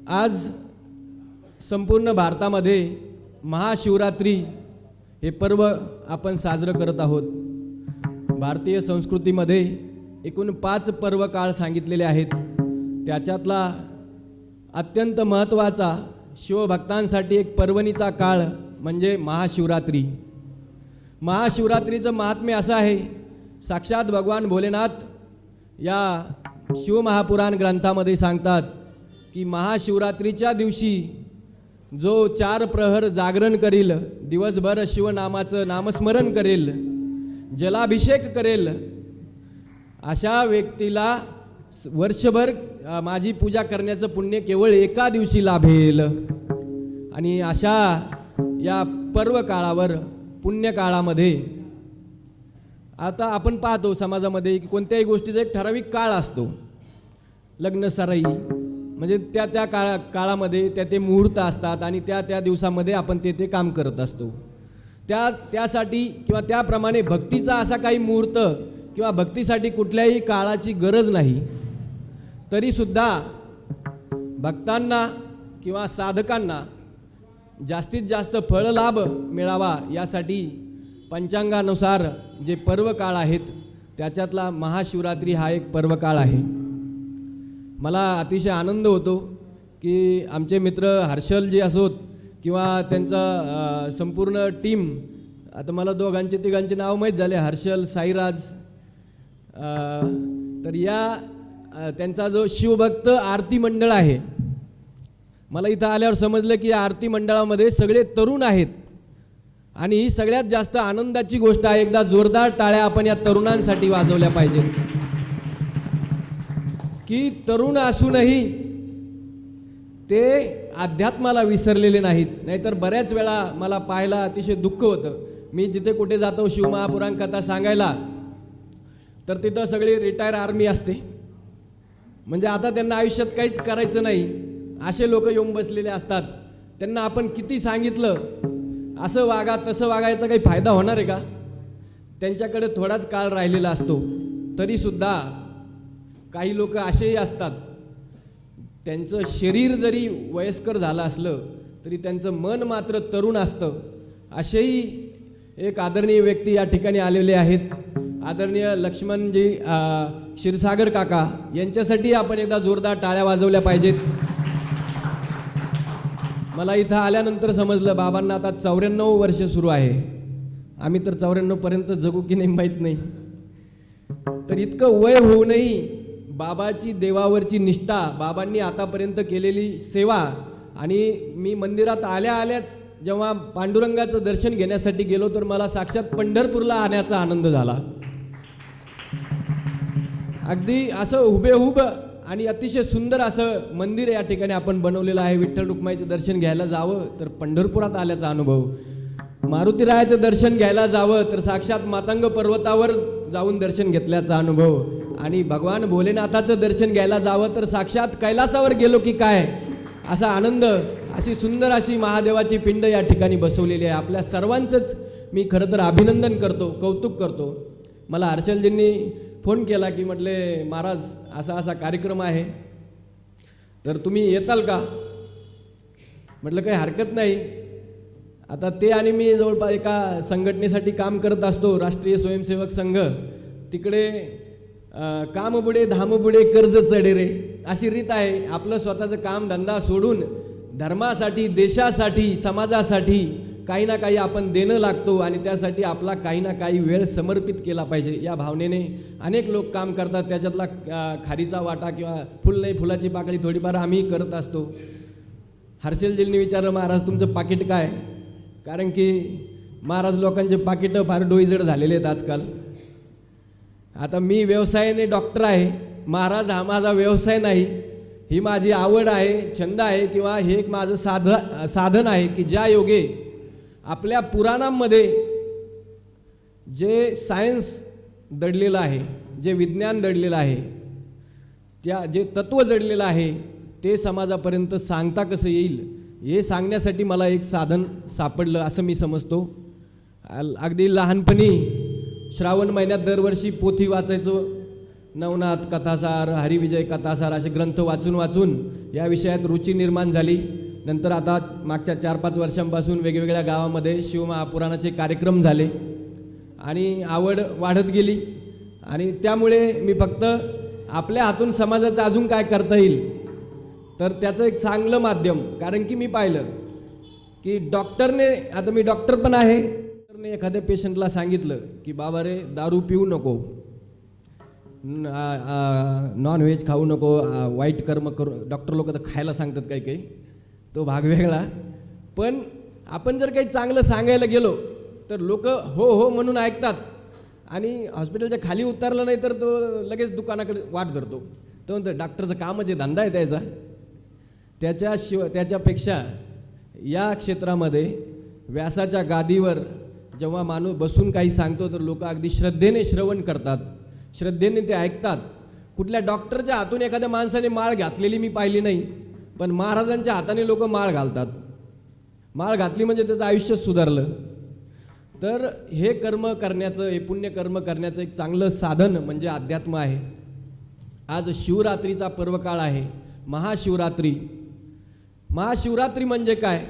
आज संपूर्ण भारतामध्ये महाशिवरात्री हे पर्व आपण साजरं करत आहोत। भारतीय संस्कृतीमध्ये एकूण 5 पर्व काळ सांगितलेले आहेत। त्याच्यातला अत्यंत महत्त्वाचा शिवभक्तांसाठी एक पर्वणीचा काळ म्हणजे महाशिवरात्री। महाशिवरात्रीचं महात्म्य असं आहे, साक्षात भगवान भोलेनाथ या शिवमहापुराण ग्रंथामध्ये सांगतात की महाशिवरात्रीच्या दिवशी जो 4 प्रहर जागरण करेल, दिवसभर शिवनामाचं नामस्मरण करेल, जलाभिषेक करेल, अशा व्यक्तीला वर्षभर माझी पूजा करण्याचं पुण्य केवळ एका दिवशी लाभेल। आणि अशा या पर्व काळावर पुण्य काळामध्ये आता आपण पाहतो समाजामध्ये की कोणत्याही गोष्टीचा एक ठराविक काळ असतो। लग्न सराई म्हणजे त्या काळामध्ये ते मुहूर्त असतात आणि त्या दिवसामध्ये आपण ते काम करत असतो। त्यासाठी किंवा त्याप्रमाणे भक्तीचा असा काही मुहूर्त किंवा भक्तीसाठी कुठल्याही काळाची गरज नाही। तरीसुद्धा भक्तांना किंवा साधकांना जास्तीत जास्त फळलाभ मिळावा यासाठी पंचांगानुसार जे पर्व काळ आहेत त्याच्यातला महाशिवरात्री हा एक पर्व काळ आहे। मला अतिशय आनंद होतो की आमचे मित्र हर्षलजी असोत किंवा त्यांचा संपूर्ण टीम, आता मला तिघांचे नाव माहीत झाले, हर्षल, साईराज, तर या त्यांचा जो शिवभक्त आरती मंडळ आहे, मला इथं आल्यावर समजलं की या आरती मंडळामध्ये सगळे तरुण आहेत आणि ही सगळ्यात जास्त आनंदाची गोष्ट आहे। एकदा जोरदार टाळ्या आपण या तरुणांसाठी वाजवल्या पाहिजेत की तरुण असूनही ते अध्यात्माला विसरलेले नाहीत। नाहीतर बऱ्याच वेळा मला पाहायला अतिशय दुःख होतं, मी जिथे कुठे जातो शिवमहापुराण कथा सांगायला, तर तिथं सगळी रिटायर आर्मी असते, म्हणजे आता त्यांना आयुष्यात काहीच करायचं नाही असे लोक येऊन बसलेले असतात। त्यांना आपण किती सांगितलं असं वागा तसं वागायचा काही फायदा होणार आहे का? त्यांच्याकडे थोडाच काळ राहिलेला असतो। तरीसुद्धा काही लोक असेही असतात, त्यांचं शरीर जरी वयस्कर झालं असलं तरी त्यांचं मन मात्र तरुण असतं। असेही एक आदरणीय व्यक्ती या ठिकाणी आलेले आहेत, आदरणीय लक्ष्मणजी क्षीरसागर काका, यांच्यासाठी आपण एकदा जोरदार टाळ्या वाजवल्या पाहिजेत। मला इथं आल्यानंतर समजलं बाबांना आता 94 वर्ष सुरू आहे, आम्ही तर 94 पर्यंत जगू की नाही माहीत नाही। तर इतकं वय होऊनही बाबाची देवावरची निष्ठा, बाबांनी आतापर्यंत केलेली सेवा, आणि मी मंदिरात आल्याच जेव्हा पांडुरंगाचं दर्शन घेण्यासाठी गेलो तर मला साक्षात पंढरपूरला आण्याचा आनंद झाला। अगदी असं हुबेहूब आणि अतिशय सुंदर असं मंदिर या ठिकाणी आपण बनवलेलं आहे। विठ्ठल रुक्माईचं दर्शन घ्यायला जावं तर पंढरपुरात आल्याचा अनुभव, मारुतीरायाचं दर्शन घ्यायला जावं तर साक्षात मातंग पर्वतावर जाऊन दर्शन घेतल्याचा अनुभव, आणि भगवान भोलेनाथाचं दर्शन घ्यायला जावं तर साक्षात कैलासावर गेलो की काय असा आनंद, अशी सुंदर अशी महादेवाची पिंड या ठिकाणी बसवलेली आहे। आपल्या सर्वांचंच मी खरं तर अभिनंदन करतो, कौतुक करतो। मला हर्षलजींनी फोन केला की म्हटले महाराज असा कार्यक्रम आहे तर तुम्ही येताल का? म्हटलं काही हरकत नाही। आता ते आणि मी जवळपास एका संघटनेसाठी काम करत असतो, राष्ट्रीय स्वयंसेवक संघ, तिकडे काम बुडे धाम बुडे कर्ज चढे रे अशी रीत आहे। आपलं स्वतःचं काम धंदा सोडून धर्मासाठी, देशासाठी, समाजासाठी काही ना काही आपण देणं लागतो आणि त्यासाठी आपला काही ना काही वेळ समर्पित केला पाहिजे या भावनेने अनेक लोक काम करतात। त्याच्यातला खारीचा वाटा किंवा फुल नाही फुलाची पाकळी थोडीफार आम्ही करत असतो। हर्षलजींनी विचारलं महाराज तुमचं पाकिट काय? कारण की महाराज लोकांचे पाकिटं फार डोईजड झालेले आहेत आजकाल। आता मी व्यवसायाने डॉक्टर आहे, महाराज हा माझा व्यवसाय नाही, ही माझी आवड आहे, छंद आहे, किंवा हे एक माझं साधन आहे की ज्या योगे आपल्या पुराणांमध्ये जे सायन्स दडलेलं आहे, जे विज्ञान दडलेलं आहे, जे तत्त्व जडलेलं आहे ते समाजापर्यंत सांगता कसं येईल हे सांगण्यासाठी मला एक साधन सापडलं असं मी समजतो। अगदी लहानपणी श्रावण महिन्यात दरवर्षी पोथी वाचायचो, नवनाथ कथासार, हरिविजय कथासार असे ग्रंथ वाचून वाचून या विषयात रुची निर्माण झाली. नंतर आता मागच्या 4-5 वर्षांपासून वेगवेगळ्या गावामध्ये शिवमहापुराणाचे कार्यक्रम झाले आणि आवड वाढत गेली. आणि त्यामुळे मी फक्त आपल्या हातून समाजाचं अजून काय करता येईल तर त्याचं एक चांगलं माध्यम, कारण की मी पाहिलं की डॉक्टरने, आता मी डॉक्टर पण आहे, डॉक्टरने एखाद्या पेशंटला सांगितलं की बाबा रे दारू पिऊ नको, नॉन व्हेज खाऊ नको, वाईट कर्म करू, डॉक्टर लोक तर खायला सांगतात काही काही, तो भाग वेगळा. पण आपण जर काही चांगलं सांगायला गेलो तर लोक हो हो म्हणून ऐकतात आणि हॉस्पिटलच्या खाली उतरलं नाही तर तो लगेच दुकानाकडे वाट धरतो. तो म्हणतो डॉक्टरचं कामच आहे, धंदा आहे त्याचा. त्याच्यापेक्षा या क्षेत्रामध्ये व्यासाच्या गादीवर जेव्हा माणूस बसून काही सांगतो तर लोक अगदी श्रद्धेने श्रवण करतात, श्रद्धेने ते ऐकतात. कुठल्या डॉक्टरच्या हातून एखाद्या माणसाने माळ घातलेली मी पाहिली नाही, पण महाराजांच्या हाताने लोक माळ घालतात. माळ घातली म्हणजे त्याचं आयुष्यच सुधारलं. तर हे कर्म करण्याचं, हे पुण्यकर्म करण्याचं एक चांगलं साधन म्हणजे अध्यात्म आहे. आज शिवरात्रीचा पर्वकाळ आहे, महाशिवरात्री. महाशिवरात्री म्हणजे काय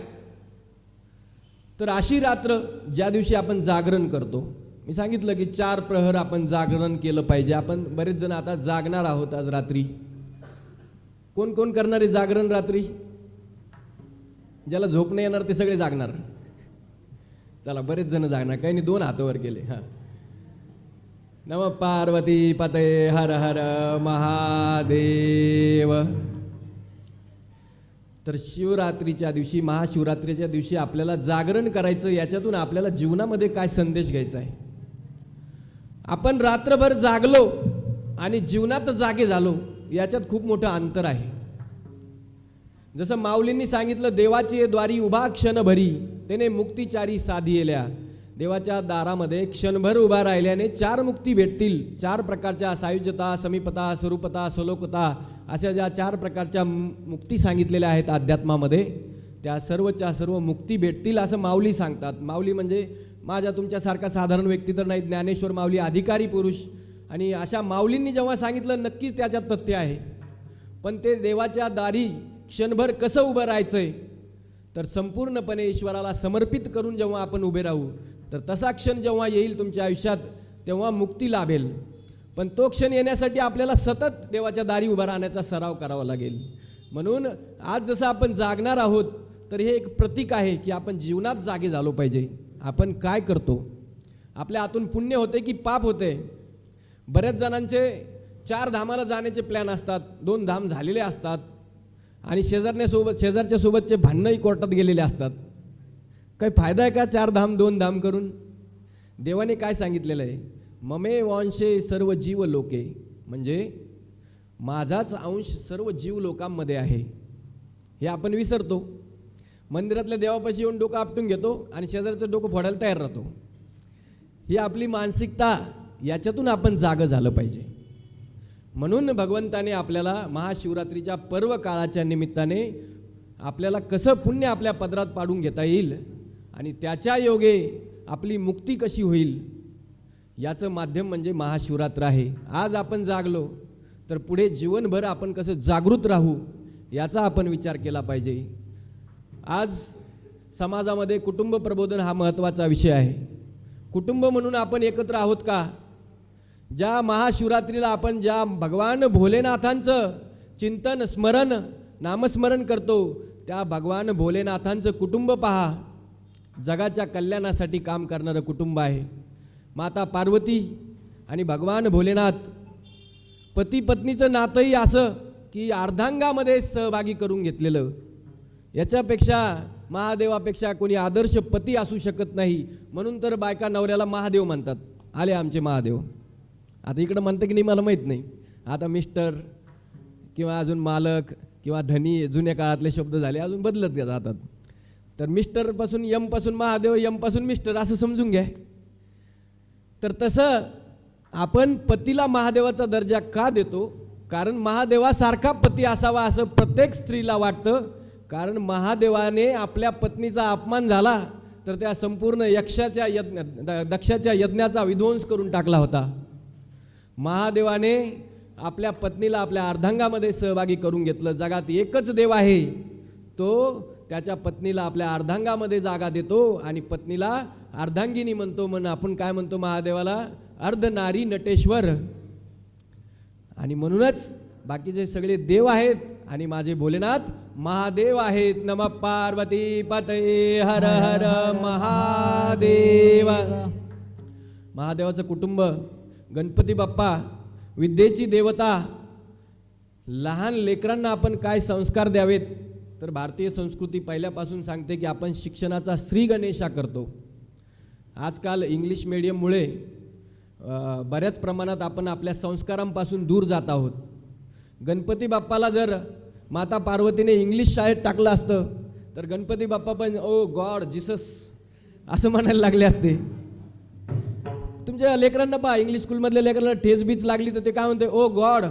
तर अशी रात्र ज्या दिवशी आपण जागरण करतो. मी सांगितलं की 4 प्रहर आपण जागरण केलं पाहिजे. आपण बरेच जण आता जागणार आहोत आज रात्री. कोण कोण करणार आहे जागरण रात्री? ज्याला झोप नाही येणार ते सगळे जागणार. चला, बरेच जण जागणार, काही नाही 2 हातावर केले. हां, नम पार्वती पते हर हर महादेव. तर शिवरात्रीच्या दिवशी, महाशिवरात्रीच्या दिवशी आपल्याला जागरण करायचं. याच्यातून आपल्याला जीवनामध्ये काय संदेश घ्यायचा आहे? आपण रात्रभर जागलो आणि जीवनात जागे झालो, याच्यात खूप मोठं अंतर आहे. जसं माऊलींनी सांगितलं, देवाची द्वारी उभा क्षणभरी, त्याने मुक्तिचारी साधियेल्या. देवाच्या दारामध्ये क्षणभर उभा राहिल्याने 4 मुक्ती भेटतील. 4 प्रकारच्या सायुज्यता, समीपता, स्वरूपता, सलोकता अशा ज्या 4 प्रकारच्या मुक्ती सांगितलेल्या आहेत अध्यात्मामध्ये, त्या सर्वच्या सर्व मुक्ती भेटतील असं माऊली सांगतात. माऊली म्हणजे माझ्या तुमच्यासारखा साधारण व्यक्ती तर नाही, ज्ञानेश्वर माऊली अधिकारी पुरुष. आणि अशा माऊलींनी जेव्हा सांगितलं नक्कीच त्याच्यात तथ्य आहे. पण ते देवाच्या दारी क्षणभर कसं उभं राहायचंय तर संपूर्णपणे ईश्वराला समर्पित करून जेव्हा आपण उभे राहू तर तसा क्षण जेव्हा येईल तुमच्या आयुष्यात तेव्हा मुक्ती लाभेल. पण तो क्षण येण्यासाठी आपल्याला सतत देवाच्या दारी उभा राहण्याचा सराव करावा लागेल. म्हणून आज जसं आपण जागणार आहोत तर हे एक प्रतीक आहे की आपण जीवनात जागे झालो पाहिजे. आपण काय करतो? आपल्या हातून पुण्य होते की पाप होते? बऱ्याच जणांचे 4 धामाला जाण्याचे प्लॅन असतात, 2 धाम झालेले असतात आणि शेजारच्या सोबतचे भांडणंही कोर्टात गेलेले असतात. काही फायदा आहे का 4 धाम 2 धाम करून? देवाने काय सांगितलेलं आहे? ममे वंशे सर्व जीव लोके, म्हणजे माझाच अंश सर्व जीव लोकांमध्ये आहे. हे आपण विसरतो. मंदिरातल्या देवापाशी येऊन डोकं आपटून घेतो आणि शेजारचं डोकं फोडायला तयार राहतो. ही आपली मानसिकता, याच्यातून आपण जागं झालं पाहिजे. म्हणून भगवंताने आपल्याला महाशिवरात्रीच्या पर्व काळाच्या निमित्ताने आपल्याला कसं पुण्य आपल्या पदरात पाडून घेता येईल आणि त्याच्या योगे आपली मुक्ती कशी होईल याचं माध्यम म्हणजे महाशिवरात्र आहे. आज आपण जागलो तर पुढे जीवनभर आपण कसं जागृत राहू याचा आपण विचार केला पाहिजे. आज समाजामध्ये कुटुंब प्रबोधन हा महत्त्वाचा विषय आहे. कुटुंब म्हणून आपण एकत्र आहोत का? ज्या महाशिवरात्रीला आपण ज्या भगवान भोलेनाथांचं चिंतन, स्मरण, नामस्मरण करतो त्या भगवान भोलेनाथांचं कुटुंब पहा. जगाच्या कल्याणासाठी काम करणारं कुटुंब आहे. माता पार्वती आणि भगवान भोलेनाथ, पती पत्नीचं नातंही असं की अर्धांगामध्ये सहभागी करून घेतलेलं. याच्यापेक्षा, महादेवापेक्षा कोणी आदर्श पती असू शकत नाही. म्हणून तर बायका नवऱ्याला महादेव म्हणतात. आले आमचे महादेव. आता इकडं म्हणतं की नाही मला माहीत नाही. आता मिस्टर किंवा अजून मालक किंवा धनी जुन्या काळातले शब्द झाले, अजून बदलत जातात. तर मिस्टरपासून यमपासून महादेव, यमपासून मिस्टर असं समजून घ्या. तर तसं आपण पतीला महादेवाचा दर्जा का देतो? कारण महादेवासारखा पती असावा असं प्रत्येक स्त्रीला वाटतं. कारण महादेवाने आपल्या पत्नीचा अपमान झाला तर त्या संपूर्ण दक्षाच्या यज्ञाचा विध्वंस करून टाकला होता. महादेवाने आपल्या पत्नीला आपल्या अर्धांगामध्ये सहभागी करून घेतलं. जगात एकच देव आहे, तो त्याच्या पत्नीला आपल्या अर्धांगामध्ये जागा देतो आणि पत्नीला अर्धांगिनी म्हणतो. म्हणून आपण काय म्हणतो महादेवाला? अर्धनारी नटेश्वर. आणि म्हणूनच बाकीचे सगळे देव आहेत आणि माझे भोलेनाथ महादेव आहेत. नमः पार्वती पतये हर हर महादेव. महादेवाचं कुटुंब, गणपती बाप्पा, विद्येची देवता. लहान लेकरांना आपण काय संस्कार द्यावेत? तर भारतीय संस्कृती पहिल्यापासून सांगते की आपण शिक्षणाचा श्री गणेशा करतो. आजकाल इंग्लिश मीडियममुळे बऱ्याच प्रमाणात आपण आपल्या संस्कारांपासून दूर जात आहोत. गणपती बाप्पाला जर माता पार्वतीने इंग्लिश शाळेत टाकलं असतं तर गणपती बाप्पा पण ओ गॉड जीसस असं म्हणायला लागले असते. तुमच्या लेकरांना पहा, इंग्लिश स्कूलमधल्या लेकरांना ठेच बीच लागली तर ते काय म्हणते? ओ गॉड.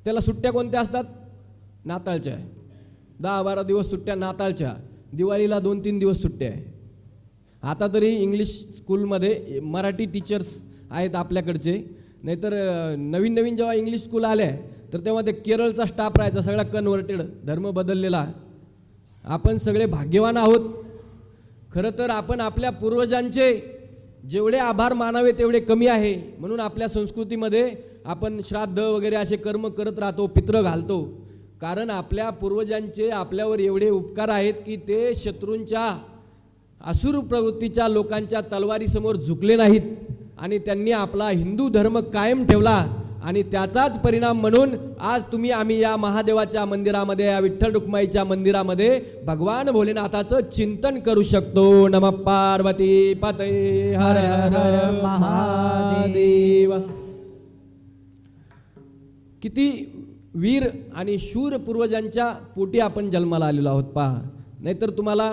त्याला सुट्ट्या कोणत्या असतात? नाताळच्या. 10-12 दिवस सुट्ट्या नाताळच्या. दिवाळीला 2-3 दिवस सुट्ट्या आहे. आता तरी इंग्लिश स्कूलमध्ये मराठी टीचर्स आहेत आपल्याकडचे, नाहीतर नवीन नवीन जेव्हा इंग्लिश स्कूल आल्या तर तेव्हा ते केरळचा स्टाफ राहायचा, सगळा कन्व्हर्टेड, धर्म बदललेला. आपण सगळे भाग्यवान आहोत. खरं तर आपण आपल्या पूर्वजांचे जेवढे आभार मानावे तेवढे कमी आहे. म्हणून आपल्या संस्कृतीमध्ये आपण श्राद्ध वगैरे असे कर्म करत राहतो, पित्र घालतो. कारण आपल्या पूर्वजांचे आपल्यावर एवढे उपकार आहेत की ते शत्रूंच्या, असुर प्रवृत्तीच्या लोकांच्या तलवारीसमोर झुकले नाहीत आणि त्यांनी आपला हिंदू धर्म कायम ठेवला. आणि त्याचाच परिणाम म्हणून आज आम्ही या महादेवाच्या मंदिरामध्ये, या विठ्ठल रुक्माईच्या मंदिरामध्ये भगवान भोलेनाथाचं चिंतन करू शकतो. नमः पार्वती पतये हर हर महादेव. किती वीर आणि शूर पूर्वजांच्या पोटी आपण जन्माला आलेलो आहोत पहा. नाहीतर तुम्हाला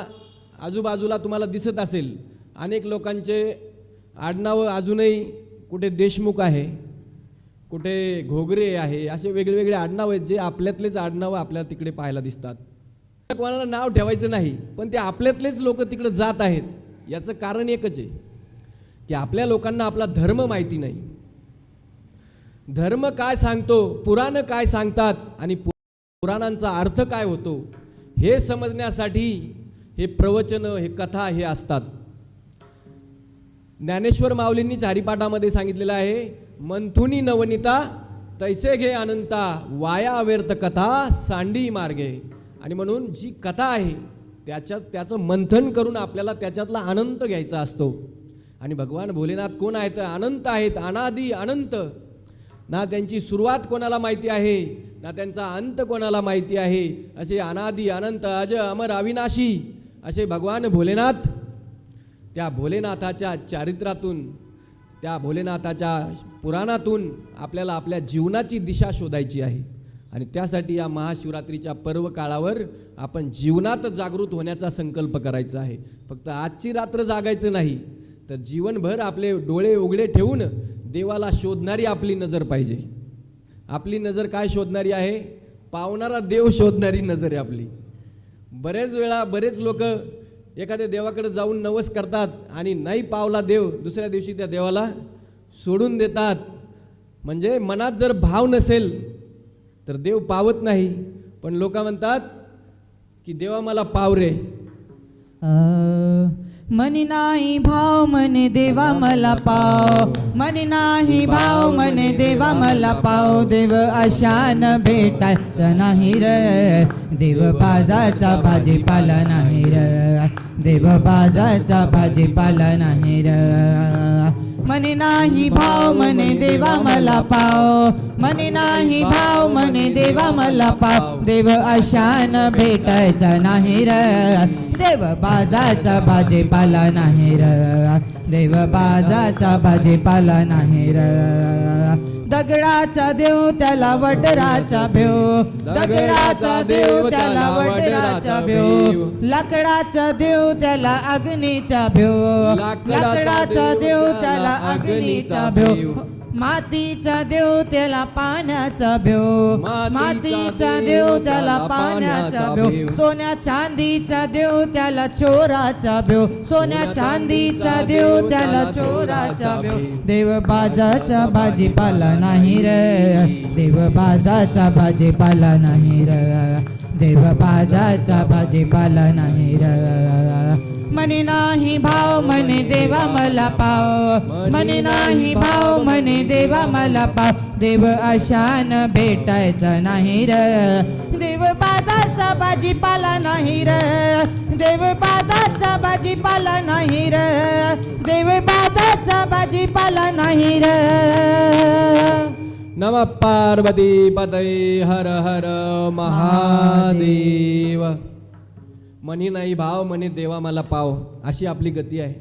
आजूबाजूला तुम्हाला दिसत असेल अनेक लोकांचे आडनावं अजूनही कुठे देशमुख आहे, कुठे घोगरे आहे, असे वेगवेगळे आडनाव आहेत जे आपल्यातलेच आडनावं आपल्याला तिकडे पाहायला दिसतात. कोणाला नाव ठेवायचं नाही, पण ते आपल्यातलेच लोक तिकडे जात आहेत. याचं कारण एकच आहे की आपल्या लोकांना आपला धर्म माहिती नाही. धर्म काय सांगतो, पुराण काय सांगतात आणि पुराणांचा अर्थ काय होतो हे समजण्यासाठी हे प्रवचन, हे कथा हे असतात. ज्ञानेश्वर माऊलींनीच हरिपाठामध्ये सांगितलेलं आहे, मंथुनी नवनीता तैसे घे अनंता, वाया व्यर्थ कथा सांडी मार्गे. आणि म्हणून जी कथा आहे त्याचं मंथन करून आपल्याला त्याच्यातला आनंद घ्यायचा असतो. आणि भगवान भोलेनाथ कोण आहेत? अनंत आहेत, अनादी अनंत. ना त्यांची सुरुवात कोणाला माहिती आहे, ना त्यांचा अंत कोणाला माहिती आहे. असे अनादी अनंत अज अमर अविनाशी असे भगवान भोलेनाथ. त्या भोलेनाथाच्या चारित्र्यातून, त्या भोलेनाथाच्या पुराणातून आपल्याला आपल्या जीवनाची दिशा शोधायची आहे. आणि त्यासाठी या महाशिवरात्रीच्या पर्व काळावर आपण जीवनात जागृत होण्याचा संकल्प करायचा आहे. फक्त आजची रात्र जागायचं नाही, तर जीवनभर आपले डोळे उघडे ठेवून देवाला शोधणारी आपली नजर पाहिजे. आपली नजर काय शोधणारी आहे? पावणारा देव शोधणारी नजर आहे आपली. बरेच वेळा बरेच लोक एखाद्या देवाकडे जाऊन नवस करतात आणि नाही पावला देव, दुसऱ्या दिवशी त्या देवाला सोडून देतात. म्हणजे मनात जर भाव नसेल तर देव पावत नाही. पण लोक म्हणतात की देवा मला पाव रे. मनी नाही भाव म्हणे देवा मला पाव, मनी नाही भाव म्हणे देवा मला पाव. देव अशान भेटायचं नाही रे, देव बाजाचा भाजीपाला नाही रे, देव बाजाचा भाजीपाला नाही रे. मनी नाही भाव म्हणे देवा मला पाव, मनी नाही भाव म्हणे देवा मला पाव. देव अशान भेटायचा नाही रे, देव बाजाचा भाजीपाला नाही रे, देव बाजाचा भाजीपाला नाही रे. दगडाचा देव त्याला वडराचा भेव, दगडाचा देव त्याला वडराचा भेव. लाकडाचा देव त्याला अग्नीचा भेव, लाकडाचा देव त्याला अग्नीचा भेव. मातीचा देव त्याला पाण्याचा भेव, मातीचा देव त्याला पाण्याचा भेव, सोन्या चांदीचा देव त्याला चोराचा भेव, सोन्या चांदीचा देव त्याला चोराचा भेव. देव बाजाचा भाजीपाला नाही रे, देव बाजाचा भाजीपाला नाही रे, देव बाजाचा भाजीपाला नाही रे. मनी नाही भाव म्हणे देवा मला पाव, मनी नाही भाव म्हणे देवा मला पाव. देव अशान भेटायचा नाही रे, देव बाजारचा भाजीपाला नाही रे, देव बाजारचा भाजीपाला नाही रे, देव बाजारचा भाजीपाला नाही रे. नमः पार्वती पतये हर हर महादेव. मनी नाही भाव म्हणे देवा मला पाव, अशी आपली गती आहे.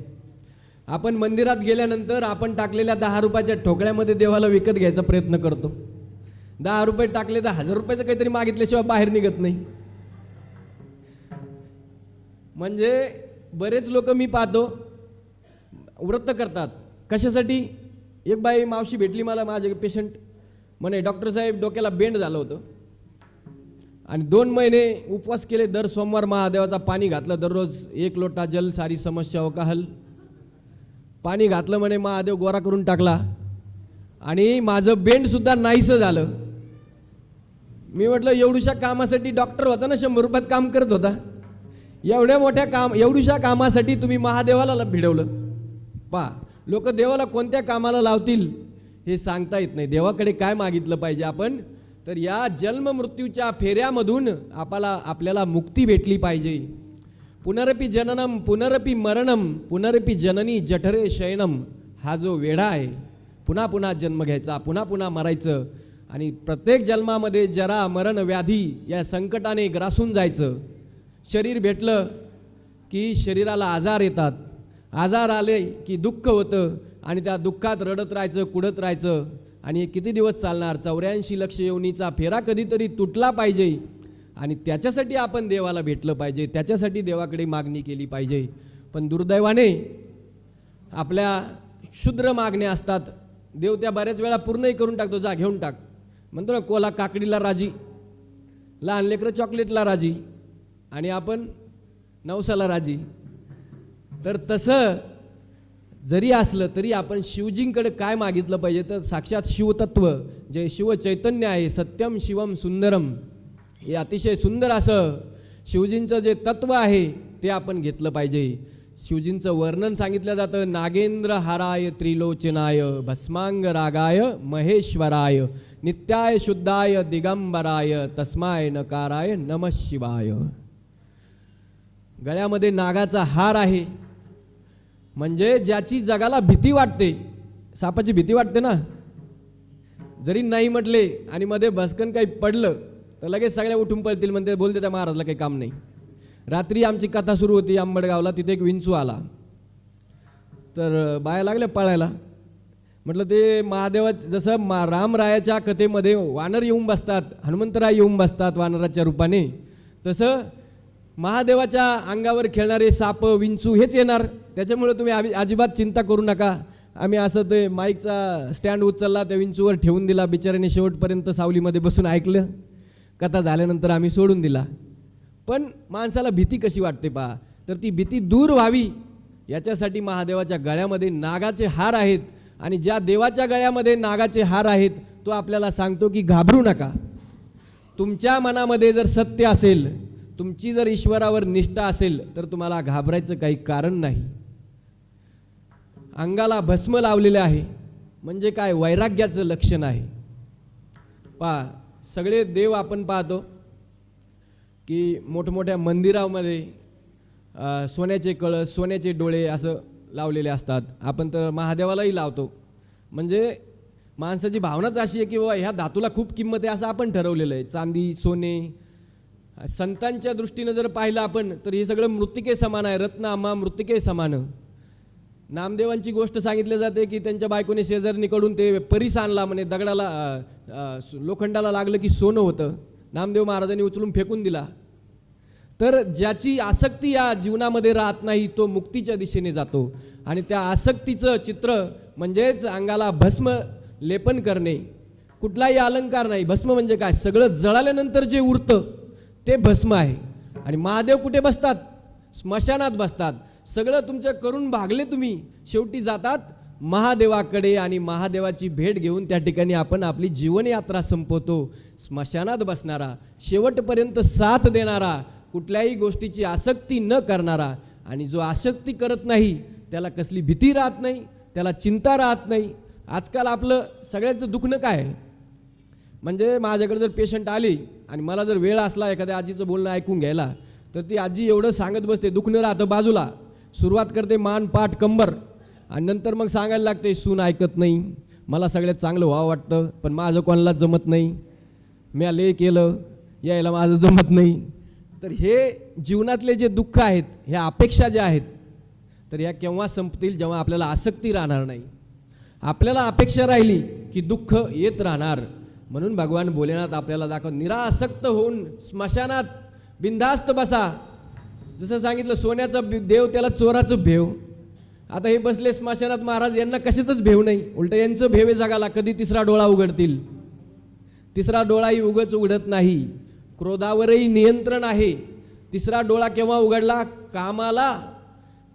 आपण मंदिरात गेल्यानंतर आपण टाकलेल्या 10 रुपयाच्या ठोकळ्यामध्ये देवाला विकत घ्यायचा प्रयत्न करतो. 10 रुपये टाकले तर 1000 रुपयाचं काहीतरी मागितल्याशिवाय बाहेर निघत नाही. म्हणजे बरेच लोक मी पाहतो व्रत करतात. कशासाठी? एक बाई मावशी भेटली मला, माझे पेशंट म्हणे डॉक्टर साहेब डोक्याला बेंड झालं होतं आणि 2 महिने उपवास केले. दर सोमवार महादेवाचा पाणी घातलं, दररोज 1 लोटा जल सारी समस्या हो का हल. पाणी घातलं म्हणे, महादेव गोरा करून टाकला आणि माझं बेंड सुद्धा नाहीसं झालं. मी म्हटलं एवढ्याशा कामासाठी डॉक्टर होता ना, 100 रुपयात काम करत होता. एवढ्याशा कामासाठी तुम्ही महादेवाला भिडवलं. पहा, लोक देवाला कोणत्या कामाला लावतील हे सांगता येत नाही. देवाकडे काय मागितलं पाहिजे आपण? तर या जन्म मृत्यूच्या फेऱ्यामधून आपल्याला मुक्ती भेटली पाहिजे. पुनरपि जननम पुनरपि मरणम पुनरपि जननी जठरे शयनम, हा जो वेढा आहे, पुन्हा पुन्हा जन्म घ्यायचा, पुन्हा पुन्हा मरायचं आणि प्रत्येक जन्मामध्ये जरा मरण व्याधी या संकटाने ग्रासून जायचं. शरीर भेटलं की शरीराला आजार येतात, आजार आले की दुःख होतं आणि त्या दुःखात रडत राहायचं, कुडत राहायचं. आणि किती दिवस चालणार? 84 लक्ष योनीचा फेरा कधीतरी तुटला पाहिजे आणि त्याच्यासाठी आपण देवाला भेटलं पाहिजे, त्याच्यासाठी देवाकडे मागणी केली पाहिजे. पण दुर्दैवाने आपल्या क्षुद्र मागण्या असतात. देव त्या बऱ्याच वेळा पूर्णही करून टाकतो. जा घेऊन टाक म्हणतो ना, कोला काकडीला राजी, लहान लेकरं चॉकलेटला राजी आणि आपण नवसाला राजी. तर तसं जरी असलं तरी आपण शिवजींकडे काय मागितलं पाहिजे? तर साक्षात शिवतत्व जे शिव चैतन्य आहे, सत्यम शिवम सुंदरम, हे अतिशय सुंदर असं शिवजींचं जे तत्व आहे ते आपण घेतलं पाहिजे. शिवजींचं वर्णन सांगितलं जातं, नागेंद्र हाराय त्रिलोचनाय भस्मांग रागाय महेश्वराय नित्याय शुद्धाय दिगंबराय तस्माय नकाराय नमः शिवाय. गळ्यामध्ये नागाचा हार आहे, म्हणजे ज्याची जगाला भीती वाटते. सापाची भीती वाटते ना, जरी नाही म्हटले आणि मध्ये भस्कन काही पडलं तर लगेच सगळ्या उठून पळतील, म्हणते बोलते त्या महाराजला काही काम नाही. रात्री आमची कथा सुरू होती आंबडगावला, तिथे एक विंचू आला तर बाया लागल्या पळायला. म्हटलं ते महादेवाच जसं रामरायाच्या कथेमध्ये वानर येऊन बसतात, हनुमंतराय येऊन बसतात वानराच्या रूपाने, तसं महादेवाच्या अंगावर खेळणारे साप विंचू हेच येणार. त्याच्यामुळे तुम्ही अजिबात चिंता करू नका. आम्ही असं ते माईकचा स्टँड उचलला, त्या विंचूवर ठेवून दिला, बिचाऱ्याने शेवटपर्यंत सावलीमध्ये बसून ऐकलं. कथा झाल्यानंतर आम्ही सोडून दिला. पण माणसाला भीती कशी वाटते पहा, तर ती भीती दूर व्हावी याच्यासाठी महादेवाच्या गळ्यामध्ये नागाचे हार आहेत आणि ज्या देवाच्या गळ्यामध्ये नागाचे हार आहेत तो आपल्याला सांगतो की घाबरू नका. तुमच्या मनामध्ये जर सत्य असेल, तुमची जर ईश्वरावर निष्ठा असेल तर तुम्हाला घाबरायचं काही कारण नाही. अंगाला भस्म लावलेले आहे म्हणजे काय? वैराग्याचं लक्षण आहे. पहा, सगळे देव आपण पाहतो की मोठमोठ्या मंदिरामध्ये सोन्याचे कळस, सोन्याचे डोळे असं लावलेले असतात. आपण तर महादेवालाही लावतो. म्हणजे माणसाची भावनाच अशी आहे की बाबा ह्या धातूला खूप किंमत आहे असं आपण ठरवलेलं आहे. चांदी, सोने. संतांच्या दृष्टीनं जर पाहिलं आपण तर हे सगळं मृत्तिके समान आहे. रत्न आम्हा मृत्तिके समान. नामदेवांची गोष्ट सांगितली जाते की त्यांच्या बायकोने शेजारणीकडून ते परीस आणला, म्हणे दगडाला लोखंडाला लागलं की सोनं होतं. नामदेव महाराजांनी उचलून फेकून दिला. तर ज्याची आसक्ती या जीवनामध्ये राहत नाही तो मुक्तीच्या दिशेने जातो आणि त्या आसक्तीचं चित्र म्हणजेच अंगाला भस्म लेपन करणे, कुठलाही अलंकार नाही. भस्म म्हणजे काय? सगळं जळाल्यानंतर जे उरतं ते भस्म आहे. आणि महादेव कुठे बसतात? स्मशानात बसतात. सगळं तुमचं करून भागले तुम्ही, शेवटी जातात महादेवाकडे आणि महादेवाची भेट घेऊन त्या ठिकाणी आपण आपली जीवनयात्रा संपवतो. स्मशानात बसणारा, शेवटपर्यंत साथ देणारा, कुठल्याही गोष्टीची आसक्ती न करणारा, आणि जो आसक्ती करत नाही त्याला कसली भीती राहत नाही, त्याला चिंता राहत नाही. आजकाल आपलं सगळ्याचं दुखणं काय आहे? म्हणजे माझ्याकडे जर पेशंट आली आणि मला जर वेळ असला एखाद्या आजीचं बोलणं ऐकून घ्यायला, तर ती आजी एवढं सांगत बसते, दुखणं राहतं बाजूला, सुरुवात करते मान पाठ कंबर, आणि नंतर मग सांगायला लागते सून ऐकत नाही, मला सगळ्यात चांगलं व्हावं वाटतं पण माझं कोणालाच जमत नाही, मी लय केलं यायला माझं जमत नाही. तर हे जीवनातले जे दुःख आहेत, ह्या अपेक्षा ज्या आहेत, तर ह्या केव्हा संपतील? जेव्हा आपल्याला आसक्ती राहणार नाही. आपल्याला अपेक्षा राहिली की दुःख येत राहणार. म्हणून भगवान भोलेनाथ आपल्याला दाखव, निरासक्त होऊन स्मशानात बिनधास्त बसा. जसं सांगितलं सोन्याचा देव त्याला चोराचं भेव. आता हे बसले स्मशानात महाराज, यांना कशाचंच भेव नाही, उलट यांचं भेव जगाला कधी तिसरा डोळा उघडतील. तिसरा डोळाही उगच उघडत नाही. क्रोधावरही नियंत्रण आहे. तिसरा डोळा केव्हा उघडला? कामाला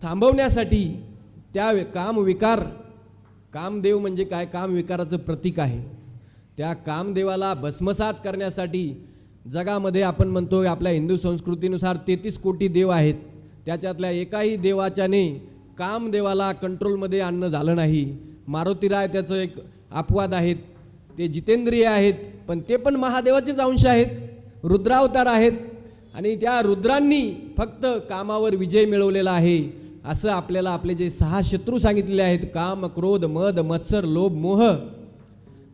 थांबवण्यासाठी. त्या कामविकार, कामदेव म्हणजे काय? कामविकाराचं प्रतीक आहे. त्या कामदेवाला भस्मसात करण्यासाठी जगामध्ये आपण म्हणतो आपल्या हिंदू संस्कृतीनुसार 33 कोटी देव आहेत. त्याच्यातल्या एकाही देवाच्याने कामदेवाला कंट्रोलमध्ये आणणं झालं नाही. मारुतीराय त्याचं एक अपवाद आहेत. ते जितेंद्रिय आहेत, पण ते पण महादेवाचेच अंश आहेत, रुद्रावतार आहेत. आणि त्या रुद्रांनी फक्त कामावर विजय मिळवलेला आहे. असं आपल्याला आपले जे 6 शत्रू सांगितलेले आहेत, काम क्रोध मद मत्सर लोभ मोह,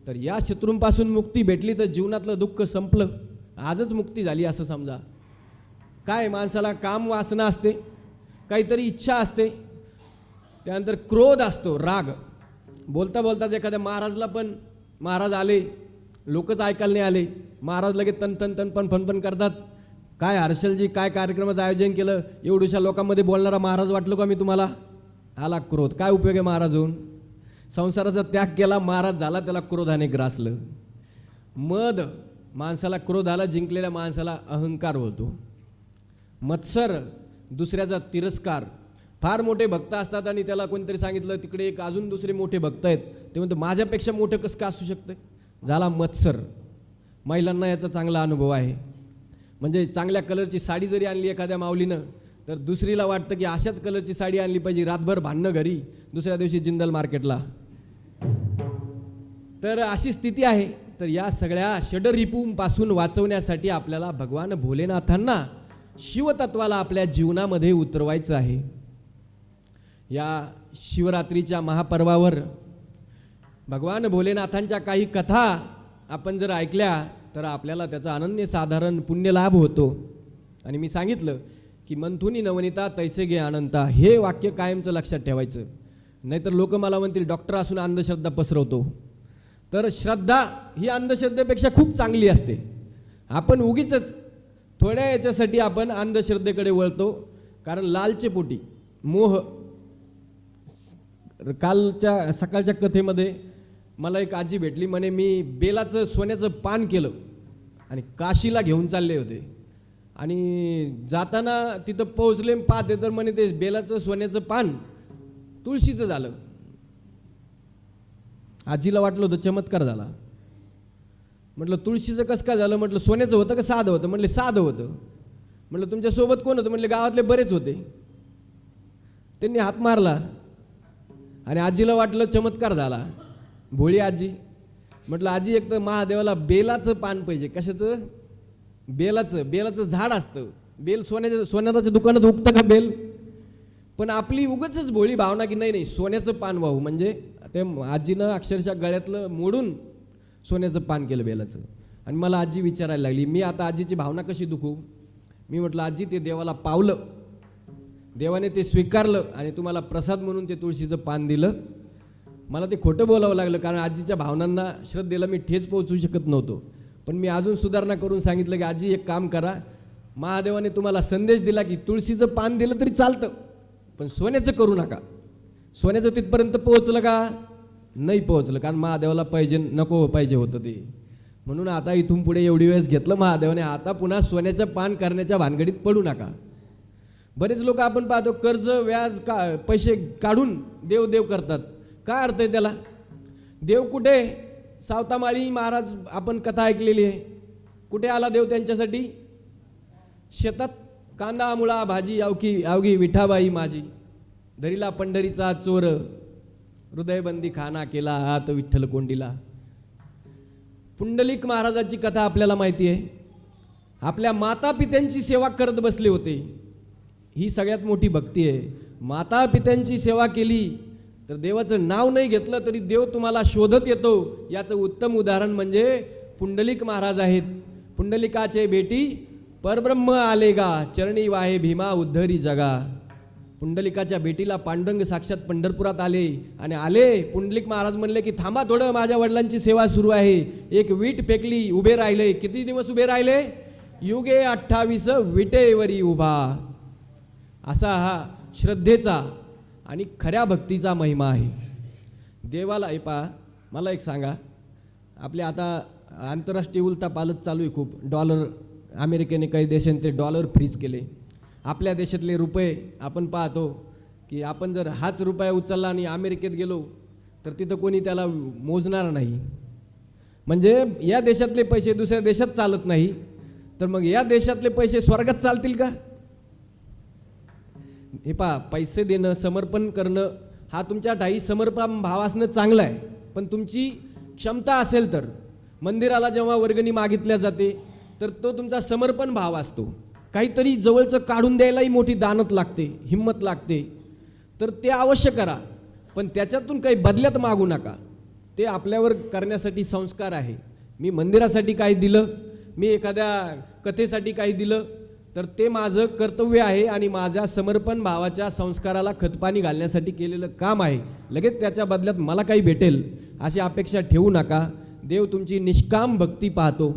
तर या शत्रूंपासून मुक्ती भेटली तर जीवनातलं दुःख संपलं. आजच मुक्ती झाली असं समजा. काय माणसाला काम वासना असते, काहीतरी इच्छा असते, त्यानंतर क्रोध असतो, राग. बोलता बोलताच एखाद्या महाराजला पण, महाराज आले, लोकच ऐकायला नाही आले, महाराज लगेच तन तन तन पण फन करतात. काय हर्षलजी काय कार्यक्रमाचं आयोजन केलं, एवढ्याशा लोकांमध्ये बोलणारा महाराज वाटलो का मी तुम्हाला? आला क्रोध. काय उपयोग आहे महाराज होऊन? संसाराचा त्याग केला, महाराज झाला, त्याला क्रोधाने ग्रासलं. मद, माणसाला क्रोधाला जिंकलेल्या माणसाला अहंकार होतो. मत्सर, दुसऱ्याचा तिरस्कार. फार मोठे भक्त असतात आणि त्याला कोणतरी सांगितलं तिकडे एक अजून दुसरे मोठे भक्त आहेत, ते म्हणतो माझ्यापेक्षा मोठं कसं का असू शकतं? झाला मत्सर. महिलांना याचा चांगला अनुभव आहे. म्हणजे चांगल्या कलरची साडी जरी आणली एखाद्या माऊलीनं, तर दुसरीला वाटतं की अशाच कलरची साडी आणली पाहिजे, रातभर भांडणं घरी, दुसऱ्या दिवशी जिंदल मार्केटला. तर अशी स्थिती आहे. तर या सगळ्या षडरिपूंपासून वाचवण्यासाठी आपल्याला भगवान भोलेनाथांना, शिवतत्वाला आपल्या जीवनामध्ये उतरवायचं आहे. या शिवरात्रीच्या महापर्वावर भगवान भोलेनाथांच्या काही कथा आपण जर ऐकल्या तर आपल्याला त्याचा अनन्यसाधारण पुण्यलाभ होतो. आणि मी सांगितलं की मंथुनी नवनीता तैसे गे अनंता, हे वाक्य कायमचं लक्षात ठेवायचं. नाहीतर लोक मला म्हणतील डॉक्टर असून अंधश्रद्धा पसरवतो. तर श्रद्धा ही अंधश्रद्धेपेक्षा खूप चांगली असते. आपण उगीच थोड्या याच्यासाठी आपण अंधश्रद्धेकडे वळतो, कारण लालचेपोटी मोह. कालच्या सकाळच्या कथेमध्ये मला एक आजी भेटली, म्हणे मी बेलाचं सोन्याचं पान केलं आणि काशीला घेऊन चालले होते, आणि जाताना तिथं पोहोचले, पाहते तर म्हणे ते बेलाचं सोन्याचं पान तुळशीचं झालं. आजीला वाटलं होतं चमत्कार झाला. म्हटलं तुळशीचं कसं काय झालं? म्हटलं सोन्याचं होतं का साधं होतं? म्हटले साधं होतं. म्हटलं तुमच्यासोबत कोण होतं? म्हटले गावातले बरेच होते. त्यांनी हात मारला आणि आजीला वाटलं चमत्कार झाला. भोळी आजी. म्हटलं आजी, एक तर महादेवाला बेलाचं पान पाहिजे. कशाचं? बेलाचं झाड असतं. बेल सोन्याच्या दुकानात उगतं का बेल? पण आपली उगाचच भोळी भावना की नाही सोन्याचं पान वाहू, म्हणजे ते आजीनं अक्षरशः गळ्यातलं मोडून सोन्याचं पान केलं बेलाचं. आणि मला आजी विचारायला लागली, मी आता आजीची भावना कशी दुखू? मी म्हटलं आजी, ते देवाला पावलं, देवाने ते स्वीकारलं आणि तुम्हाला प्रसाद म्हणून ते तुळशीचं पान दिलं. मला ते खोटं बोलावं लागलं, कारण आजीच्या भावनांना, श्रद्धेला मी ठेच पोहोचू शकत नव्हतो. पण मी अजून सुधारणा करून सांगितलं की आजी एक काम करा, महादेवाने तुम्हाला संदेश दिला की तुळशीचं पान दिलं तरी चालतं, पण सोन्याचं करू नका. सोन्याचं तिथपर्यंत पोहोचलं का? नाही पोहोचलं, कारण महादेवाला पाहिजे नको पाहिजे होतं ते. म्हणून आता इथून पुढे एवढी वेळेस घेतलं महादेवाने, आता पुन्हा सोन्याचं पान करण्याच्या भानगडीत पडू नका. बरेच लोक आपण पाहतो कर्ज व्याज पैसे काढून देव देव करतात. काय अर्थ आहे त्याला? देव कुठे? सावतामाळी महाराज आपण कथा ऐकलेली आहे. कुठे आला देव त्यांच्यासाठी? शेतात कांदा मुळा भाजी अवघी विठाबाई माझी, धरीला पंढरीचा चोर, हृदयबंदी खाना केला हात विठ्ठल कोंडीला. पुंडलिक महाराजाची कथा आपल्याला माहिती आहे. आपल्या माता पित्यांची सेवा करत बसले होते. ही सगळ्यात मोठी भक्ती आहे. माता पित्यांची सेवा केली तर देवाचं नाव नाही घेतलं तरी देव तुम्हाला शोधत येतो. याचं उत्तम उदाहरण म्हणजे पुंडलिक महाराज आहेत. पुंडलिकाचे बेटी परब्रह्म आलेगा, चरणी वाहे भीमा उद्धरी जगा. पुंडलिकाच्या बेटीला पांडुरंग साक्षात पंढरपुरात आले. पुंडलिक महाराज म्हणले की थांबा थोडं, माझ्या वडिलांची सेवा सुरू आहे. एक वीट फेकली, उभे राहिले. किती दिवस उभे राहिले? युगे 28 विटेवरी उभा. असा हा श्रद्धेचा आणि खऱ्या भक्तीचा महिमा आहे. देवाला हे पहा, मला एक सांगा, आपले आता आंतरराष्ट्रीय उलटा पालत चालू आहे खूप. डॉलर, अमेरिकेने काही देशांनी ते डॉलर फ्रीज केले. आपल्या देशातले रुपये आपण पाहतो की आपण जर हाच रुपया उचलला आणि अमेरिकेत गेलो तर तिथं कोणी त्याला मोजणार नाही. म्हणजे या देशातले पैसे दुसऱ्या देशात चालत नाही, तर मग या देशातले पैसे स्वर्गात चालतील का? हे पहा, पैसे देणं, समर्पण करणं हा तुमच्या ठाई समर्पण भाव असणं चांगलं आहे. पण तुमची क्षमता असेल तर मंदिराला जेव्हा वर्गणी मागितल्या जाते तर तो तुमचा समर्पण भाव असतो. काहीतरी जवळचं काढून द्यायलाही मोठी दानत लागते, हिंमत लागते. तर ते अवश्य करा, पण त्याच्यातून काही बदल्यात मागू नका. ते आपल्यावर करण्यासाठी संस्कार आहे. मी मंदिरासाठी काही दिलं, मी एखाद्या कथेसाठी काही दिलं तर ते माझं कर्तव्य आहे आणि माझ्या समर्पण भावाच्या संस्काराला खतपाणी घालण्यासाठी केलेलं काम आहे. लगेच त्याच्या बदल्यात मला काही भेटेल अशी अपेक्षा ठेवू नका. देव तुमची निष्काम भक्ती पाहतो.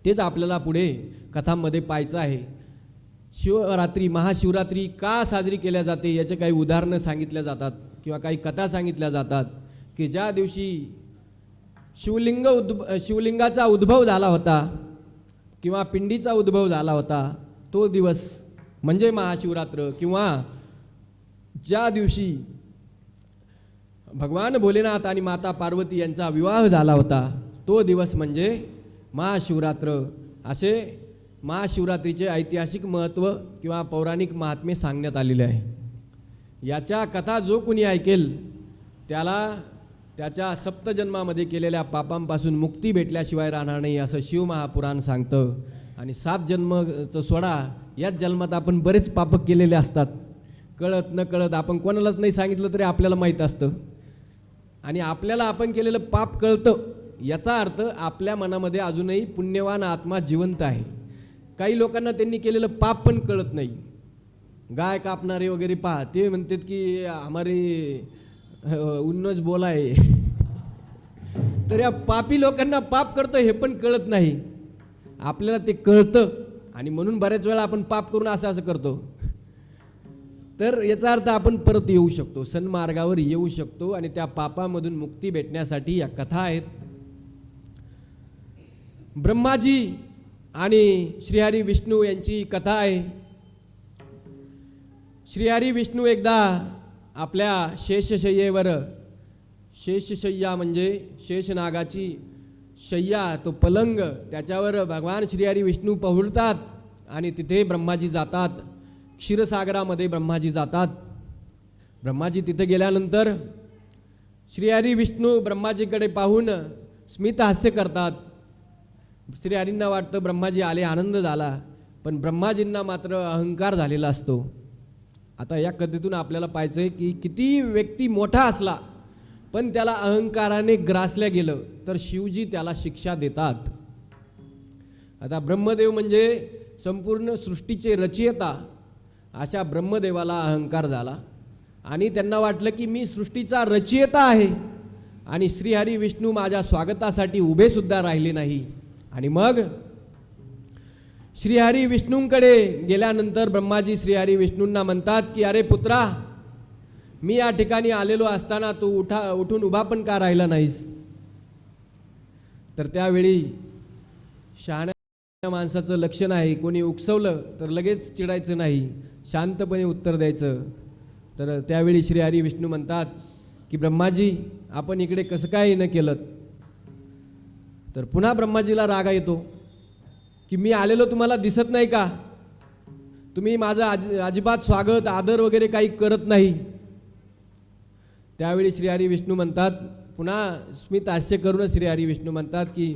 तेच आपल्याला पुढे कथांमध्ये पाहायचं आहे. शिवरात्री, महाशिवरात्री का साजरी केल्या जाते याचे काही उदाहरणं सांगितल्या जातात किंवा काही कथा सांगितल्या जातात की ज्या दिवशी शिवलिंगाचा उद्भव झाला होता किंवा पिंडीचा उद्भव झाला होता तो दिवस म्हणजे महाशिवरात्र. किंवा ज्या दिवशी भगवान भोलेनाथ आणि माता पार्वती यांचा विवाह झाला होता तो दिवस म्हणजे महाशिवरात्र. असे महाशिवरात्रीचे ऐतिहासिक महत्त्व किंवा पौराणिक महात्म्य सांगण्यात आलेले आहे. याच्या कथा जो कोणी ऐकेल त्याला त्याच्या सप्तजन्मामध्ये केलेल्या पापांपासून मुक्ती भेटल्याशिवाय राहणार नाही असं शिवमहापुराण सांगतं. आणि 7 जन्मचं सोडा, याच जन्मात आपण बरेच पाप केलेले असतात. कळत न कळत, आपण कोणालाच नाही सांगितलं तरी आपल्याला माहीत असतं. आणि आपल्याला आपण केलेलं पाप कळतं, याचा अर्थ आपल्या मनामध्ये अजूनही पुण्यवान आत्मा जिवंत आहे. काही लोकांना त्यांनी केलेलं पाप पण कळत नाही. गाय कापणारे वगैरे पहा, ते म्हणतात की हमारे उन्नज बोला आहे. तर या पापी लोकांना पाप करतं हे पण कळत नाही. आपल्याला ते कळतं आणि म्हणून बऱ्याच वेळा आपण पाप करून असं करतो. तर याचा अर्थ आपण परत येऊ शकतो, सन्मार्गावर येऊ शकतो आणि त्या पापामधून मुक्ती भेटण्यासाठी या कथा आहेत. ब्रह्माजी आणि श्रीहरी विष्णू यांची कथा आहे. श्रीहरी विष्णू एकदा आपल्या शेषशय्येवर, शेषशय्या म्हणजे शेषनागाची शय्या, तो पलंग, त्याच्यावर भगवान श्रीहरी विष्णू पहुडतात आणि तिथे ब्रह्माजी जातात. क्षीरसागरामध्ये ब्रह्माजी जातात. ब्रह्माजी तिथे गेल्यानंतर श्रीहरी विष्णू ब्रह्माजीकडे पाहून स्मित हास्य करतात. श्रीहरींना वाटतं ब्रह्माजी आले, आनंद झाला, पण ब्रह्माजींना मात्र अहंकार झालेला असतो. आता या कथेतून आपल्याला पाहायचं आहे की किती व्यक्ती मोठा असला पण त्याला अहंकाराने ग्रासल्या गेलं तर शिवजी त्याला शिक्षा देतात. आता ब्रह्मदेव म्हणजे संपूर्ण सृष्टीचे रचयिता, अशा ब्रह्मदेवाला अहंकार झाला आणि त्यांना वाटलं की मी सृष्टीचा रचयिता आहे आणि श्रीहरी विष्णू माझ्या स्वागतासाठी उभे सुद्धा राहिले नाही. आणि मग श्रीहरी विष्णूंकडे गेल्यानंतर ब्रह्माजी श्रीहरी विष्णूंना म्हणतात की अरे पुत्रा, मी या ठिकाणी आलेलो असताना तू उठून उभा पण का राहिला नाहीस? तर त्यावेळी शहाण्या माणसाचं लक्षण आहे, कोणी उकसवलं तर लगेच चिडायचं नाही, शांतपणे उत्तर द्यायचं. तर त्यावेळी श्री हरी विष्णू म्हणतात की ब्रह्माजी, आपण इकडे कसं काय न केलं? तर पुन्हा ब्रह्माजीला रागा येतो की मी आलेलो तुम्हाला दिसत नाही का? तुम्ही माझं अजिबात स्वागत आदर वगैरे काही करत नाही. त्यावेळी श्रीहरी विष्णू म्हणतात, पुन्हा स्मित हास्य करूनच श्रीहरी विष्णू म्हणतात की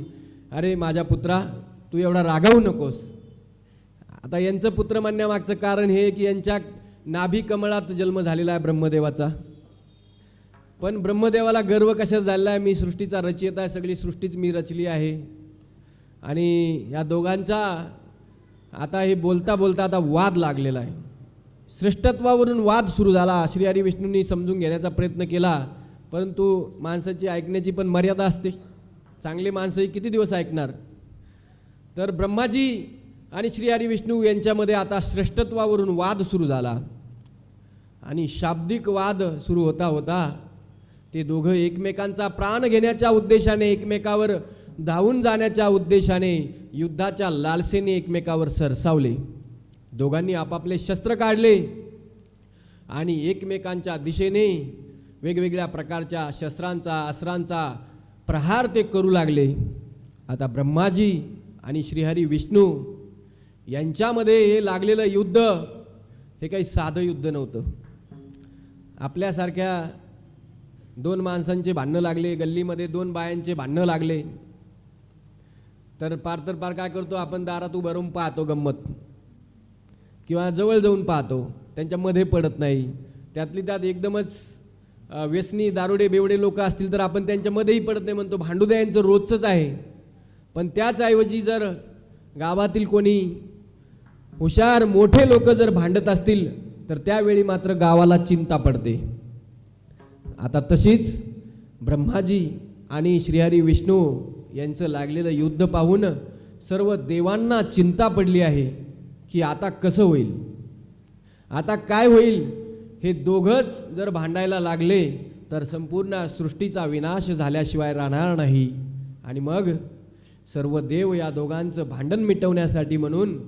अरे माझ्या पुत्रा, तू एवढा रागावू नकोस. आता यांचं पुत्र म्हणण्यामागचं कारण हे की यांच्या नाभी कमळात जन्म झालेला आहे ब्रह्मदेवाचा. पण ब्रह्मदेवाला गर्व कशात झालेला आहे? मी सृष्टीचा रचयिता आहे, सगळी सृष्टीच मी रचली आहे. आणि या दोघांचा आता हे बोलता बोलता आता वाद लागलेला आहे. श्रेष्ठत्वावरून वाद सुरू झाला. श्रीहरी विष्णूंनी समजून घेण्याचा प्रयत्न केला, परंतु माणसाची ऐकण्याची पण मर्यादा असते. चांगले माणसंही किती दिवस ऐकणार? तर ब्रह्माजी आणि श्रीहरी विष्णू यांच्यामध्ये आता श्रेष्ठत्वावरून वाद सुरू झाला. आणि शाब्दिक वाद सुरू होता होता ते दोघं एकमेकांचा प्राण घेण्याच्या उद्देशाने, एकमेकावर धावून जाण्याच्या उद्देशाने, युद्धाच्या लालसेने एकमेकावर सरसावले. दोघांनी आपापले शस्त्र काढले आणि एकमेकांच्या दिशेने वेगवेगळ्या प्रकारच्या शस्त्रांचा, अस्त्रांचा प्रहार ते करू लागले. आता ब्रह्माजी आणि श्रीहरी विष्णू यांच्यामध्ये हे लागलेलं युद्ध हे काही साधं युद्ध नव्हतं. आपल्यासारख्या दोन माणसांचे भांडणं लागले, गल्लीमध्ये दोन बायांचे भांडणं लागले, तर पार काय करतो आपण? दारात उभं राहून पाहतो गंमत, किंवा जवळ जाऊन पाहतो, त्यांच्यामध्ये पडत नाही. त्यातली त्यात एकदमच व्यसनी दारुडे बेवडे लोक असतील तर आपण त्यांच्यामध्येही पडत नाही, म्हणतो भांडू द्या, यांचं रोजचंच आहे. पण त्याचऐवजी जर गावातील कोणी हुशार मोठे लोक जर भांडत असतील तर त्यावेळी मात्र गावाला चिंता पडते. आता तशीच ब्रह्माजी आणि श्रीहरी विष्णू यांचं लागलेलं युद्ध पाहून सर्व देवांना चिंता पडली आहे की आता कसं होईल, आता काय होईल. हे दोघंच जर भांडायला लागले तर संपूर्ण सृष्टीचा विनाश झाल्याशिवाय राहणार नाही. आणि मग सर्व देव या दोघांचं भांडण मिटवण्यासाठी म्हणून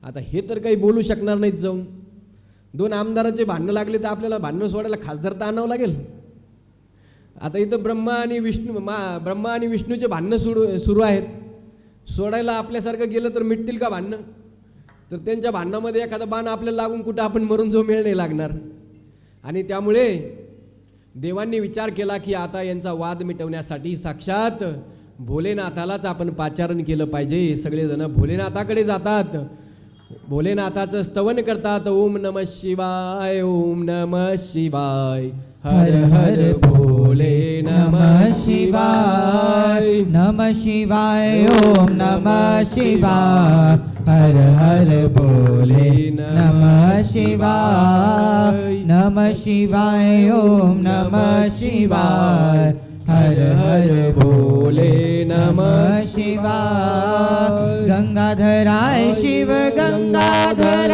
आता हे तर काही बोलू शकणार नाहीत. जाऊन दोन आमदाराचे भांडणं लागले तर आपल्याला भांडणं सोडायला खासदार तर आणावं लागेल. आता इथं ब्रह्मा आणि विष्णूचे भांडणं सुरू आहेत. सोडायला आपल्यासारखं गेलं तर मिटतील का भांडणं? तर त्यांच्या भांडणामध्ये एखादा बाण आपल्याला लागून कुठं आपण मरून जो मेळ नाही लागणार. आणि त्यामुळे देवांनी विचार केला की आता यांचा वाद मिटवण्यासाठी साक्षात भोलेनाथालाच आपण पाचारण केलं पाहिजे. सगळेजण भोलेनाथाकडे जातात, भोलेनाथाचं स्तवन करतात. ओम नमः शिवाय, ओम नमः शिवाय, हर हर भोले नमः शिवाय, नमः शिवाय, ओम नमः शिवाय, हर हर भोले नमः शिवाय, नमः शिवाय, ओम नमः शिवाय, हर हर भोले नमः शिवाय. गंगाधराय शिव गंगाधराय,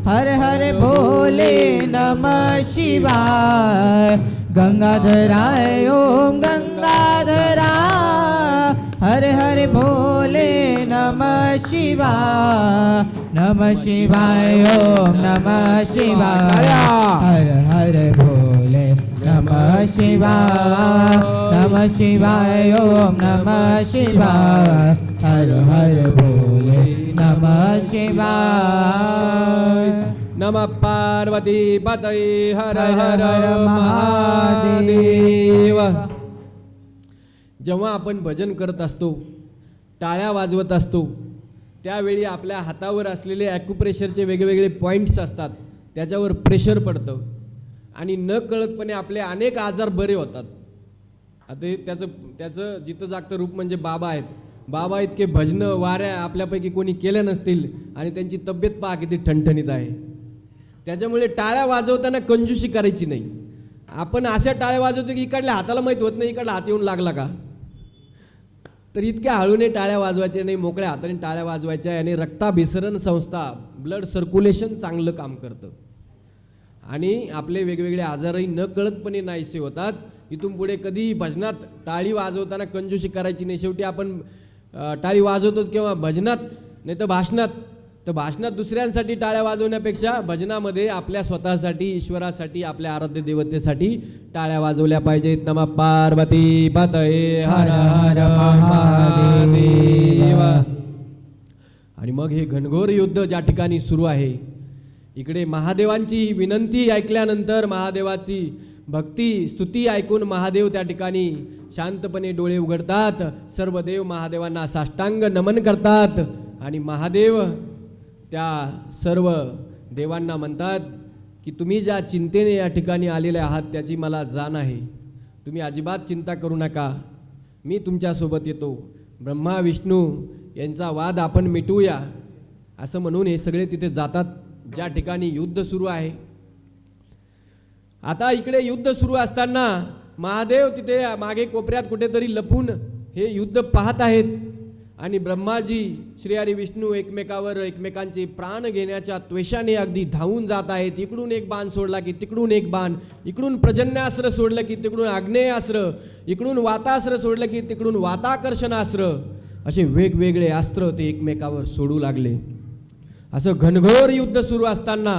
हर हर भोले नमः शिवाय. गंगाधराय ओम गंगाधराय, हर हर भोले नमः शिवाय. नमः शिवाय ओम नमः शिवाय, हर हर भोले नमः शिवाय. नमः शिवाय ओम नमः शिवाय, हर हर भोले नमः शिवाय. नमः पार्वती पतये हर हर महादेव. जेव्हा आपण भजन करत असतो, टाळ्या वाजवत असतो, त्यावेळी आपल्या हातावर असलेले ॲक्युप्रेशरचे वेगवेगळे पॉईंट्स असतात, त्याच्यावर प्रेशर पडतं आणि न कळतपणे आपले अनेक आजार बरे होतात. आता त्याचं जिथं जागतं रूप म्हणजे बाबा आहेत. बाबा इतके भजनं वाऱ्या आपल्यापैकी कोणी केल्या नसतील आणि त्यांची तब्येत पहा किती ठणठणीत आहे. त्याच्यामुळे टाळ्या वाजवताना कंजूसी करायची नाही. आपण अशा टाळ्या वाजवतो की इकडल्या हाताला माहीत होत नाही इकडला हात येऊन लागला का. तर इतक्या हळूने टाळ्या वाजवायच्या नाही, मोकळ्या हाताने टाळ्या वाजवायच्या. आणि रक्ताभिसरण संस्था, ब्लड सर्क्युलेशन चांगलं काम करतं. आणि आपले वेगवेगळे आजारही न कळतपणे नाहीसे होतात. इथून पुढे कधी भजनात टाळी वाजवताना कंजूशी करायची नाही. शेवटी आपण टाळी वाजवतोच केव्हा भजनात, नाही तर भाषणात. तर भाषणात दुसऱ्यांसाठी टाळ्या वाजवण्यापेक्षा भजनामध्ये आपल्या स्वतःसाठी, ईश्वरासाठी, आपल्या आराध्य देवतेसाठी टाळ्या वाजवल्या पाहिजेत. नमः पार्वती पतये हर हर महादेव. आणि मग हे घनघोर युद्ध ज्या ठिकाणी सुरू आहे, इकडे महादेवांची ही विनंती ऐकल्यानंतर, महादेवाची भक्ती स्तुती ऐकून महादेव त्या ठिकाणी शांतपणे डोळे उघडतात. सर्व देव महादेवांना साष्टांग नमन करतात आणि महादेव त्या सर्व देवांना म्हणतात की तुम्ही ज्या चिंतेने या ठिकाणी आलेले आहात त्याची मला जाण आहे. तुम्ही अजिबात चिंता करू नका, मी तुमच्यासोबत येतो. ब्रह्मा विष्णू यांचा वाद आपण मिटवूया असं म्हणून हे सगळे तिथे जातात ज्या ठिकाणी युद्ध सुरू आहे. आता इकडे युद्ध सुरू असताना महादेव तिथे मागे कोपऱ्यात कुठेतरी लपून हे युद्ध पाहत आहेत आणि ब्रह्माजी, श्रीहरी विष्णू एकमेकांचे प्राण घेण्याच्या त्वेषाने अगदी धावून जात आहेत. इकडून एक बाण सोडला की तिकडून एक बाण, इकडून पर्जन्यास्त्र सोडलं की तिकडून आग्नेयास्त्र, इकडून वातास्त्र सोडलं की तिकडून वाताकर्षणास्त्र, असे वेगवेगळे अस्त्र ते एकमेकावर सोडू लागले. असं घनघोर युद्ध सुरू असताना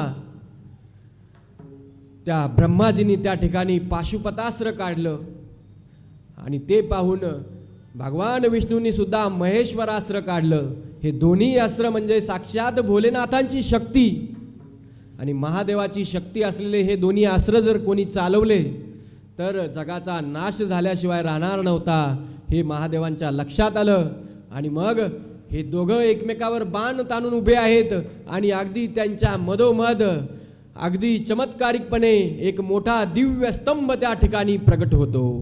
त्या ब्रह्माजींनी त्या ठिकाणी पाशुपतास्त्र काढलं आणि ते पाहून भगवान विष्णूंनी सुद्धा महेश्वरास्त्र काढलं. हे दोन्ही अस्त्र म्हणजे साक्षात भोलेनाथांची शक्ती आणि महादेवाची शक्ती असलेले हे दोन्ही अस्त्र जर कोणी चालवले तर जगाचा नाश झाल्याशिवाय राहणार नव्हता, हे महादेवांच्या लक्षात आलं. आणि मग हे दोघं एकमेकावर बाण ताणून उभे आहेत आणि अगदी त्यांच्या मधोमध अगदी चमत्कारिकपणे एक मोठा दिव्य स्तंभ त्या ठिकाणी प्रकट होतो.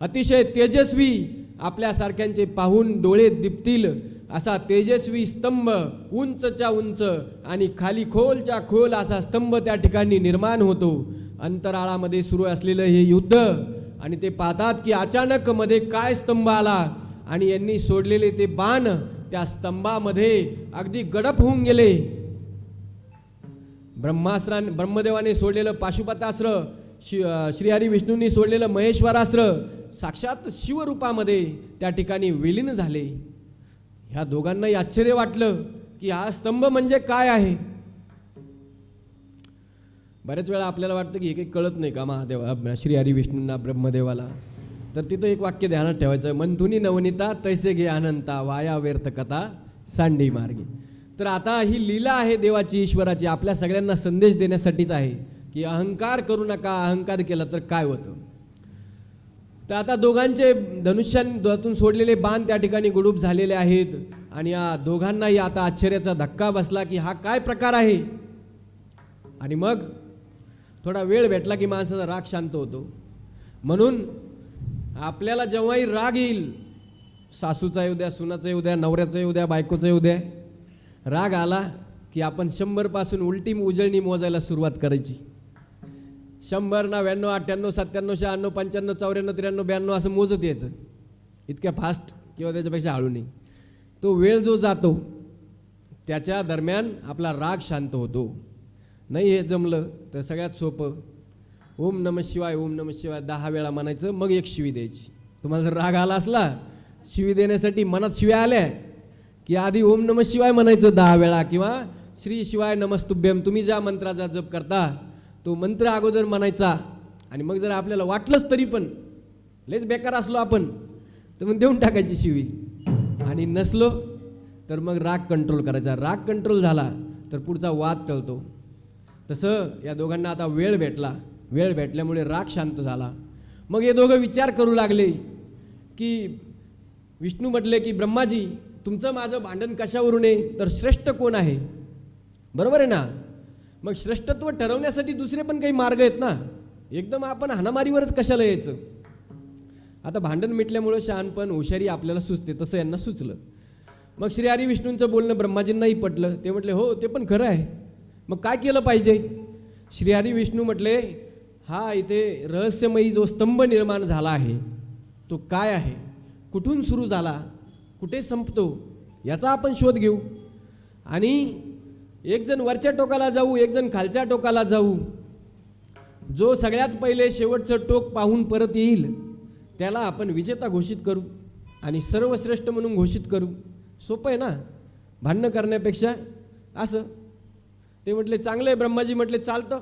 अतिशय तेजस्वी, आपल्यासारख्यांचे पाहून डोळे दिपतील असा तेजस्वी स्तंभ, उंचच्या उंच आणि खाली खोलच्या खोल असा स्तंभ त्या ठिकाणी निर्माण होतो. अंतराळामध्ये सुरू असलेलं हे युद्ध आणि ते पाहतात की अचानक मध्ये काय स्तंभ आला आणि यांनी सोडलेले ते बाण त्या स्तंभामध्ये अगदी गडप होऊन गेले. ब्रह्मदेवाने सोडलेलं पाशुपतास्त्र, श्रीहरी विष्णूंनी सोडलेलं महेश्वरास्त्र साक्षात शिवरूपामध्ये त्या ठिकाणी विलीन झाले. ह्या दोघांनाही आश्चर्य वाटलं की हा स्तंभ म्हणजे काय आहे. बऱ्याच वेळा आपल्याला वाटतं की हे काही कळत नाही का महादेवा, श्रीहरी विष्णूंना, ब्रह्मदेवाला. तर तिथं एक वाक्य ध्यानात ठेवायचं, मंथुनी नवनीता तैसे घे अनंता, वाया व्यर्थ कथा सांडी मार्गी. तर आता ही लीला आहे देवाची, ईश्वराची, आपल्या सगळ्यांना संदेश देण्यासाठीच आहे की अहंकार करू नका, अहंकार केला तर काय होतं. तर आता दोघांचे धनुष्यातून सोडलेले बाण त्या ठिकाणी गुडूप झालेले आहेत आणि या दोघांनाही आता आश्चर्याचा धक्का बसला की हा काय प्रकार आहे. आणि मग थोडा वेळ भेटला की माणसाचा राग शांत होतो. म्हणून आपल्याला जेव्हाही राग येईल, सासूचा येऊ द्या, सुनाचा येऊ द्या, नवऱ्याचा येऊ द्या, बायकोचा येऊ द्या, राग आला की आपण 100 पासून उलटी उजळणी मोजायला सुरुवात करायची. 100, 99, 98, 97, 96, 95, 94, 93, 92 असं मोजत यायचं. इतक्या फास्ट किंवा त्याच्यापेक्षा हळू नाही. तो वेळ जो जातो त्याच्या दरम्यान आपला राग शांत होतो. नाही हे जमलं तर सगळ्यात सोपं, ओम नमः शिवाय, ओम नमः शिवाय 10 वेळा म्हणायचं, मग एक शिवी द्यायची. तुम्हाला जर राग आला असला, शिवी देण्यासाठी मनात शिव्या आल्या की आधी ओम नमः शिवाय म्हणायचं 10 वेळा किंवा श्री शिवाय नमस्तुभ्यम, तुम्ही ज्या मंत्राचा जप करता तो मंत्र अगोदर म्हणायचा. आणि मग जर आपल्याला वाटलंच तरी पण लयच बेकार असलो आपण तर मग देऊन टाकायची शिवी. आणि नसलो तर मग राग कंट्रोल करायचा. राग कंट्रोल झाला तर पुढचा वाद टळतो. तसं या दोघांना आता वेळ भेटला, वेळ भेटल्यामुळे राग शांत झाला. मग हे दोघं विचार करू लागले की विष्णू म्हटले की ब्रह्माजी, तुमचं माझं भांडण कशावरून आहे, तर श्रेष्ठ कोण आहे, बरोबर आहे ना. मग श्रेष्ठत्व ठरवण्यासाठी दुसरे पण काही मार्ग आहेत ना. एकदम आपण हाणामारीवरच कशाला यायचं. आता भांडण मिटल्यामुळं शहाणपण, हुशारी आपल्याला सुचते, तसं यांना सुचलं. मग श्रीहरी विष्णूंचं बोलणं ब्रह्माजींनाही पटलं. ते म्हटले हो ते पण खरं आहे, मग काय केलं पाहिजे. श्रीहरी विष्णू म्हटले हा इथे रहस्यमयी जो स्तंभ निर्माण झाला आहे तो काय आहे, कुठून सुरू झाला, कुठे संपतो, याचा आपण शोध घेऊ. आणि एक जण वरच्या टोकाला जाऊ, एक जण खालच्या टोकाला जाऊ. जो सगळ्यात पहिले शेवटचं टोक पाहून परत येईल त्याला आपण विजेता घोषित करू आणि सर्वश्रेष्ठ म्हणून घोषित करू. सोपं आहे ना भांडणं करण्यापेक्षा. असं ते म्हटले चांगलं आहे. ब्रह्माजी म्हटले चालतं.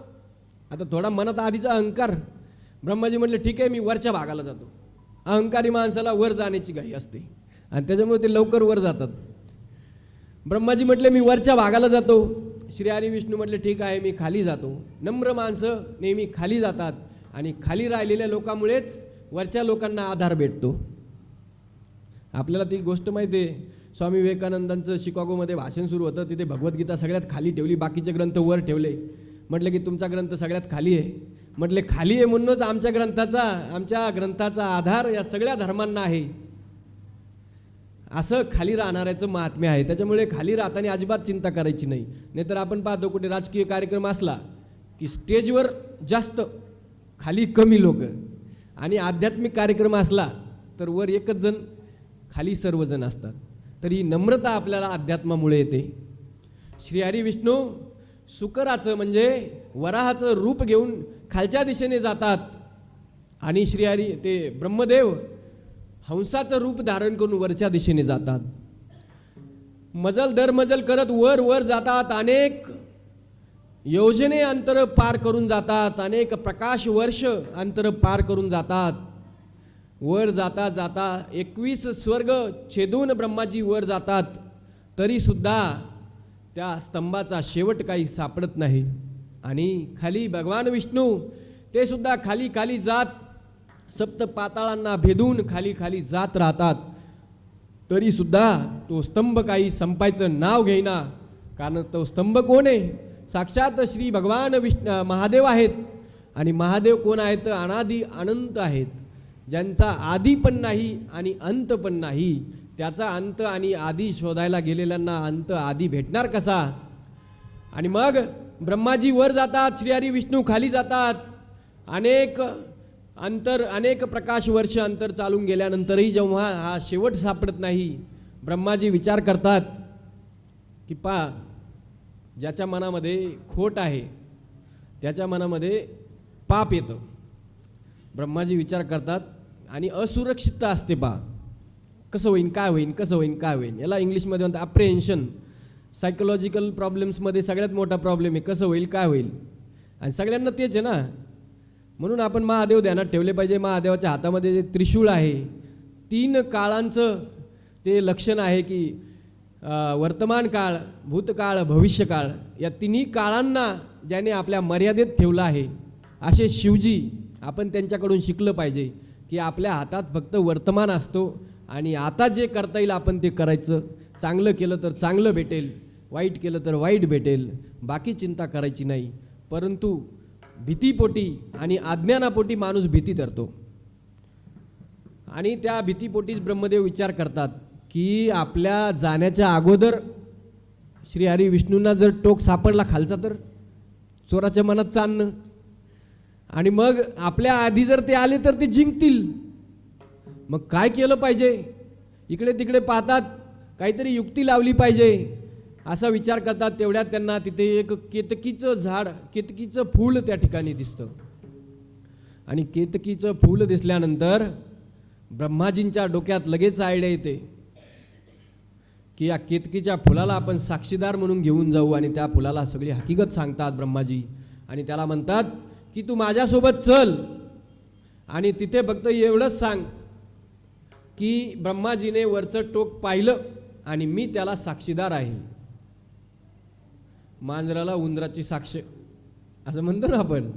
आता थोडा मनात आधीचा अहंकार. ब्रह्माजी म्हटले ठीक आहे, मी वरच्या भागाला जातो. अहंकारी माणसाला वर जाण्याची घाई असते आणि त्याच्यामुळे ते लवकर वर जातात. ब्रह्माजी म्हटले मी वरच्या भागाला जातो. श्री हरी विष्णू म्हटले ठीक आहे, मी खाली जातो. नम्र माणसं नेहमी खाली जातात आणि खाली राहिलेल्या लोकांमुळेच वरच्या लोकांना आधार भेटतो. आपल्याला ती गोष्ट माहिती आहे. स्वामी विवेकानंदांचं शिकागोमध्ये भाषण सुरू होतं. तिथे भगवद्गीता सगळ्यात खाली ठेवली, बाकीचे ग्रंथ वर ठेवले. म्हटलं की तुमचा ग्रंथ सगळ्यात खाली आहे. म्हटले खाली आहे म्हणूनच आमच्या ग्रंथाचा आधार या सगळ्या धर्मांना आहे. असं खाली राहणाऱ्याचं महात्म्य आहे. त्याच्यामुळे खाली राहताना अजिबात चिंता करायची नाही. नाहीतर आपण पाहतो कुठे राजकीय कार्यक्रम असला की स्टेजवर जास्त, खाली कमी लोक, आणि आध्यात्मिक कार्यक्रम असला तर वर एकच जण, खाली सर्वजण असतात. तर ही नम्रता आपल्याला अध्यात्मामुळे येते. श्रीहरी विष्णू सुकराचं म्हणजे वराहाचं रूप घेऊन खालच्या दिशेने जातात आणि श्रीहरी ते ब्रह्मदेव हंसाचं रूप धारण करून वरच्या दिशेने जातात. मजल दर मजल करत वर वर जातात. अनेक योजने अंतर पार करून जातात. अनेक प्रकाश वर्ष अंतर पार करून जातात. वर जाता जाता 21 स्वर्ग छेदून ब्रह्माजी वर जातात. तरीसुद्धा त्या स्तंभाचा शेवट काही सापडत नाही. आणि खाली भगवान विष्णू ते सुद्धा खाली खाली जात सप्त पाताळांना भेदून खाली खाली जात राहतात. तरीसुद्धा तो स्तंभ काही संपायचं नाव घेईना. कारण तो स्तंभ कोण आहे? साक्षात श्री भगवान महादेव आहेत. आणि महादेव कोण आहेत? अनादी अनंत आहेत, ज्यांचा आदी पण नाही आणि अंत पण नाही. त्याचा अंत आणि आदी शोधायला गेलेल्यांना अंत आदी भेटणार कसा? आणि मग ब्रह्माजी वर जातात, श्रीहरी विष्णू खाली जातात. अनेक प्रकाश वर्ष अंतर चालून गेल्यानंतरही जेव्हा हा शेवट सापडत नाही, ब्रह्माजी विचार करतात की ज्याच्या मनामध्ये खोट आहे त्याच्या मनामध्ये पाप येतं. ब्रह्माजी विचार करतात आणि असुरक्षितता असते. कसं होईन, काय होईन, कसं होईन, काय होईन. याला इंग्लिशमध्ये म्हणतात अप्रेहेन्शन. सायकोलॉजिकल प्रॉब्लेम्समध्ये सगळ्यात मोठा प्रॉब्लेम आहे कसं होईल, काय होईल. आणि सगळ्यांना तेच आहे ना. म्हणून आपण महादेव ध्यानात ठेवले पाहिजे. महादेवाच्या हातामध्ये जे त्रिशूळ आहे, 3 काळांचं ते लक्षण आहे की वर्तमान काळ, भूतकाळ, भविष्यकाळ, या तिन्ही काळांना ज्याने आपल्या मर्यादेत ठेवलं आहे असे शिवजी, आपण त्यांच्याकडून शिकलं पाहिजे की आपल्या हातात फक्त वर्तमान असतो आणि आता जे करता येईल आपण ते करायचं. चांगलं केलं तर चांगलं भेटेल, वाईट केलं तर वाईट भेटेल, बाकी चिंता करायची नाही. परंतु भीतीपोटी आणि अज्ञानापोटी माणूस भीती धरतो. आणि त्या भीतीपोटीच ब्रह्मदेव विचार करतात की आपल्या जाण्याच्या अगोदर श्रीहरी विष्णूंना जर टोक सापडला खालचा तर चोराच्या मनात चालणं. आणि मग आपल्या आधी जर ते आले तर ते जिंकतील. मग काय केलं पाहिजे? इकडे तिकडे पाहतात, काहीतरी युक्ती लावली पाहिजे असा विचार करतात. तेवढ्यात त्यांना तिथे एक केतकीचं झाड, केतकीचं फूल त्या ठिकाणी दिसतं. आणि केतकीचं फूल दिसल्यानंतर ब्रह्माजींच्या डोक्यात लगेच आयडिया येते की या केतकीच्या फुलाला आपण साक्षीदार म्हणून घेऊन जाऊ. आणि त्या फुलाला सगळी हकीकत सांगतात ब्रह्माजी. आणि त्याला म्हणतात की तू माझ्यासोबत चल आणि तिथे फक्त एवढंच सांग की ब्रह्माजीने वरचं टोक पाहिलं आणि मी त्याला साक्षीदार आहे. मांजराला उंदराची साक्ष असं म्हणतो ना आपण,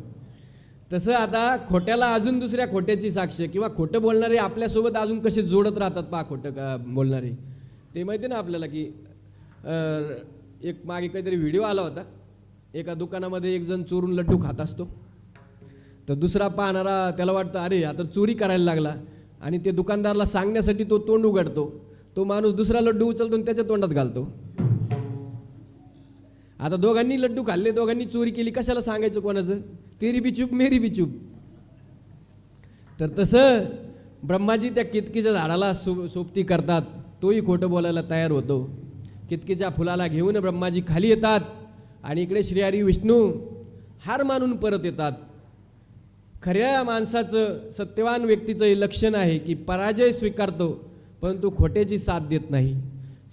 तसं आता खोट्याला अजून दुसऱ्या खोट्याची साक्ष, किंवा खोटं बोलणारे आपल्यासोबत अजून कसे जोडत राहतात खोटं बोलणारे. ते माहिती ना आपल्याला की एक मागे काहीतरी व्हिडिओ आला होता. एका दुकानामध्ये एक जण चोरून लड्डू खात असतो. तर दुसरा पाहणारा त्याला वाटतं अरे आता चोरी करायला लागला, आणि ते दुकानदाराला सांगण्यासाठी तो तोंड उघडतो. तो माणूस दुसरा लड्डू उचलतो आणि त्याच्या तोंडात घालतो. आता दोघांनी लड्डू खाल्ले, दोघांनी चोरी केली, कशाला सांगायचं कोणाचं? तेरी बी चूप मेरी बी चूप. तर तसं ब्रह्माजी त्या केतकीच्या झाडाला सोबती करतात. तोही खोटं बोलायला तयार होतो. केतकीच्या फुलाला घेऊन ब्रह्माजी खाली येतात आणि इकडे श्रीहरी विष्णू हार मानून परत येतात. खऱ्या माणसाचं, सत्यवान व्यक्तीचं हे लक्षण आहे की पराजय स्वीकारतो परंतु खोट्याची साथ देत नाही.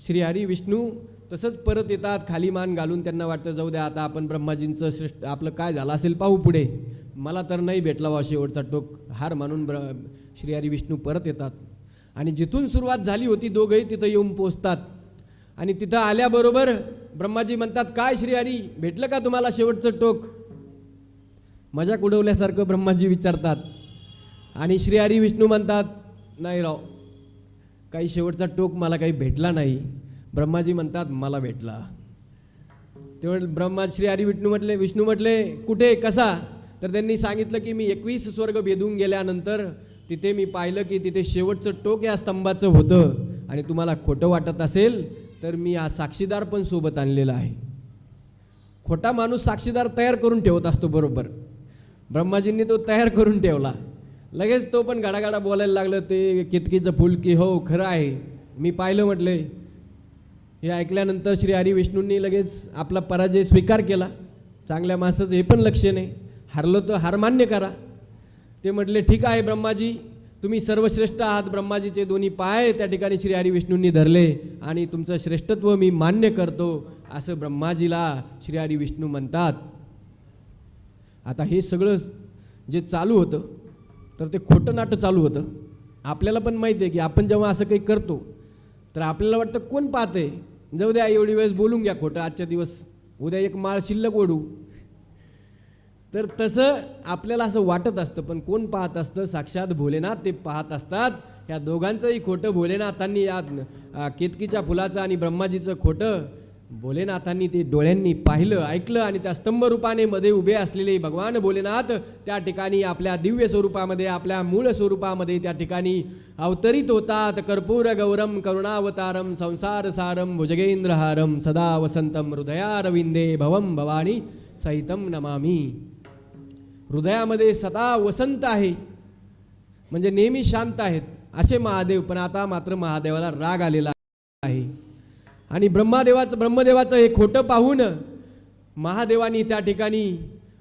श्रीहरी विष्णू तसंच परत येतात, खाली मान घालून. त्यांना वाटतं जाऊ द्या, आता आपण ब्रह्माजींचं श्रेष्ठ आपलं काय झालं असेल पाहू पुढे, मला तर नाही भेटला वा शेवटचा टोक. हार मानून श्रीहरी विष्णू परत येतात आणि जिथून सुरुवात झाली होती दोघंही तिथं येऊन पोचतात. आणि तिथं आल्याबरोबर ब्रह्माजी म्हणतात, काय श्रीहरी, भेटलं का तुम्हाला शेवटचं टोक? मजाक उडवल्यासारखं ब्रह्माजी विचारतात. आणि श्रीहरी विष्णू म्हणतात, नाही राव, काही शेवटचा टोक मला काही भेटला नाही. ब्रह्माजी म्हणतात, मला भेटला. तेव्हा श्रीहरी विष्णू म्हटले, कुठे, कसा? तर त्यांनी सांगितलं की मी 21 स्वर्ग भेदून गेल्यानंतर तिथे मी पाहिलं की तिथे शेवटचं टोक या स्तंभाचं होतं. आणि तुम्हाला खोटं वाटत असेल तर मी हा साक्षीदार पण सोबत आणलेला आहे. खोटा माणूस साक्षीदार तयार करून ठेवत असतो बरोबर. ब्रह्माजींनी तो तयार करून ठेवला. लगेच तो पण घडाघडा बोलायला लागलं, ते केतकीचं फुल की हो खरं आहे, मी पाहिलं म्हटले. हे ऐकल्यानंतर श्रीहरी विष्णूंनी लगेच आपला पराजय स्वीकार केला. चांगल्या माणसाचं हे पण लक्षण आहे, हारलो तर हार मान्य करा. ते म्हटले, ठीक आहे ब्रह्माजी, तुम्ही सर्वश्रेष्ठ आहात. ब्रह्माजीचे दोन्ही पाय त्या ठिकाणी श्रीहरी विष्णूंनी धरले आणि तुमचं श्रेष्ठत्व मी मान्य करतो, असं ब्रह्माजीला श्रीहरी विष्णू म्हणतात. आता हे सगळं जे चालू होतं तर ते खोटं नाटं चालू होतं. आपल्याला पण माहिती आहे की आपण जेव्हा असं काही करतो तर आपल्याला वाटतं कोण पाहतंय, जाऊ द्या एवढी वेळेस बोलून घ्या खोटं, आजच्या दिवस, उद्या एक माळ शिल्लक ओढू. तर तसं आपल्याला असं वाटत असतं, पण कोण पाहत असतं? साक्षात भोलेनाथ ते पाहत असतात. ह्या दोघांचंही खोटं भोलेनाथांनी, या केतकीच्या फुलाचं आणि ब्रह्माजीचं खोटं भोलेनाथांनी ते डोळ्यांनी पाहिलं, ऐकलं. आणि त्या स्तंभ रूपाने मध्ये उभे असलेले भगवान भोलेनाथ त्या ठिकाणी आपल्या दिव्य स्वरूपामध्ये, आपल्या मूळ स्वरूपामध्ये त्या ठिकाणी अवतरित होतात. कर्पूर गौरम करुणावतारम संसार सारम भुजगेंद्रहारम सदा वसंतम हृदयारविंदे भवम भवानी सहितम नमामी. हृदयामध्ये सदा वसंत आहे, म्हणजे नेहमी शांत आहेत असे महादेव. पण आता मात्र महादेवाला राग आलेला आहे. आणि ब्रह्मदेवाचं हे खोटं पाहून महादेवानी त्या ठिकाणी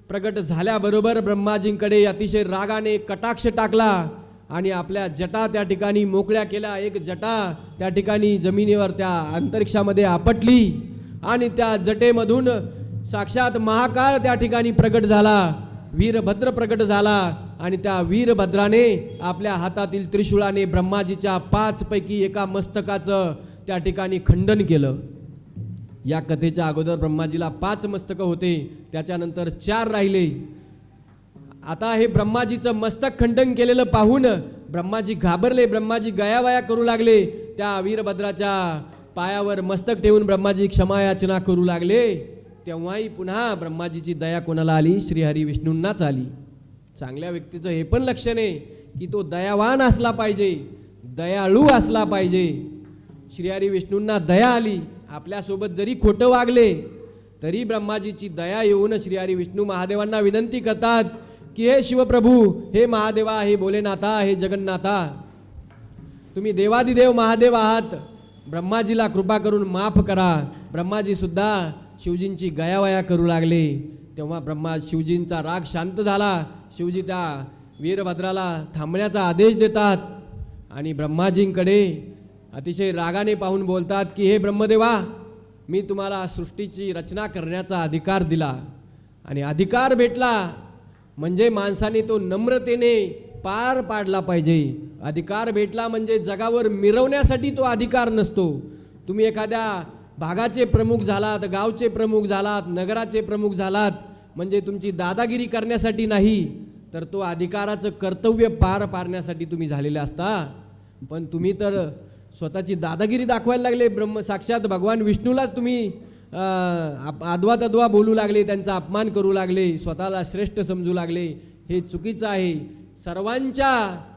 प्रगट झाल्याबरोबर ब्रह्माजींकडे अतिशय रागाने कटाक्ष टाकला आणि आपल्या जटा त्या ठिकाणी मोकळ्या केल्या. एक जटा त्या ठिकाणी जमिनीवर त्या अंतरिक्षामध्ये आपटली आणि त्या जटेमधून साक्षात महाकाळ त्या ठिकाणी प्रगट झाला, वीरभद्र प्रगट झाला. आणि त्या वीरभद्राने आपल्या हातातील त्रिशूळाने ब्रह्माजीच्या 5 पैकी एका मस्तकाचं त्या ठिकाणी खंडन केलं. या कथेच्या अगोदर ब्रह्माजीला 5 मस्तकं होते, त्याच्यानंतर 4 राहिले. आता हे ब्रह्माजीचं मस्तक खंडन केलेलं पाहून ब्रह्माजी घाबरले. ब्रह्माजी गयावया करू लागले. त्या वीरभद्राच्या पायावर मस्तक ठेवून ब्रह्माजी क्षमायाचना करू लागले. तेव्हाही पुन्हा ब्रह्माजीची दया कोणाला आली? श्रीहरी विष्णूंनाच आली. चांगल्या व्यक्तीचं हे पण लक्षण आहे की तो दयावान असला पाहिजे, दयाळू असला पाहिजे. श्रीहरी विष्णूंना दया आली. आपल्यासोबत जरी खोटं वागले तरी ब्रह्माजीची दया येऊन श्रीहरी विष्णू महादेवांना विनंती करतात की हे शिवप्रभू, हे महादेवा, हे भोलेनाथा, हे जगन्नाथा, तुम्ही देवादिदेव महादेव आहात, ब्रह्माजीला कृपा करून माफ करा. ब्रह्माजी सुद्धा शिवजींची गयावया करू लागले. तेव्हा शिवजींचा राग शांत झाला. शिवजी त्या वीरभद्राला थांबण्याचा आदेश देतात आणि ब्रह्माजींकडे अतिशय रागाने पाहून बोलतात की हे ब्रह्मदेवा, मी तुम्हाला सृष्टीची रचना करण्याचा अधिकार दिला आणि अधिकार भेटला म्हणजे माणसाने तो नम्रतेने पार पाडला पाहिजे. अधिकार भेटला म्हणजे जगावर मिरवण्यासाठी तो अधिकार नसतो. तुम्ही एखाद्या भागाचे प्रमुख झालात, गावचे प्रमुख झालात, नगराचे प्रमुख झालात म्हणजे तुमची दादागिरी करण्यासाठी नाही, तर तो अधिकाराचं कर्तव्य पार पाडण्यासाठी तुम्ही झालेले असता. पण तुम्ही तर स्वतःची दादागिरी दाखवायला लागले. साक्षात भगवान विष्णूलाच तुम्ही आदवा तद्वा बोलू लागले, त्यांचा अपमान करू लागले, स्वतःला श्रेष्ठ समजू लागले. हे चुकीचं आहे. सर्वांच्या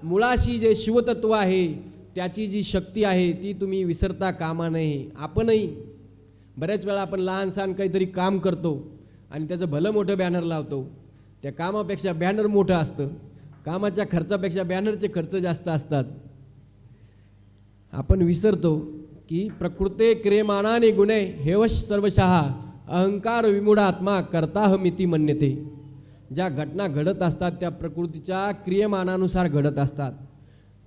मुळाशी जे शिवतत्व आहे, त्याची जी शक्ती आहे ती तुम्ही विसरता कामा नये. आपणही बऱ्याच वेळा आपण लहान सहान काहीतरी काम करतो आणि त्याचं भलं मोठं बॅनर लावतो. त्या कामापेक्षा बॅनर मोठं असतं, कामाच्या खर्चापेक्षा बॅनरचे खर्च जास्त असतात. आपण विसरतो की प्रकृते क्रियमाणाने गुणे हेवश सर्वशः अहंकार विमूढ आत्मा कर्ताहमिती मन्यते. ज्या घटना घडत असतात त्या प्रकृतीच्या क्रियमानानुसार घडत असतात.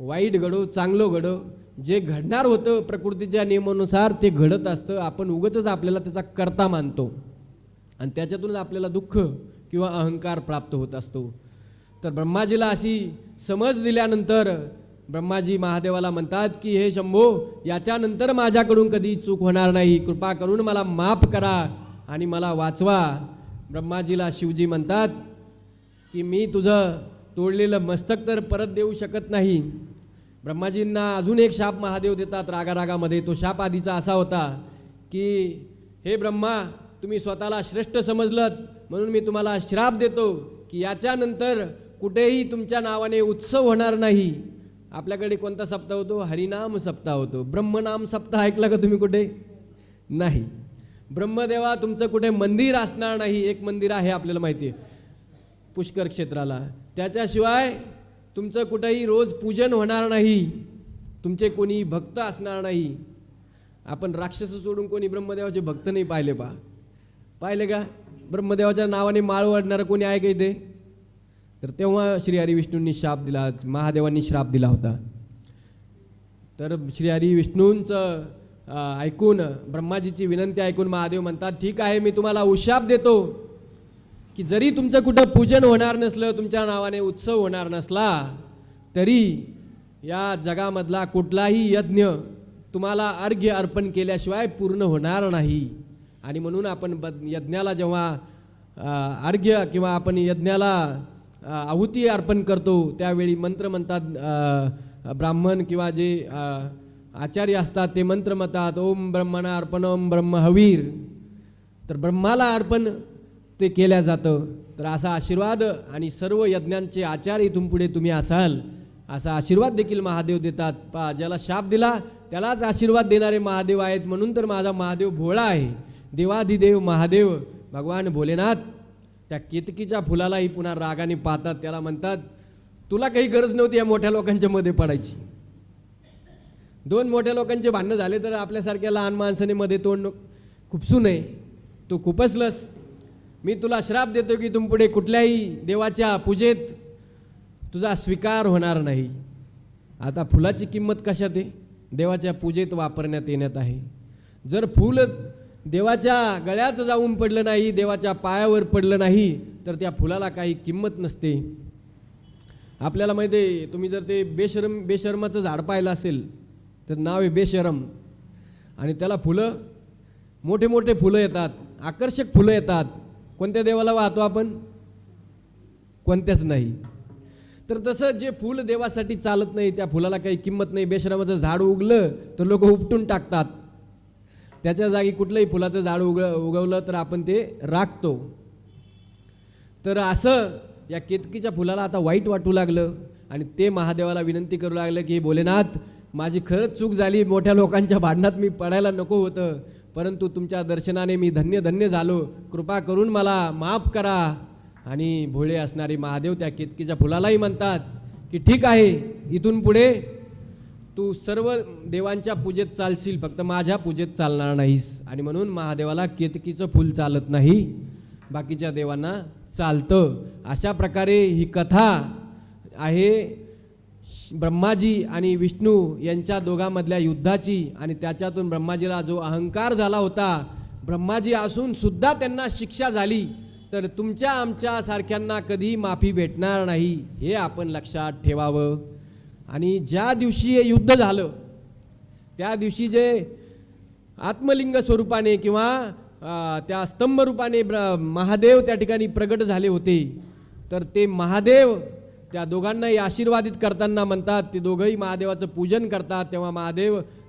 वाईट घडो चांगलं घडो, जे घडणार होतं प्रकृतीच्या नियमानुसार ते घडत असतं. आपण उगाचच आपल्याला त्याचा कर्ता मानतो आणि त्याच्यातूनच आपल्याला दुःख किंवा अहंकार प्राप्त होत असतो. तर ब्रह्माजीला अशी समज दिल्यानंतर ब्रह्माजी महादेवाला म्हणतात की हे शंभो, याच्यानंतर माझ्याकडून कधी चूक होणार नाही, कृपा करून मला माफ करा आणि मला वाचवा. ब्रह्माजीला शिवजी म्हणतात की मी तुझं तोडलेलं मस्तक तर परत देऊ शकत नाही. ब्रह्माजींना अजून एक शाप महादेव देतात रागारागामध्ये. तो शाप आधीचा असा होता की हे ब्रह्मा, तुम्ही स्वतःला श्रेष्ठ समजलत म्हणून मी तुम्हाला श्राप देतो की याच्यानंतर कुठेही तुमच्या नावाने उत्सव होणार नाही. आपल्याकडे कोणता सप्ताह होतो? हरिनाम सप्ताह होतो. ब्रह्मनाम सप्ताह ऐकला का तुम्ही कुठे? नाही. ब्रह्मदेवा तुमचं कुठे मंदिर असणार नाही. एक मंदिर आहे आपल्याला माहिती आहे पुष्कर क्षेत्राला, त्याच्याशिवाय तुमचं कुठेही रोज पूजन होणार नाही. तुमचे कोणी भक्त असणार नाही. आपण राक्षस सोडून कोणी ब्रह्मदेवाचे भक्त नाही पाहिले पाहिले का? ब्रह्मदेवाच्या नावाने माळ वाढणारं कोणी आहे का इथे? तर तेव्हा श्री हरी विष्णूंनी शाप दिला, महादेवांनी श्राप दिला होता. तर श्री हरी विष्णूंचं ऐकून, ब्रह्माजीची विनंती ऐकून महादेव म्हणतात ठीक आहे, मी तुम्हाला उशाप देतो की जरी तुमचं कुठं पूजन होणार नसलं, तुमच्या नावाने उत्सव होणार नसला, तरी या जगामधला कुठलाही यज्ञ तुम्हाला अर्घ्य अर्पण केल्याशिवाय पूर्ण होणार नाही. आणि म्हणून आपण यज्ञाला जेव्हा अर्घ्य किंवा आपण यज्ञाला आहुती अर्पण करतो त्यावेळी मंत्र म्हणतात. ब्राह्मण किंवा जे आचार्य असतात ते मंत्र म्हणतात ओम ब्रह्मणा अर्पणम ब्रह्म हवीर. तर ब्रह्माला अर्पण ते केल्या जातं. तर असा आशीर्वाद आणि सर्व यज्ञांचे आचार्य इथून पुढे तुम्ही असाल असा आशीर्वाद देखील महादेव देतात. ज्याला शाप दिला त्यालाच आशीर्वाद देणारे महादेव आहेत. म्हणून तर माझा महादेव भोळा आहे. देवाधिदेव महादेव भगवान भोलेनाथ त्या केतकीच्या फुलालाही पुन्हा रागाने पाहतात. त्याला म्हणतात तुला काही गरज नव्हती या मोठ्या लोकांच्या मध्ये पडायची. दोन मोठ्या लोकांचे भांडणं झाले तर आपल्यासारख्या लहान माणसाने मध्ये तोंड खुपसू नये. तू खुपसलंस. मी तुला श्राप देतो की तुम पुढे कुठल्याही देवाच्या पूजेत तुझा स्वीकार होणार नाही. आता फुलाची किंमत कशात आहे? देवाच्या पूजेत वापरण्यात येण्यात आहे. जर फूल देवाच्या गळ्यात जाऊन पडलं नाही, देवाच्या पायावर पडलं नाही, तर त्या फुलाला काही किंमत नसते. आपल्याला माहिती आहे, तुम्ही जर ते बेशरमाचं झाड पाहिलं असेल तर नाव आहे बेशरम. आणि त्याला फुलं मोठे मोठे फुलं येतात, आकर्षक फुलं येतात. कोणत्या देवाला वाहतो आपण? कोणत्याच नाही. तर तसं जे फूल देवासाठी चालत नाही त्या फुलाला काही किंमत नाही. बेशरमाचं झाड उगलं तर लोक उपटून टाकतात. त्याच्या जागी कुठलंही फुलाचं झाड उगवलं तर आपण ते राखतो. तर असं या केतकीच्या फुलाला आता वाईट वाटू लागलं आणि ते महादेवाला विनंती करू लागलं की भोलेनाथ, माझी खरंच चूक झाली. मोठ्या लोकांच्या भांडणात मी पडायला नको होतं, परंतु तुमच्या दर्शनाने मी धन्य धन्य झालो. कृपा करून मला माफ करा. आणि भोळे असणारे महादेव त्या केतकीच्या फुलालाही म्हणतात की ठीक आहे, इथून पुढे तू सर्व देवांच्या पूजेत चालशील, फक्त माझ्या पूजेत चालणार नाहीस. आणि म्हणून महादेवाला केतकीचं फूल चालत नाही, बाकीच्या देवांना चालतं. अशा प्रकारे ही कथा आहे ब्रह्माजी आणि विष्णू यांच्या दोघांमधल्या युद्धाची. आणि त्याच्यातून ब्रह्माजीला जो अहंकार झाला होता, ब्रह्माजी असून सुद्धा त्यांना शिक्षा झाली, तर तुमच्या आमच्या सारख्यांना कधी माफी भेटणार नाही, हे आपण लक्षात ठेवावं. आणि ज्या दिवशी हे युद्ध झालं त्या दिवशी जे आत्मलिंग स्वरूपाने किंवा त्या स्तंभ रूपाने महादेव त्या ठिकाणी प्रगट झाले होते, तर ते महादेव त्या दोघांनाही आशीर्वादित करताना म्हणतात, ते दोघंही महादेवाचं पूजन करतात. तेव्हा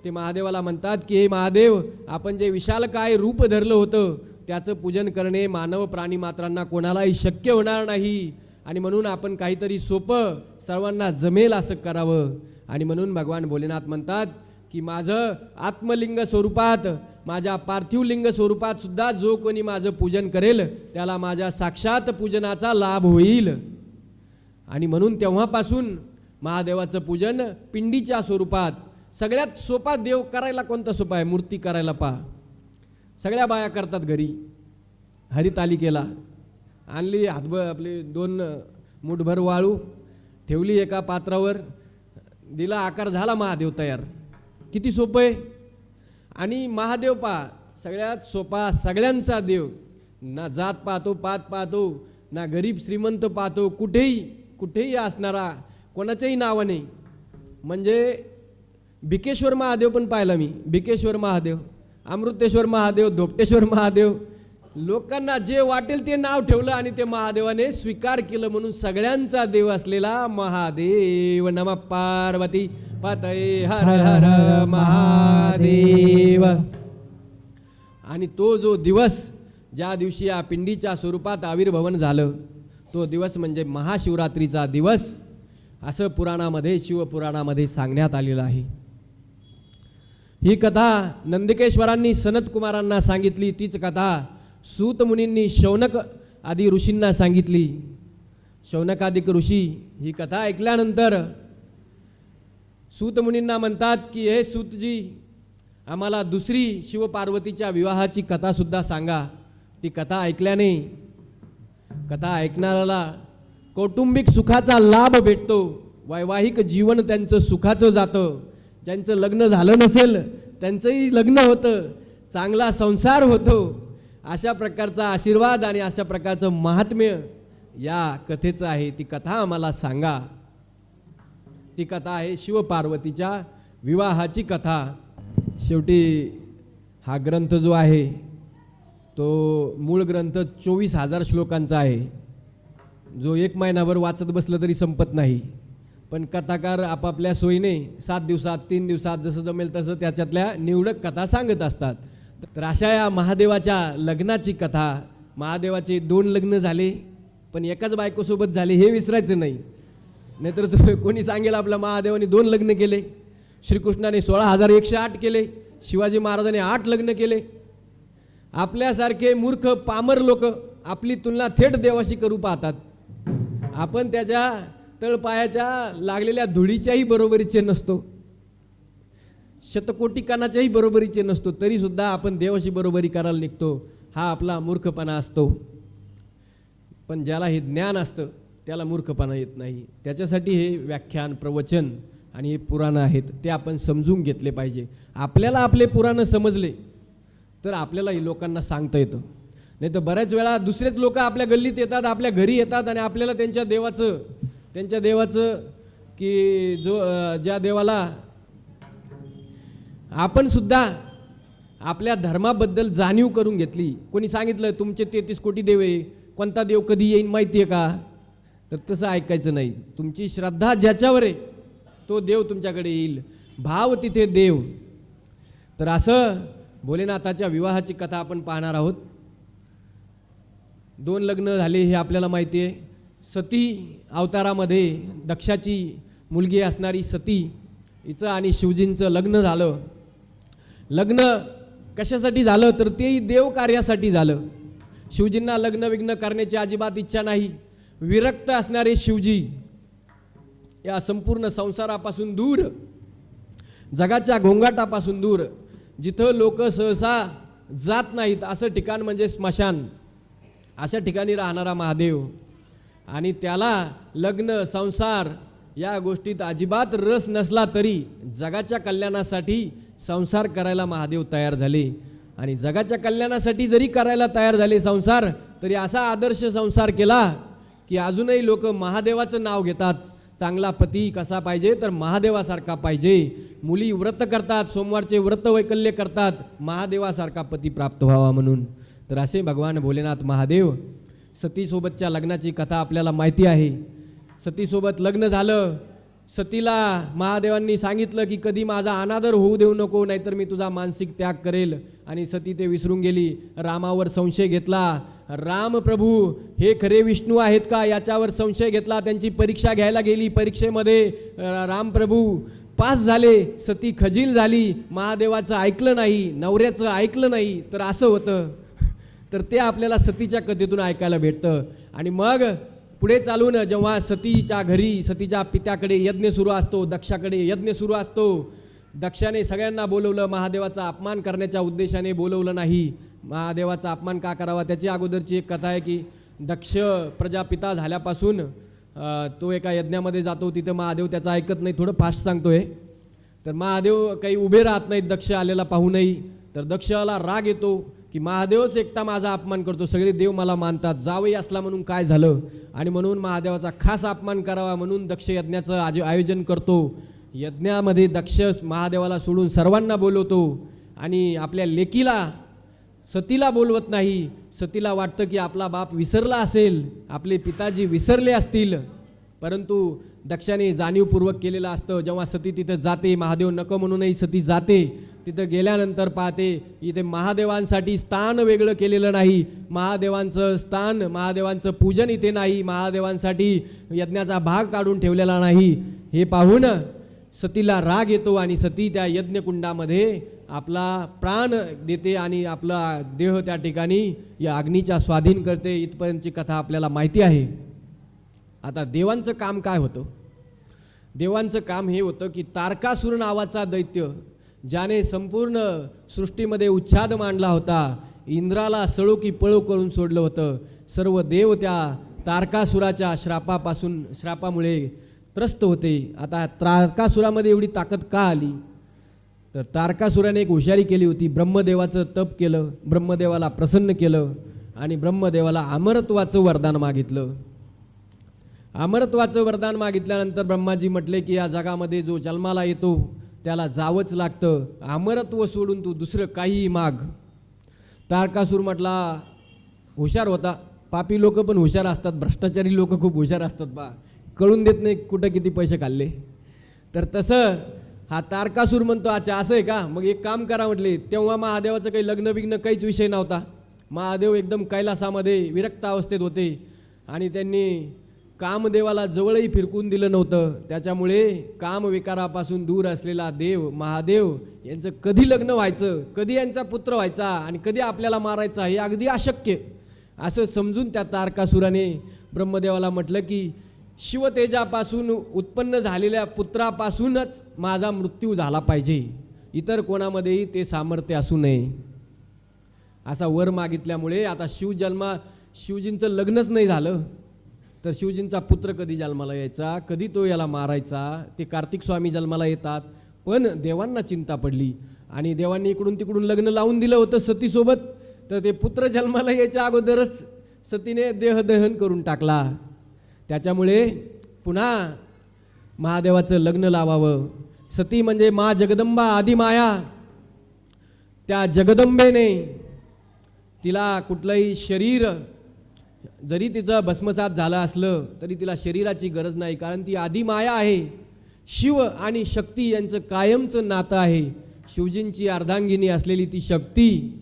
महादेवाला म्हणतात की हे महादेव, आपण जे विशालकाय रूप धरलं होतं त्याचं पूजन करणे मानव प्राणी मात्रांना कोणालाही शक्य होणार नाही. आणि म्हणून आपण काहीतरी सोपं सर्वांना जमेल असं करावं. आणि म्हणून भगवान भोलेनाथ म्हणतात की माझं आत्मलिंग स्वरूपात, माझ्या पार्थिव लिंग स्वरूपात सुद्धा जो कोणी माझं पूजन करेल त्याला माझ्या साक्षात पूजनाचा लाभ होईल. आणि म्हणून तेव्हापासून महादेवाचं पूजन पिंडीच्या स्वरूपात, सगळ्यात सोपा देव करायला कोणता सोपा आहे? मूर्ती करायला पहा. सगळ्या बाया करतात घरी, हरितालिकेला आणली, आपले 2 मूठभर वाळू ठेवली एका पात्रावर, दिला आकार, झाला महादेव तयार. किती सोपं आहे. आणि महादेव पहा सगळ्यात सोपा, सगळ्यांचा देव. ना जात पाहतो, पात पाहतो, ना गरीब श्रीमंत पाहतो, कुठेही असणारा, कोणाच्याही नावाने. म्हणजे भिकेश्वर महादेव पण पाहिला मी, भिकेश्वर महादेव, अमृतेश्वर महादेव, धोपटेश्वर महादेव. लोकांना जे वाटेल ते नाव ठेवलं आणि ते महादेवाने स्वीकार केलं. म्हणून सगळ्यांचा देव असलेला महादेव. नमः पार्वती पतये हर हर महादेव. आणि तो जो दिवस, ज्या दिवशी या पिंडीच्या स्वरूपात आविर्भवन झालं, तो दिवस म्हणजे महाशिवरात्रीचा दिवस, असं पुराणामध्ये, शिवपुराणामध्ये सांगण्यात आलेलं आहे. ही कथा नंदिकेश्वरांनी सनत कुमारांना सांगितली. तीच कथा सूत मुनींनी शौनक आदी ऋषींना सांगितली. शौनकादिक ऋषी ही कथा ऐकल्यानंतर सूत मुनींना म्हणतात की हे सूतजी, आम्हाला दुसरी शिवपार्वतीच्या विवाहाची कथासुद्धा सांगा. ती कथा ऐकल्याने कथा ऐकणाऱ्याला कौटुंबिक सुखाचा लाभ भेटतो, वैवाहिक जीवन त्यांचं सुखाचं जातं. ज्यांचं लग्न झालं नसेल त्यांचंही लग्न होतं, चांगला संसार होतो. अशा प्रकारचा आशीर्वाद आणि अशा प्रकारचं महात्म्य या कथेचं आहे. ती कथा आम्हाला सांगा. ती कथा आहे शिवपार्वतीच्या विवाहाची कथा. शेवटी हा ग्रंथ जो आहे तो मूळ ग्रंथ 24,000 श्लोकांचा आहे, जो 1 महिनाभर वाचत बसलं तरी संपत नाही. पण कथाकार आपापल्या सोयीने 7 दिवसात, 3 दिवसात जसं जमेल तसं त्याच्यातल्या निवडक कथा सांगत असतात. तर अशा या महादेवाच्या लग्नाची कथा. महादेवाचे 2 लग्न झाले, पण एकाच बायकोसोबत झाले हे विसरायचं नाही. नाहीतर कोणी सांगेल आपल्या महादेवाने 2 लग्न केले, श्रीकृष्णाने 16,108 केले, शिवाजी महाराजांनी 8 लग्न केले. आपल्यासारखे मूर्ख पामर लोक आपली तुलना थेट देवाशी करू पाहतात. आपण त्याच्या तळपायाच्या लागलेल्या धुळीच्याही बरोबरीचे नसतो, शतकोटी कानाच्याही बरोबरीचे नसतो, तरी सुद्धा आपण देवाशी बरोबरी करायला निघतो. हा आपला मूर्खपणा असतो. पण ज्याला हे ज्ञान असतं त्याला मूर्खपणा येत नाही. त्याच्यासाठी हे व्याख्यान, प्रवचन आणि हे पुराणं आहेत, ते आपण समजून घेतले पाहिजे. आपल्याला आपले पुराणं समजले तर आपल्याला लोकांना सांगता येतं. नाही तर बऱ्याच वेळा दुसरेच लोक आपल्या गल्लीत येतात, आपल्या घरी येतात आणि आपल्याला त्यांच्या देवाचं की ज्या देवाला आपण सुद्धा आपल्या धर्माबद्दल जाणीव करून घेतली. कोणी सांगितलं तुमचे 33 कोटी देव आहे, कोणता देव कधी येईन माहिती आहे का? तर तसं ऐकायचं नाही. तुमची श्रद्धा ज्याच्यावर आहे तो देव तुमच्याकडे येईल. भाव तिथे देव. तर असं भोलेनाथाच्या विवाहाची कथा आपण पाहणार आहोत. 2 लग्न झाले हे आपल्याला माहिती आहे. सती अवतारामध्ये दक्षाची मुलगी असणारी सती, हिचं आणि शिवजींचं लग्न झालं. लग्न कशासाठी झालं तर तेही देव कार्यासाठी झालं. शिवजींना लग्न विघ्न करण्याची अजिबात इच्छा नाही. विरक्त असणारे शिवजी या संपूर्ण संसारापासून दूर, जगाच्या घोंगाटापासून दूर, जिथं लोक सहसा जात नाहीत असं ठिकाण म्हणजे स्मशान, अशा ठिकाणी राहणारा महादेव. आणि त्याला लग्न संसार या गोष्टीत अजिबात रस नसला तरी जगाच्या कल्याणासाठी संसार करायला महादेव तयार झाले. आणि जगाच्या कल्याणासाठी जरी करायला तयार झाले संसार, तरी असा आदर्श संसार केला की अजूनही लोक महादेवाचं नाव घेतात. चांगला पती कसा पाहिजे तर महादेवासारखा पाहिजे. मुली व्रत करतात, सोमवारचे व्रत वैकल्य करतात, महादेवासारखा पती प्राप्त व्हावा म्हणून. तर असे भगवान भोलेनाथ महादेव. सतीसोबतच्या लग्नाची कथा आपल्याला माहिती आहे. सतीसोबत लग्न झालं. सतीला महादेवांनी सांगितलं की कधी माझा अनादर होऊ देऊ नको, नाहीतर मी तुझा मानसिक त्याग करेल. आणि सती ते विसरून गेली. रामावर संशय घेतला. राम प्रभू हे खरे विष्णू आहेत का याच्यावर संशय घेतला. त्यांची परीक्षा घ्यायला गेली. परीक्षेमध्ये रामप्रभू पास झाले. सती खजील झाली. महादेवाचं ऐकलं नाही, नवऱ्याचं ऐकलं नाही. तर असं होतं. तर ते आपल्याला सतीच्या कथेतून ऐकायला भेटतं. आणि मग पुढे चालून जेव्हा सतीच्या घरी, सतीच्या पित्याकडे यज्ञ सुरू असतो, दक्षाकडे यज्ञ सुरू असतो. दक्षाने सगळ्यांना बोलवलं, महादेवाचा अपमान करण्याच्या उद्देशाने बोलवलं नाही. महादेवाचा अपमान का करावा. त्याची अगोदरची एक कथा आहे की दक्ष प्रजापिता झाल्यापासून तो एका यज्ञामध्ये जातो, तिथं महादेव त्याचं ऐकत नाही. थोडं फास्ट सांगतोय. तर महादेव काही उभे राहत नाहीत दक्ष आलेला पाहूनही. तर दक्षाला राग येतो की महादेवच एकटा माझा अपमान करतो, सगळे देव मला मानतात, जावई असला म्हणून काय झालं. आणि म्हणून महादेवाचा खास अपमान करावा म्हणून दक्ष यज्ञाचं आयोजन करतो. यज्ञामध्ये दक्ष महादेवाला सोडून सर्वांना बोलवतो आणि आपल्या लेकीला सतीला बोलवत नाही. सतीला वाटतं की आपला बाप विसरला असेल, आपले पिताजी विसरले असतील, परंतु दक्षाने जाणीवपूर्वक केलेलं असतं. जेव्हा सती तिथं जाते, महादेव नको म्हणूनही सती जाते, तिथं गेल्यानंतर पाहते इथे महादेवांसाठी स्थान वेगळं केलेलं नाही, महादेवांचं स्थान, महादेवांचं पूजन इथे नाही, महादेवांसाठी यज्ञाचा भाग काढून ठेवलेला नाही. हे पाहून सतीला राग येतो आणि सती त्या यज्ञकुंडामध्ये आपला प्राण देते आणि आपला देह त्या ठिकाणी या अग्नीच्या स्वाधीन करते. इथपर्यंतची कथा आपल्याला माहिती आहे. आता देवांचं काम काय होतं? देवांचं काम हे होतं की तारकासुर नावाचा दैत्य, ज्याने संपूर्ण सृष्टीमध्ये उच्छाद मांडला होता, इंद्राला सळो की पळो करून सोडलं होतं, सर्व देव त्या तारकासुराच्या श्रापामुळे त्रस्त होते. आता तारकासुरामध्ये एवढी ताकद का आली? तर तारकासुराने एक हुशारी केली होती. ब्रह्मदेवाचं तप केलं, ब्रह्मदेवाला प्रसन्न केलं आणि ब्रह्मदेवाला अमरत्वाचं वरदान मागितलं. अमरत्वाचं वरदान मागितल्यानंतर ब्रह्माजी म्हटले की या जगामध्ये जो जन्माला येतो त्याला जावंच लागतं, अमरत्व सोडून तू दुसरं काहीही माग. तारकासूर म्हटला, हुशार होता. पापी लोक पण हुशार असतात, भ्रष्टाचारी लोक खूप हुशार असतात बा, कळून देत नाही कुठं किती पैसे खाल्ले. तर तसं हा तारकासूर म्हणतो, अच्छा असं आहे का, मग एक काम करा म्हटले. तेव्हा महादेवाचं काही लग्न बिग्न काहीच विषय नव्हता. महादेव एकदम कैलासामध्ये विरक्त अवस्थेत होते आणि त्यांनी कामदेवाला जवळही फिरकून दिलं नव्हतं. त्याच्यामुळे कामविकारापासून दूर असलेला देव महादेव यांचं कधी लग्न व्हायचं, कधी यांचा पुत्र व्हायचा आणि कधी आपल्याला मारायचा हे अगदी अशक्य असं समजून त्या तारकासुराने ब्रह्मदेवाला म्हटलं की शिवतेजापासून उत्पन्न झालेल्या पुत्रापासूनच माझा मृत्यू झाला पाहिजे, इतर कोणामध्येही ते सामर्थ्य असू नये. असा वर मागितल्यामुळे आता शिवजींचं लग्नच नाही झालं, तर शिवजींचा पुत्र कधी जन्माला यायचा, कधी तो याला मारायचा. ते कार्तिक स्वामी जन्माला येतात, पण देवांना चिंता पडली आणि देवांनी इकडून तिकडून लग्न लावून दिलं होतं सतीसोबत. तर ते पुत्र जन्माला यायच्या अगोदरच सतीने देहदहन करून टाकला. त्याच्यामुळे पुन्हा महादेवाचं लग्न लावावं. सती म्हणजे मा जगदंबा आदिमाया, त्या जगदंबेने तिला कुठलंही शरीर जरी तिचं भस्मसात झालं असलं तरी तिला शरीराची गरज नाही, कारण ती आदिमाया आहे. शिव आणि शक्ती यांचं कायमचं नातं आहे. शिवजींची अर्धांगिनी असलेली ती शक्ती,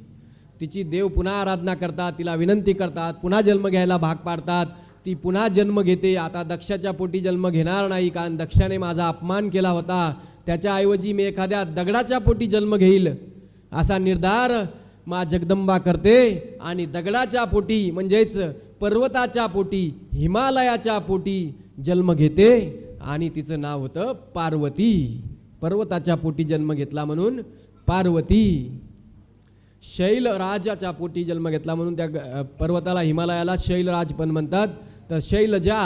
तिची देव पुन्हा आराधना करतात, तिला विनंती करतात, पुन्हा जन्म घ्यायला भाग पाडतात. ती पुन्हा जन्म घेते. आता दक्षाच्या पोटी जन्म घेणार नाही, कारण दक्षाने माझा अपमान केला होता, त्याच्याऐवजी मी एखाद्या दगडाच्या पोटी जन्म घेईल असा निर्धार मा जगदंबा करते आणि दगडाच्या पोटी म्हणजेच पर्वताच्या पोटी, हिमालयाच्या पोटी जन्म घेते आणि तिचं नाव होतं पार्वती. पर्वताच्या पोटी जन्म घेतला म्हणून पार्वती. शैलराजाच्या पोटी जन्म घेतला म्हणून त्या पर्वताला, हिमालयाला शैलराज पण म्हणतात. तर शैलजा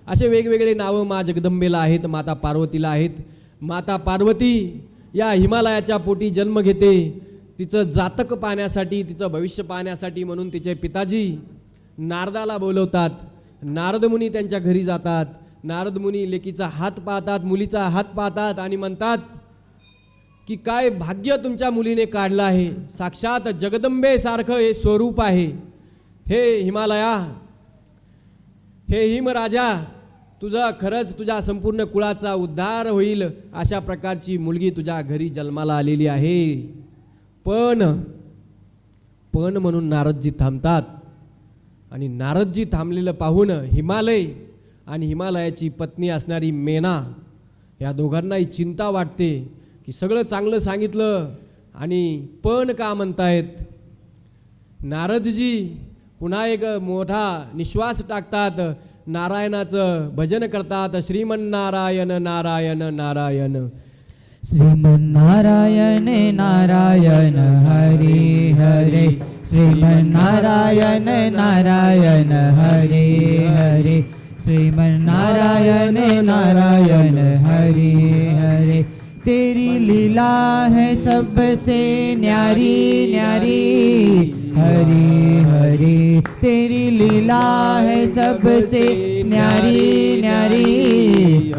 असे वेगवेगळे नावं मा जगदंबेला आहेत, माता पार्वतीला आहेत. माता पार्वती या हिमालयाच्या पोटी जन्म घेते. तिचं जातक पाहण्यासाठी, तिचं भविष्य पाहण्यासाठी म्हणून तिचे पिताजी नारदाला बोलवतात. नारद मुनी त्यांच्या घरी जातात. नारद मुनी लेकीचा हात पाहतात, मुलीचा हात पाहतात आणि म्हणतात की काय भाग्य तुमच्या मुलीने काढलं आहे, साक्षात जगदंबेसारखं हे स्वरूप आहे. हे हिमालया, हे हिमराजा, तुझा खरंच तुझ्या संपूर्ण कुळाचा उद्धार होईल अशा प्रकारची मुलगी तुझ्या घरी जन्माला आलेली आहे. पण म्हणून नारदजी थांबतात आणि नारदजी थांबलेलं पाहून हिमालय आणि हिमालयाची पत्नी असणारी मेना या दोघांनाही चिंता वाटते की सगळं चांगलं सांगितलं आणि पण का म्हणतायत. नारदजी पुन्हा एक मोठा निश्वास टाकतात, नारायणाचं भजन करतात. श्रीमन्नारायण नारायण नारायण, श्रीमन्नारायण नारायण हरे हरे, श्रीमन्नारायण नारायण हरे हरे श्रीमन्नारायण नारायण हरे हरे तेरी लीला है सबसे न्यारी न्यारी हरे हरे तेरी लीला है सबसे न्यारी न्यारी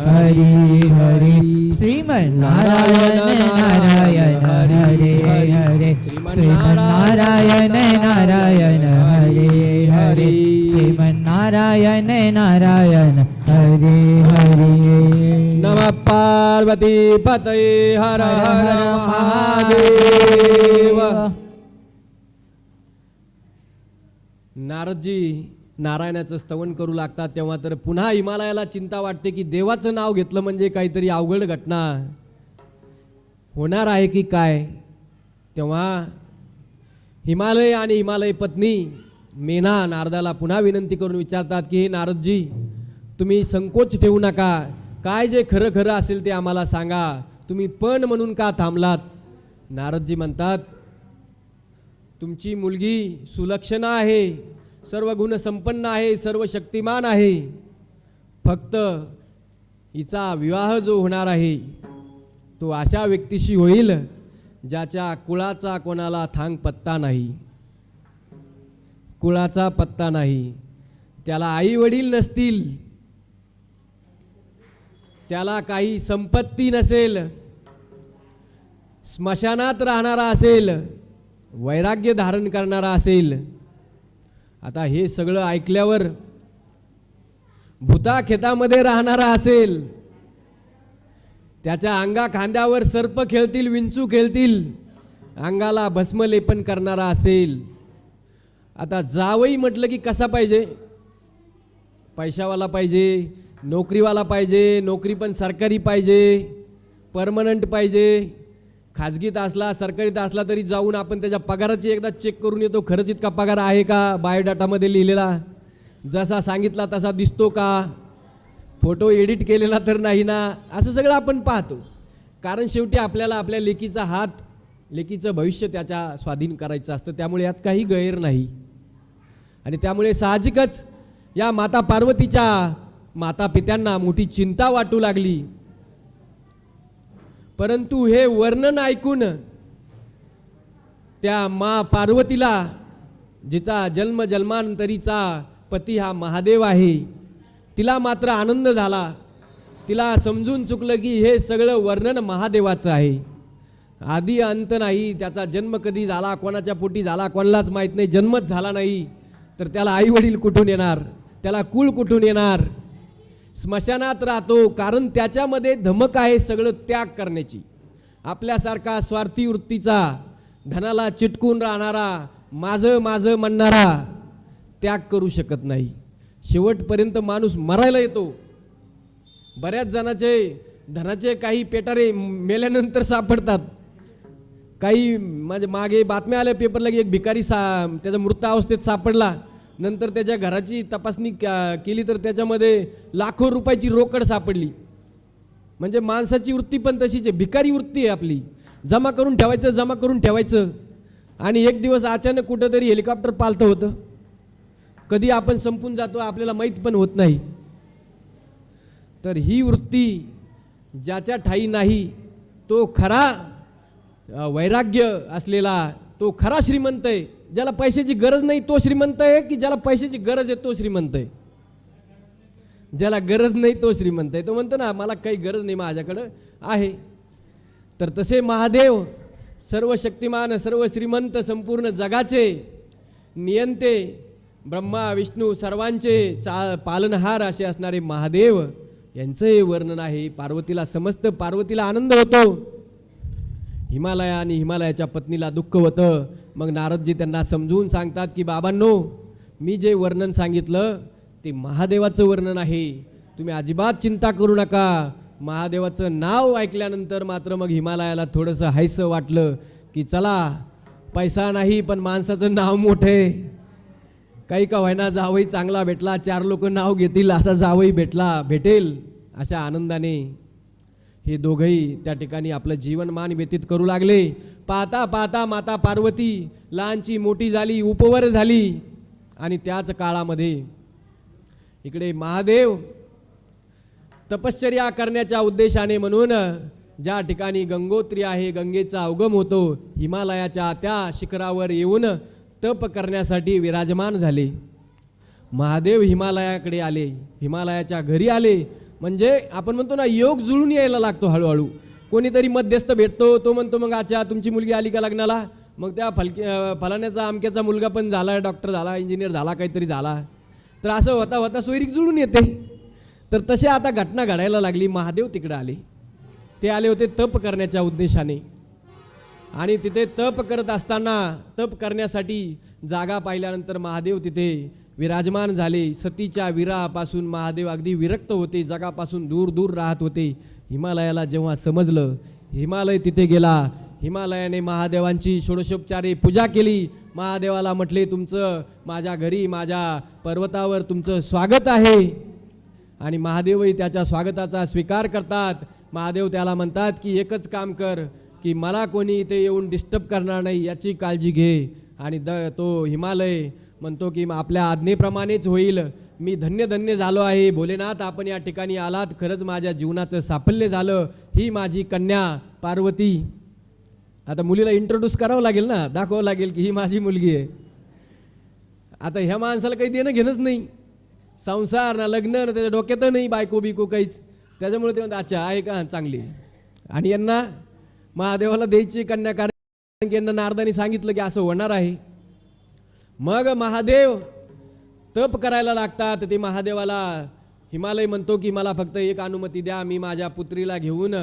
हरे हरे श्रीमन्नारायण नारायण हरे हरे श्रीमन्नारायण नारायण हरे हरे श्रीमन्नारायण नारायण हरे हरे नमः पार्वती पतये हर हर महादेव। नारदजी नारायणाचं स्तवन करू लागतात तेव्हा तर पुन्हा हिमालयाला चिंता वाटते की देवाचं नाव घेतलं म्हणजे काहीतरी अवघड घटना होणार आहे की काय। तेव्हा हिमालय आणि हिमालय पत्नी मेना नारदाला पुन्हा विनंती करून विचारतात की हे नारदजी तुम्ही संकोच ठेवू नका, काय जे खरं खरं असेल ते आम्हाला सांगा, तुम्ही पण म्हणून का थांबलात। नारदजी म्हणतात तुमची मुलगी सुलक्षणा आहे, सर्व गुण संपन्न आहे, सर्व शक्तिमान आहे, फक्त हिचा विवाह जो होणार आहे तो अशा व्यक्तीशी होईल ज्याच्या कुळाचा कोणाला थांग पत्ता नाही, कुळाचा पत्ता नाही, त्याला आई वडील नसतील, त्याला काही संपत्ती नसेल, स्मशानात राहणारा असेल, वैराग्य धारण करणारा असेल। आता हे सगळं ऐकल्यावर भूताखेतामध्ये राहणारा असेल, त्याच्या अंगा खांद्यावर सर्प खेळतील, विंचू खेळतील, अंगाला भस्मलेपन करणारा असेल। आता जावई म्हटलं की कसा पाहिजे, पैशावाला पाहिजे, नोकरीवाला पाहिजे, नोकरी पण सरकारी पाहिजे, परमनंट पाहिजे, खाजगीत असला सरकारीत असला तरी जाऊन आपण त्याच्या पगाराची एकदा चेक करून येतो, खरंच इतका पगार आहे का, बायोडाटामध्ये लिहिलेला जसा सांगितला तसा दिसतो का, फोटो एडिट केलेला तर नाही ना, असं सगळं आपण पाहतो। कारण शेवटी आपल्याला आपल्या लेकीचा हात, लेकीचं भविष्य त्याच्या स्वाधीन करायचं असतं, त्यामुळे यात काही गैर नाही। आणि त्यामुळे साहजिकच या माता पार्वतीच्या माता पित्यांना मोठी चिंता वाटू लागली। परंतु हे वर्णन ऐकून त्या मा पार्वतीला, जिचा जन्म जन्मांतरीचा पती हा महादेव आहे, तिला मात्र आनंद झाला। तिला समजून चुकलं की हे सगळं वर्णन महादेवाचं आहे, आधी अंत नाही, त्याचा जन्म कधी झाला, कोणाच्या पोटी झाला कोणालाच माहीत नाही, जन्मच झाला नाही तर त्याला आई वडील कुठून येणार, त्याला कुळ कुठून येणार, स्मशानात राहतो कारण त्याच्यामध्ये धमक आहे सगळं त्याग करण्याची। आपल्यासारखा स्वार्थी वृत्तीचा, धनाला चिटकून राहणारा, माझं माझं म्हणणारा त्याग करू शकत नाही। शेवटपर्यंत माणूस मरायला येतो। बऱ्याच जणाचे धनाचे काही पेटारे मेल्यानंतर सापडतात। काही म्हणजे मागे बातम्या आल्या पेपरला की एक भिकारी त्याच्या मृतावस्थेत सापडला, नंतर त्याच्या घराची तपासणी केली तर त्याच्यामध्ये लाखो रुपयाची रोकड सापडली। म्हणजे माणसाची वृत्ती पण तशीच आहे, भिकारी वृत्ती आहे आपली, जमा करून ठेवायचं, जमा करून ठेवायचं, आणि एक दिवस अचानक कुठंतरी हेलिकॉप्टर पालतं होतं, कधी आपण संपून जातो आपल्याला माहीत पण होत नाही। तर ही वृत्ती ज्याच्या ठाई नाही तो खरा वैराग्य असलेला, तो खरा श्रीमंत आहे। ज्याला पैशाची गरज नाही तो श्रीमंत आहे की ज्याला पैशाची गरज आहे तो श्रीमंत आहे? ज्याला गरज नाही तो श्रीमंत आहे। तो म्हणतो ना मला काही गरज नाही, माझ्याकडं आहे। तर तसे महादेव सर्व शक्तिमान, सर्व श्रीमंत, संपूर्ण जगाचे नियंते, ब्रह्मा विष्णू सर्वांचे पालनहार असे असणारे महादेव यांचं हे वर्णन आहे। पार्वतीला समजतं, पार्वतीला आनंद होतो, हिमालय आणि हिमालयाच्या पत्नीला दुःख होतं। मग नारदजी त्यांना समजून सांगतात की बाबांनो, मी जे वर्णन सांगितलं ते महादेवाचं वर्णन आहे, तुम्ही अजिबात चिंता करू नका। महादेवाचं नाव ऐकल्यानंतर मात्र मग हिमालयाला थोडंसं हायसं वाटलं की चला, पैसा नाही पण माणसाचं नाव मोठे, काही का व्हायना जावई चांगला भेटला, 4 लोक नाव घेतील असा जावई भेटेल, अशा आनंदाने हे दोघंही त्या ठिकाणी आपलं जीवनमान व्यतीत करू लागले. पाहता पाहता माता पार्वती लहानची मोठी झाली, उपवर झाली. आणि त्याच काळामध्ये इकडे महादेव तपश्चर्या करण्याच्या उद्देशाने म्हणून ज्या ठिकाणी गंगोत्री आहे, गंगेचा उगम होतो, हिमालयाच्या त्या शिखरावर येऊन तप करण्यासाठी विराजमान झाले. महादेव हिमालयाकडे आले, हिमालयाच्या घरी आले. म्हणजे आपण म्हणतो ना, योग जुळून यायला लागतो हळूहळू. कोणीतरी मध्यस्थ भेटतो, तो म्हणतो मग अच्छा तुमची मुलगी आली का लग्नाला, मग त्या फलाण्याचा अमक्याचा मुलगा पण झाला, डॉक्टर झाला, इंजिनियर झाला, काहीतरी झाला. तर असं होता होता सोयरीक जुळून येते. तर तसे आता घटना घडायला लागली. महादेव तिकडे आले. ते आले होते तप करण्याच्या उद्देशाने. आणि तिथे तप करत असताना तप करण्यासाठी जागा पाहिल्यानंतर महादेव तिथे विराजमान झाले. सतीच्या विरापासून महादेव अगदी विरक्त होते, जगापासून दूर दूर राहत होते. हिमालयाला जेव्हा समजलं, हिमालय तिथे गेला. हिमालयाने महादेवांची षोडशोपचारे पूजा केली. महादेवाला म्हटले, तुमचं माझ्या घरी, माझ्या पर्वतावर तुमचं स्वागत आहे. आणि महादेवही त्याच्या स्वागताचा स्वीकार करतात. महादेव त्याला म्हणतात की एकच काम कर, की मला कोणी इथे येऊन डिस्टर्ब करणार नाही याची काळजी घे. आणि तो हिमालय म्हणतो की आपल्या आज्ञेप्रमाणेच होईल. मी धन्य धन्य झालो आहे भोलेनाथ, आपण या ठिकाणी आलात, खरंच माझ्या जीवनाचं साफल्य झालं. ही माझी कन्या पार्वती. आता मुलीला इंट्रोड्यूस करावं लागेल ना, दाखवावं लागेल की ही माझी मुलगी आहे. आता ह्या माणसाला काही देणं घेणंच नाही, संसार ना लग्न ना त्याच्या डोक्यात नाही, बायको बिको काहीच. त्याच्यामुळे ते म्हणतात अच्छा आहे का, चांगली. आणि यांना महादेवाला द्यायची कन्या, कारण की यांना नारदाने सांगितलं की असं होणार आहे. मग महादेव तप करायला लागतात. ते महादेवाला हिमालय म्हणतो की मला फक्त एक अनुमती द्या, मी माझ्या पुत्रीला घेऊन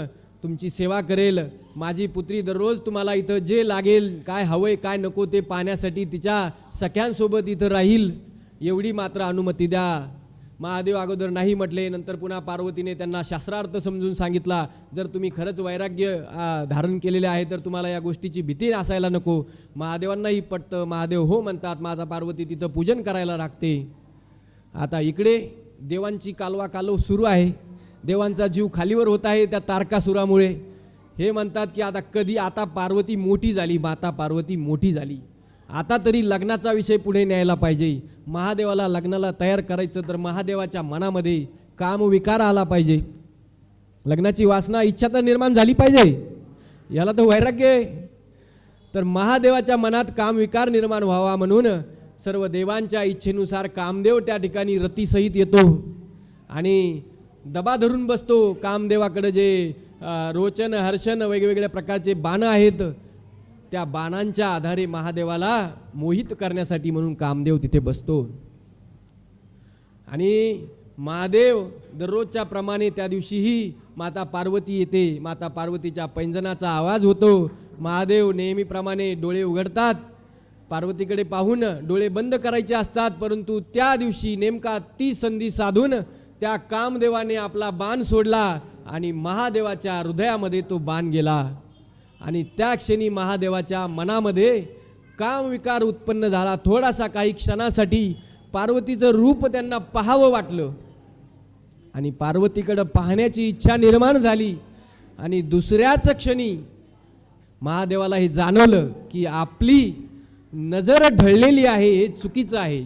तुमची सेवा करेल. माझी पुत्री दररोज तुम्हाला इथं जे लागेल, काय हवंय काय नको ते पाहण्यासाठी तिच्या सख्यांसोबत इथं राहील, एवढी मात्र अनुमती द्या. महादेव अगोदर नाही म्हटले. नंतर पुन्हा पार्वतीने त्यांना शास्त्रार्थ समजून सांगितला, जर तुम्ही खरंच वैराग्य धारण केलेले आहे तर तुम्हाला या गोष्टीची भीती असायला नको. महादेवांनाही पटतं. महादेव हो म्हणतात. माझा पार्वती तिथं पूजन करायला लागते. आता इकडे देवांची कालवा कालव सुरू आहे. देवांचा जीव खालीवर होत आहे त्या तारकासुरामुळे. हे म्हणतात की आता कधी, आता पार्वती मोठी झाली, माता पार्वती मोठी झाली, आता तरी लग्नाचा विषय पुढे न्यायला पाहिजे. महादेवाला लग्नाला तयार करायचं तर महादेवाच्या मनामध्ये कामविकार आला पाहिजे, लग्नाची वासना इच्छा तर निर्माण झाली पाहिजे. याला तर वैराग्य आहे. तर महादेवाच्या मनात कामविकार निर्माण व्हावा म्हणून सर्व देवांच्या इच्छेनुसार कामदेव त्या ठिकाणी रतीसहित येतो आणि दबा धरून बसतो. कामदेवाकडे जे रोचन हर्षण वेगवेगळ्या प्रकारचे बाणं आहेत, त्या बाणांच्या आधारे महादेवाला मोहित करण्यासाठी म्हणून कामदेव तिथे बसतो. आणि महादेव दररोजच्या प्रमाणे त्या दिवशीही माता पार्वती येते. माता पार्वतीच्या पैंजनाचा आवाज होतो. महादेव नेहमीप्रमाणे डोळे उघडतात. पार्वतीकडे पाहून डोळे बंद करायचे असतात, परंतु त्या दिवशी नेमका ती संधी साधून त्या कामदेवाने आपला बाण सोडला आणि महादेवाच्या हृदयामध्ये तो बाण गेला. आणि त्या क्षणी महादेवाच्या मनामध्ये कामविकार उत्पन्न झाला. थोडासा काही क्षणासाठी पार्वतीचं रूप त्यांना पाहावं वाटलं आणि पार्वतीकडे पाहण्याची इच्छा निर्माण झाली. आणि दुसऱ्याच क्षणी महादेवाला हे जाणवलं की आपली नजर ढळलेली आहे, हे चुकीचं आहे.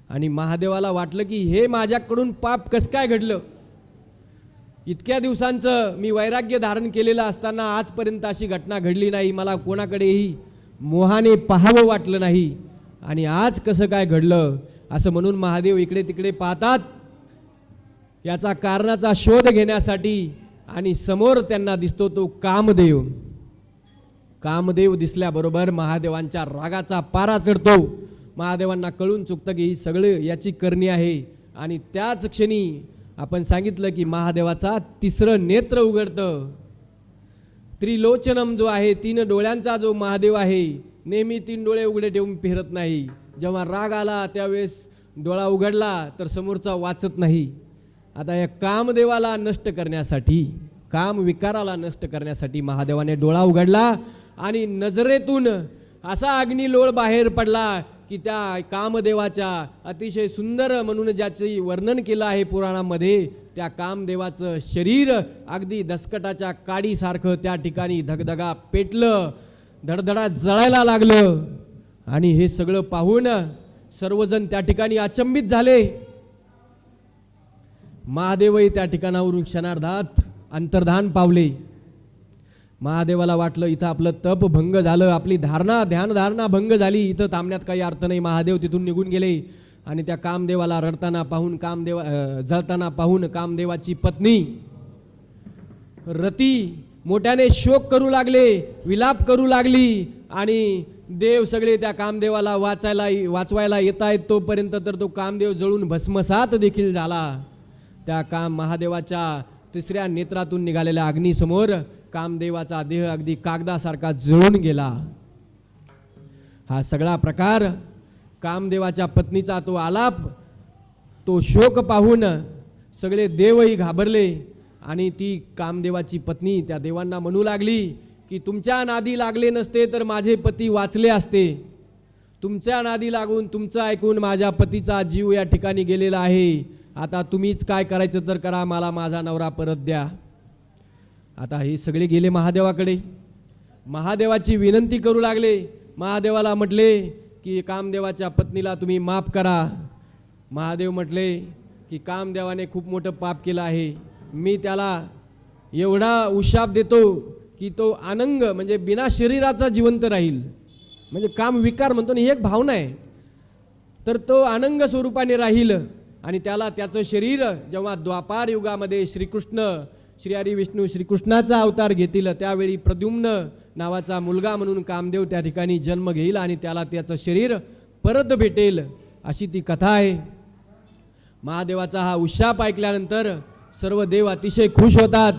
आणि महादेवाला वाटलं की हे माझ्याकडून पाप कसं काय घडलं. इतक्या दिवसांचं मी वैराग्य धारण केलेलं असताना आजपर्यंत अशी घटना घडली नाही. मला कोणाकडेही मोहाने पाहावं वाटलं नाही आणि आज कसं काय घडलं असं म्हणून महादेव इकडे तिकडे पाहतात याचा कारणाचा शोध घेण्यासाठी. आणि समोर त्यांना दिसतो तो कामदेव. कामदेव दिसल्याबरोबर महादेवांच्या रागाचा पारा चढतो. महादेवांना कळून चुकतं की ही सगळं याची करणी आहे. आणि त्याच क्षणी आपण सांगितलं की महादेवाचा तिसरं नेत्र उघडतं. त्रिलोचनम जो आहे, 3 डोळ्यांचा जो महादेव आहे, नेहमी 3 डोळे उघडे ठेवून फिरत नाही. जेव्हा राग आला त्यावेळेस डोळा उघडला तर समोरचा वाचत नाही. आता या कामदेवाला नष्ट करण्यासाठी, काम विकाराला नष्ट करण्यासाठी महादेवाने डोळा उघडला आणि नजरेतून असा अग्निलोळ बाहेर पडला की त्या कामदेवाच्या अतिशय सुंदर म्हणून ज्याचे वर्णन केलं आहे पुराणामध्ये, त्या कामदेवाचं शरीर अगदी दसकटाच्या काडीसारखं त्या ठिकाणी धगधगा पेटलं, धडधडा जळायला लागलं. आणि हे सगळं पाहून सर्वजण त्या ठिकाणी अचंबित झाले. महादेवही त्या ठिकाणावरून क्षणार्धात अंतर्धान पावले. महादेवाला वाटलं इथं आपलं तप भंग झालं, आपली ध्यानधारणा भंग झाली, इथं थांबण्यात काही अर्थ नाही. महादेव तिथून निघून गेले आणि त्या कामदेवाला रडताना पाहून जळताना पाहून कामदेवाची पत्नी रती मोठ्याने शोक करू लागले, विलाप करू लागली. आणि देव सगळे त्या कामदेवाला वाचवायला येत आहेत. तोपर्यंत तर तो कामदेव जळून भस्मसात देखील झाला. त्या महादेवाच्या तिसऱ्या नेत्रातून निघालेल्या अग्नीसमोर कामदेवाचा देह अगदी कागदासारखा जळून गेला. हा सगळा प्रकार, कामदेवाच्या पत्नीचा तो आलाप, तो शोक पाहून सगळे देवही घाबरले. आणि ती कामदेवाची पत्नी त्या देवांना म्हणू लागली की तुमच्या नादी लागले नसते तर माझे पती वाचले असते. तुमच्या नादी लागून तुमचं ऐकून माझ्या पतीचा जीव या ठिकाणी गेलेला आहे. आता तुम्हीच काय करायचं तर करा, मला माझा नवरा परत द्या. आता हे सगळे गेले महादेवाकडे, महादेवाची विनंती करू लागले. महादेवाला म्हटले की कामदेवाच्या पत्नीला तुम्ही माफ करा. महादेव म्हटले की कामदेवाने खूप मोठं पाप केलं आहे, मी त्याला एवढा उशाप देतो की तो अनंग म्हणजे बिना शरीराचा जिवंत राहील. म्हणजे काम विकार म्हणतो ना, ही एक भावना आहे. तर तो अनंग स्वरूपाने राहील आणि त्याला त्याचं शरीर जेव्हा द्वापार युगामध्ये श्री हरी विष्णू श्रीकृष्णाचा अवतार घेतील त्यावेळी प्रद्युम्न नावाचा मुलगा म्हणून कामदेव त्या ठिकाणी जन्म घेईल आणि त्याला त्याचं शरीर परत भेटेल, अशी ती कथा आहे. महादेवाचा हा उशाप ऐकल्यानंतर सर्व देव अतिशय खुश होतात.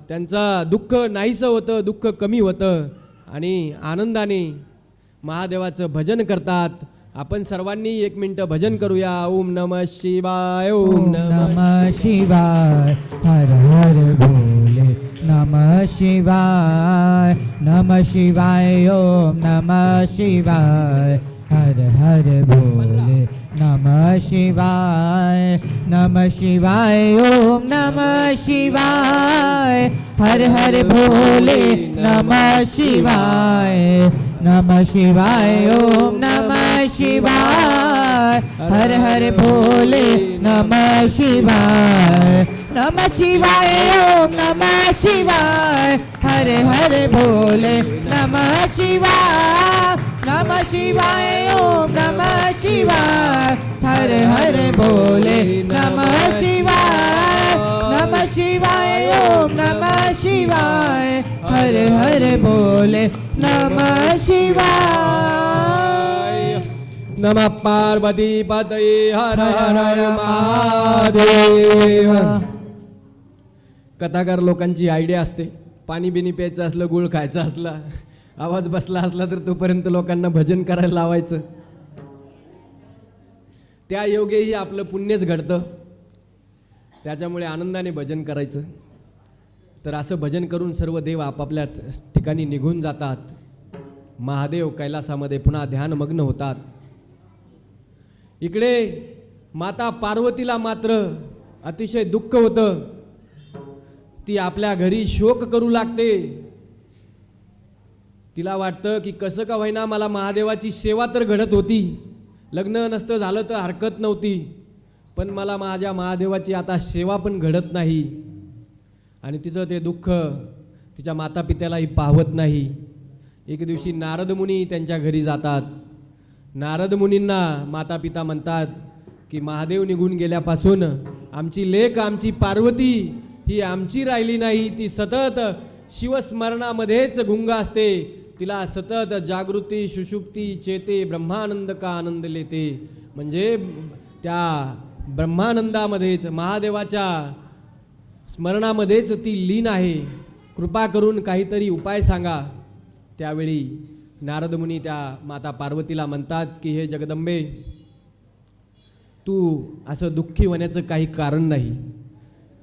त्यांचं दुःख नाहीसं होतं, दुःख कमी होतं आणि आनंदाने महादेवाचं भजन करतात. आपण सर्वांनी 1 मिनिट भजन करूया. ओम नमः शिवाय, ओम नमः शिवाय, हर हर भोले नमः शिवाय, नमः शिवाय, ओम नमः शिवाय, हर हर भोले नमः शिवाय, नमः शिवाय, ओम नमः शिवाय, हर हर भोले नमः शिवाय, नमः शिवाय, ओम नमः शिवाय, हर हर भोले नमः शिवाय, नमः शिवाय, ओम नमः शिवाय, हर हर भोले नमः शिवाय, नमः शिवाय, ओम नमः शिवाय, हर हर भोले नमः शिवाय, नमः शिवाय, ओम नमः शिवाय, हर हर भोले नमः शिवाय. नमः पार्वती पतये हर हर महादेव. कथाकार लोकांची आयडिया असते, पाणी बिनी प्यायचं असलं, गुळ खायचं असला, आवाज बसला असला तर तोपर्यंत लोकांना भजन करायला लावायचं. त्या योगेही आपलं पुण्यच घडतं, त्याच्यामुळे आनंदाने भजन करायचं. तर असं भजन करून सर्व देव आपापल्या ठिकाणी निघून जातात. महादेव कैलासामध्ये पुन्हा ध्यानमग्न होतात. इकडे माता पार्वतीला मात्र अतिशय दुःख होतं. ती आपल्या घरी शोक करू लागते. तिला वाटतं की कसं का होईना मला महादेवाची सेवा तर घडत होती, लग्न नसतं झालं तर हरकत नव्हती, पण मला माझ्या महादेवाची आता सेवा पण घडत नाही. आणि तिचं ते दुःख तिच्या माता पित्यालाही पाहत नाही. एक दिवशी नारद मुनी त्यांच्या घरी जातात. नारद मुनींना माता पिता म्हणतात की महादेव निघून गेल्यापासून आमची लेक आमची पार्वती ही आमची राहिली नाही. ती सतत शिवस्मरणामध्येच गुंग असते. तिला सतत जागृती सुषुप्ती चेते ब्रह्मानंद का आनंद लेते. म्हणजे त्या ब्रह्मानंदामध्येच महादेवाच्या स्मरणामध्येच ती लीन आहे. कृपा करून काहीतरी उपाय सांगा. त्यावेळी नारद मुनी त्या माता पार्वतीला म्हणतात की हे जगदंबे, तू असं दुःखी होण्याचं काही कारण नाही,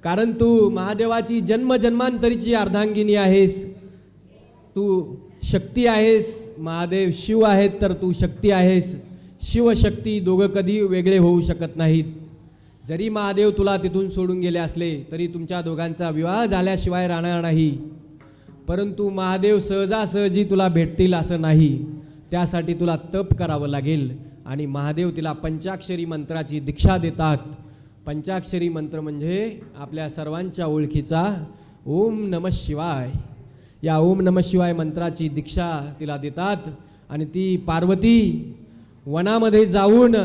कारण तू महादेवाची जन्मजन्मांतरीची अर्धांगिनी आहेस. तू शक्ती आहेस, महादेव शिव आहेत तर तू शक्ती आहेस. शिवशक्ती दोघं कधी वेगळे होऊ शकत नाहीत. जरी महादेव तुला तिथून सोडून गेले असले तरी तुमच्या दोघांचा विवाह झाल्याशिवाय राहणार नाही. परंतु महादेव सहजासहजी तुला भेटतील असं नाही. त्यासाठी तुला तप करावं लागेल. आणि महादेव तिला पंचाक्षरी मंत्राची दीक्षा देतात. पंचाक्षरी मंत्र म्हणजे आपल्या सर्वांच्या ओळखीचा ओम नमः शिवाय. या ओम नमः शिवाय मंत्राची दीक्षा तिला देतात. आणि ती पार्वती वनामध्ये जाऊन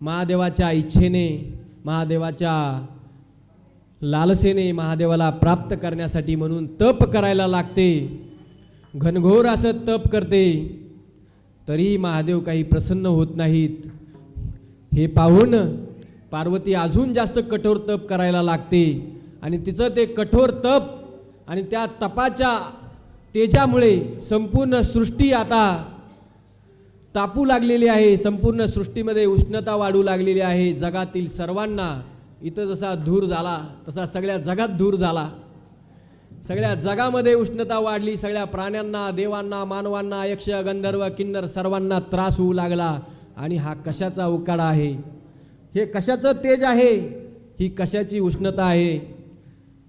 महादेवाच्या इच्छेने, महादेवाच्या लालसेने महादेवाला प्राप्त करण्यासाठी म्हणून तप करायला लागते. घनघोर असं तप करते तरी महादेव काही प्रसन्न होत नाहीत. हे पाहून पार्वती अजून जास्त कठोर तप करायला लागते. आणि तिचं ते कठोर तप आणि त्या तपाच्या तेजामुळे संपूर्ण सृष्टी आता तापू लागलेली आहे. संपूर्ण सृष्टीमध्ये उष्णता वाढू लागलेली आहे. जगातील सर्वांना इथं जसा धूर झाला तसा सगळ्या जगात धूर झाला. सगळ्या जगामध्ये उष्णता वाढली. सगळ्या प्राण्यांना, देवांना, मानवांना, यक्ष, गंधर्व, किन्नर सर्वांना त्रास होऊ लागला. आणि हा कशाचा उकाडा आहे? हे कशाचं तेज आहे? ही कशाची उष्णता आहे?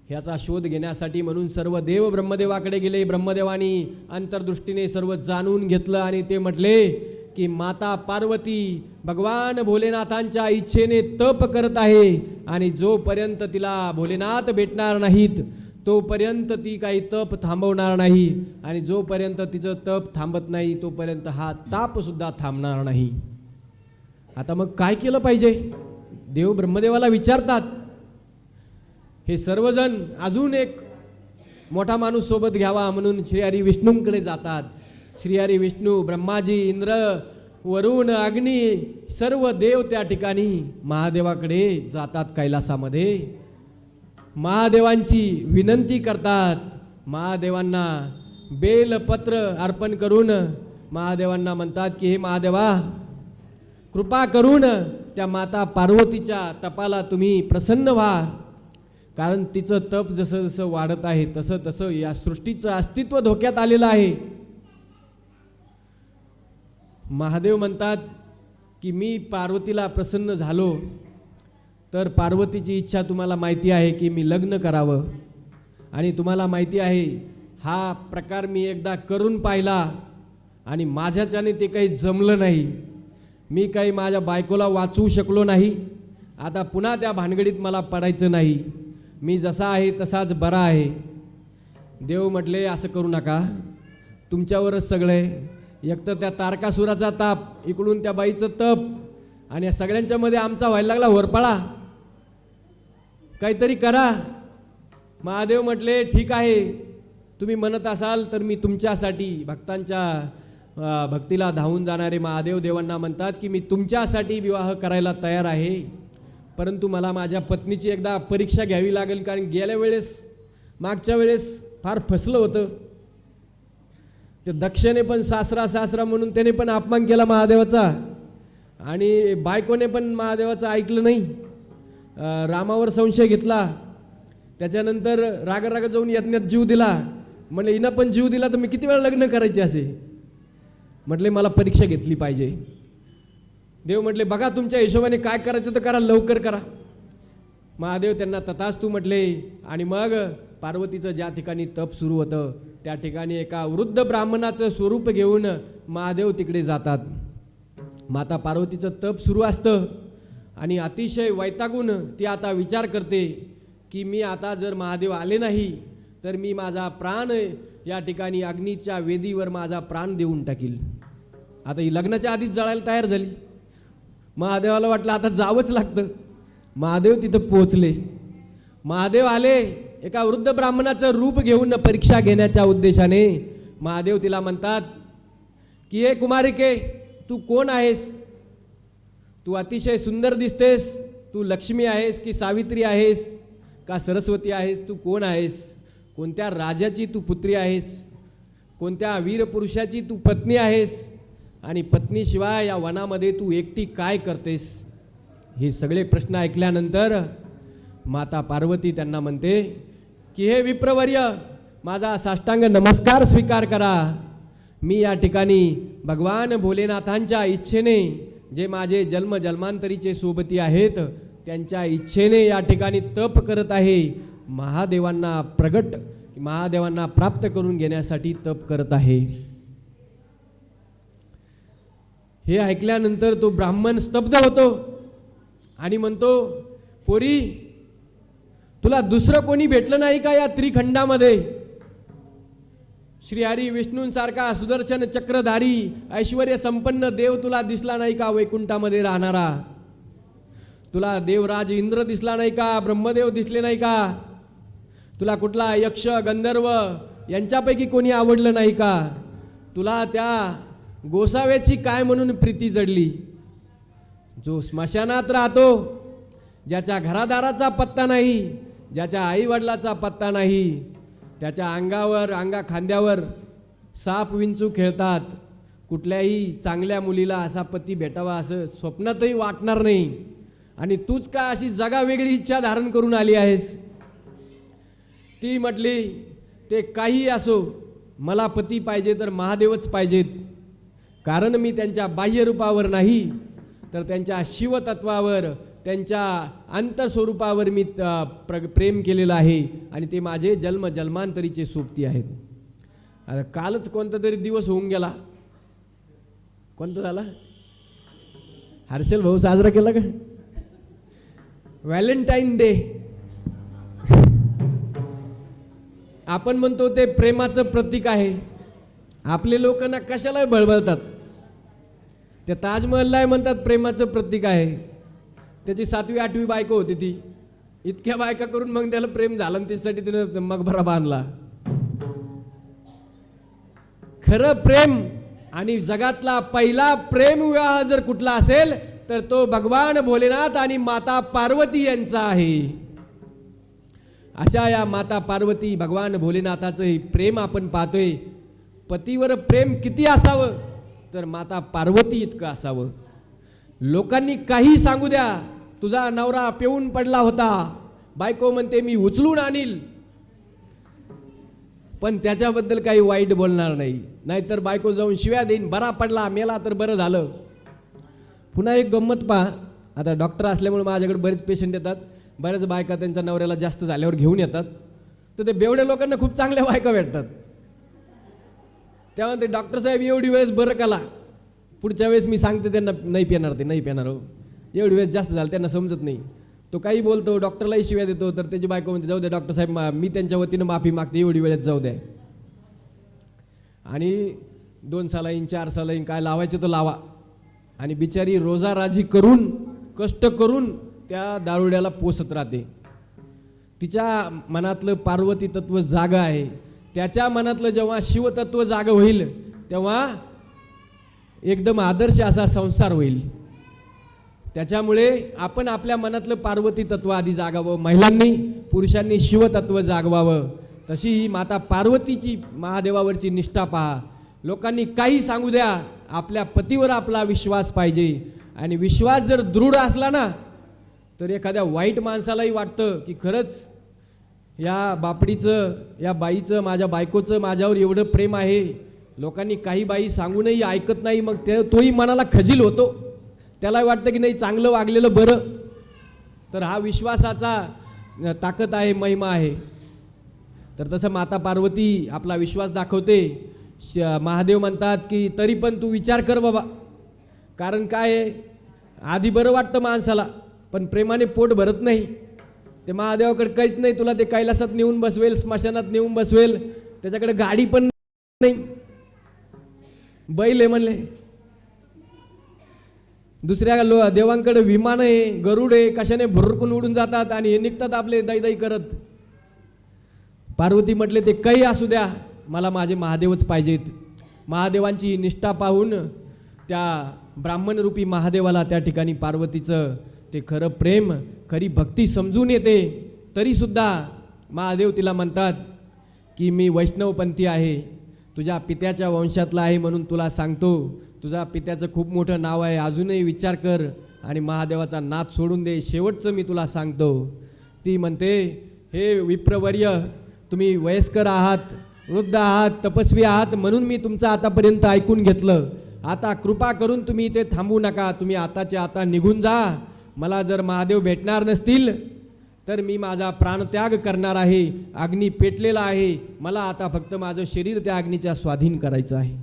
ह्याचा शोध घेण्यासाठी म्हणून सर्व देव ब्रह्मदेवाकडे गेले. ब्रह्मदेवानी अंतर्दृष्टीने सर्व जाणून घेतलं आणि ते म्हटले की माता पार्वती भगवान भोलेनाथांच्या इच्छेने तप करत आहे. आणि जोपर्यंत तिला भोलेनाथ भेटणार नाहीत तोपर्यंत ती काही तप थांबवणार नाही. आणि जोपर्यंत तिचं तप थांबत नाही तोपर्यंत हा तापसुद्धा थांबणार नाही. आता मग काय केलं पाहिजे? देव ब्रह्मदेवाला विचारतात. हे सर्वजण अजून एक मोठा माणूस सोबत घ्यावा म्हणून श्रीहरी विष्णूंकडे जातात. श्रीहरी विष्णू, ब्रह्माजी, इंद्र, वरुण, अग्नी सर्व देव त्या ठिकाणी महादेवाकडे जातात. कैलासामध्ये महादेवांची विनंती करतात. महादेवांना बेलपत्र अर्पण करून महादेवांना म्हणतात की हे महादेवा, कृपा करून त्या माता पार्वतीच्या तपाला तुम्ही प्रसन्न व्हा. कारण तिचं तप जसं जसं वाढत आहे तसं तसं या सृष्टीचं अस्तित्व धोक्यात आलेलं आहे. महादेव म्हणतात की मी पार्वतीला प्रसन्न झालो तर पार्वतीची इच्छा तुम्हाला माहिती आहे की मी लग्न करावं. आणि तुम्हाला माहिती आहे हा प्रकार मी एकदा करून पाहिला आणि माझ्याच्याने ते काही जमलं नाही. मी काही माझ्या बायकोला वाचवू शकलो नाही. आता पुन्हा त्या भानगडीत मला पडायचं नाही. मी जसा आहे तसाच बरा आहे. देव म्हटले असं करू नका, तुमच्यावरच सगळं आहे. एकतर त्या तारकासुराचा ताप, इकडून त्या बाईचं तप आणि या सगळ्यांच्या मध्ये आमचा व्हायला लागला होरपळा. काहीतरी करा. महादेव म्हटले ठीक आहे, तुम्ही म्हणत असाल तर मी तुमच्यासाठी, भक्तांच्या भक्तीला धावून जाणारे महादेव देवांना म्हणतात की मी तुमच्यासाठी विवाह करायला तयार आहे. परंतु मला माझ्या पत्नीची एकदा परीक्षा घ्यावी लागेल. कारण गेल्या वेळेस, मागच्या वेळेस फार फसलं होतं. ते दक्षने पण सासरा सासरा म्हणून त्याने पण अपमान केला महादेवाचा. आणि बायकोने पण महादेवाचं ऐकलं नाही. रामावर संशय घेतला. त्याच्यानंतर राग जाऊन यज्ञात जीव दिला. म्हटले हिनं पण जीव दिला तर मी किती वेळा लग्न करायचे असे. म्हटले मला परीक्षा घेतली पाहिजे. देव म्हटले बघा तुमच्या हिशोबाने काय करायचं तर करा, लवकर करा. महादेव त्यांना तथास्तु म्हटले. आणि मग पार्वतीचं ज्या ठिकाणी तप सुरू होतं त्या ठिकाणी एका वृद्ध ब्राह्मणाचं स्वरूप घेऊन महादेव तिकडे जातात. माता पार्वतीचं तप सुरू असतं आणि अतिशय वैतागून ती आता विचार करते की मी आता जर महादेव आले नाही तर मी माझा प्राण या ठिकाणी अग्नीच्या वेदीवर माझा प्राण देऊन टाकील. आता ही लग्नाच्या आधीच जळायला तयार झाली. महादेवाला वाटलं आता जावंच लागतं. महादेव तिथं पोहोचले. महादेव आले एका वृद्ध ब्राह्मणाचं रूप घेऊन परीक्षा घेण्याच्या उद्देशाने. महादेव तिला म्हणतात की हे कुमारिके, तू कोण आहेस? तू अतिशय सुंदर दिसतेस. तू लक्ष्मी आहेस की सावित्री आहेस का सरस्वती आहेस? तू कोण आहेस? कोणत्या राजाची तू पुत्री आहेस? कोणत्या वीर पुरुषाची तू पत्नी आहेस? आणि पत्नीशिवाय या वनामध्ये तू एकटी काय करतेस? हे सगळे प्रश्न ऐकल्यानंतर माता पार्वती त्यांना म्हणते की हे विप्रवर्य, माझा साष्टांग नमस्कार स्वीकार करा. मी या ठिकाणी भगवान भोलेनाथांच्या इच्छेने जे माझे जन्मजन्मांतरीचे सोबती आहेत त्यांच्या इच्छेने या ठिकाणी तप करत आहे. महादेवांना प्राप्त करून घेण्यासाठी तप करत आहे. हे ऐकल्यानंतर तो ब्राह्मण स्तब्ध होतो आणि म्हणतो, पोरी तुला दुसरं कोणी भेटलं नाही का या त्रिखंडामध्ये? श्रीहरी विष्णूंसारखा सुदर्शन चक्रधारी ऐश्वर्य संपन्न देव तुला दिसला नाही का वैकुंठामध्ये राहणारा? तुला देवराज इंद्र दिसला नाही का? ब्रह्मदेव दिसले नाही का? तुला कुठला यक्ष गंधर्व यांच्यापैकी कोणी आवडलं नाही का? तुला त्या गोसाव्याची काय म्हणून प्रीती जडली? जो स्मशानात राहतो, ज्याच्या घरादाराचा पत्ता नाही, ज्याच्या आईवडिलाचा पत्ता नाही, त्याच्या अंगा खांद्यावर साप विंचू खेळतात. कुठल्याही चांगल्या मुलीला असा पती भेटावा असं स्वप्नातही वाटणार नाही. आणि तूच का अशी जगावेगळी इच्छा धारण करून आली आहेस? ती म्हटली, ते काही असो, मला पती पाहिजे तर महादेवच पाहिजेत. कारण मी त्यांच्या बाह्यरूपावर नाही तर त्यांच्या शिवतत्वावर, त्यांच्या अंतस्वरूपावर मी प्रेम केलेलं आहे आणि ते माझे जन्मजन्मांतरीचे सोबती आहेत. आता कालच कोणता तरी दिवस होऊन गेला. कोणता झाला? हर्षल भाऊ साजरा केला का? Valentine day. आपण म्हणतो ते प्रेमाचं प्रतीक आहे. आपले लोक ना कशाला बळबळतात. त्या ताजमहलला म्हणतात प्रेमाचं प्रतीक आहे. त्याची 7वी 8वी बायको होती ती. इतक्या बायका करून मग त्याला प्रेम झालं आणि त्यासाठी तिने मकबरा बांधला. खरं प्रेम आणि जगातला पहिला प्रेम विवाह जर कुठला असेल तर तो भगवान भोलेनाथ आणि माता पार्वती यांचा आहे. अशा या माता पार्वती भगवान भोलेनाथाचं हे प्रेम आपण पाहतोय. पतीवर प्रेम किती असावं तर माता पार्वती इतकं असावं. लोकांनी काही सांगू द्या, तुझा नवरा पिऊन पडला होता, बायको म्हणते मी उचलून आणील, पण त्याच्याबद्दल काही वाईट बोलणार नाही. नाहीतर बायको जाऊन शिव्या देईन, बरा पडला, मेला तर बरं झालं. पुन्हा एक गंमत पहा. आता डॉक्टर असल्यामुळे माझ्याकडे बरेच पेशंट येतात. बऱ्याच बायका त्यांच्या नवऱ्याला जास्त झाल्यावर घेऊन येतात. तर ते बेवड्या लोकांना खूप चांगल्या बायका भेटतात. तेव्हा ते डॉक्टर साहेब एवढी वेळेस बरं कला, पुढच्या वेळेस मी सांगते त्यांना नाही पिणार, ते नाही पिणार हो, एवढी वेळेस जास्त झालं, त्यांना समजत नाही. तो काही बोलतो, डॉक्टरलाही शिव्या देतो, तर त्याची बायको म्हणते जाऊ द्या डॉक्टर साहेब, मी त्यांच्या वतीनं माफी मागते, एवढी वेळेस जाऊ द्या. आणि 2 सालाईन 4 सालाईन काय लावायचं तो लावा. आणि बिचारी रोजाराजी करून कष्ट करून त्या दारुड्याला पोसत राहते. तिच्या मनातलं पार्वती तत्व जागं आहे. त्याच्या मनातलं जेव्हा शिवतत्व जागं होईल तेव्हा एकदम आदर्श असा संसार होईल. त्याच्यामुळे आपण आपल्या मनातलं पार्वती तत्व आधी जागावं. महिलांनी पुरुषांनी शिवतत्व जागवावं. तशी ही माता पार्वतीची महादेवावरची निष्ठा पहा. लोकांनी काही सांगू द्या, आपल्या पतीवर आपला विश्वास पाहिजे. आणि विश्वास जर दृढ असला ना तर एखाद्या वाईट माणसालाही वाटतं की खरंच या बापडीचं, या बाईचं, माझ्या बायकोचं माझ्यावर एवढं प्रेम आहे. लोकांनी काही बाई सांगूनही ऐकत नाही, मग तोही मनाला खजील होतो. त्याला वाटतं की नाही चांगलं वागलेलं बरं. तर हा विश्वासाचा ताकद आहे, महिमा आहे. तर तसं माता पार्वती आपला विश्वास दाखवते. महादेव म्हणतात की तरी पण तू विचार कर बाबा. कारण काय आहे, आधी बरं वाटतं माणसाला, पण प्रेमाने पोट भरत नाही. ते महादेवाकडे काहीच नाही. तुला ते कैलासात नेऊन बसवेल, स्मशानात नेऊन बसवेल, त्याच्याकडे गाडी पण नाही, बैल आहे म्हणले. दुसऱ्या देवांकडे विमान आहे, गरुड आहे, कशाने भुरकून उडून जातात आणि हे निघतात आपले दैदाई करत. पार्वती म्हटले ते काही असू द्या, मला माझे महादेवच पाहिजेत. महादेवांची निष्ठा पाहून त्या ब्राह्मणरूपी महादेवाला त्या ठिकाणी पार्वतीचं ते खरं प्रेम, खरी भक्ती समजून येते. तरीसुद्धा महादेव तिला म्हणतात की मी वैष्णवपंथी आहे, तुझ्या पित्याच्या वंशातला आहे, म्हणून तुला सांगतो तुझ्या पित्याचं खूप मोठं नाव आहे, अजूनही विचार कर आणि महादेवाचा नाद सोडून दे. शेवटचं मी तुला सांगतो. ती म्हणते हे विप्रवर्य, तुम्ही वयस्कर आहात, वृद्ध आहात, तपस्वी आहात, म्हणून मी तुमचं आतापर्यंत ऐकून घेतलं. आता कृपा करून तुम्ही इथे थांबू नका, तुम्ही आताच्या आता निघून जा. मला जर महादेव भेटणार नसतील तर मी माझा प्राणत्याग करणार आहे. अग्नी पेटलेला आहे, मला आता फक्त माझं शरीर त्या अग्नीच्या स्वाधीन करायचं आहे.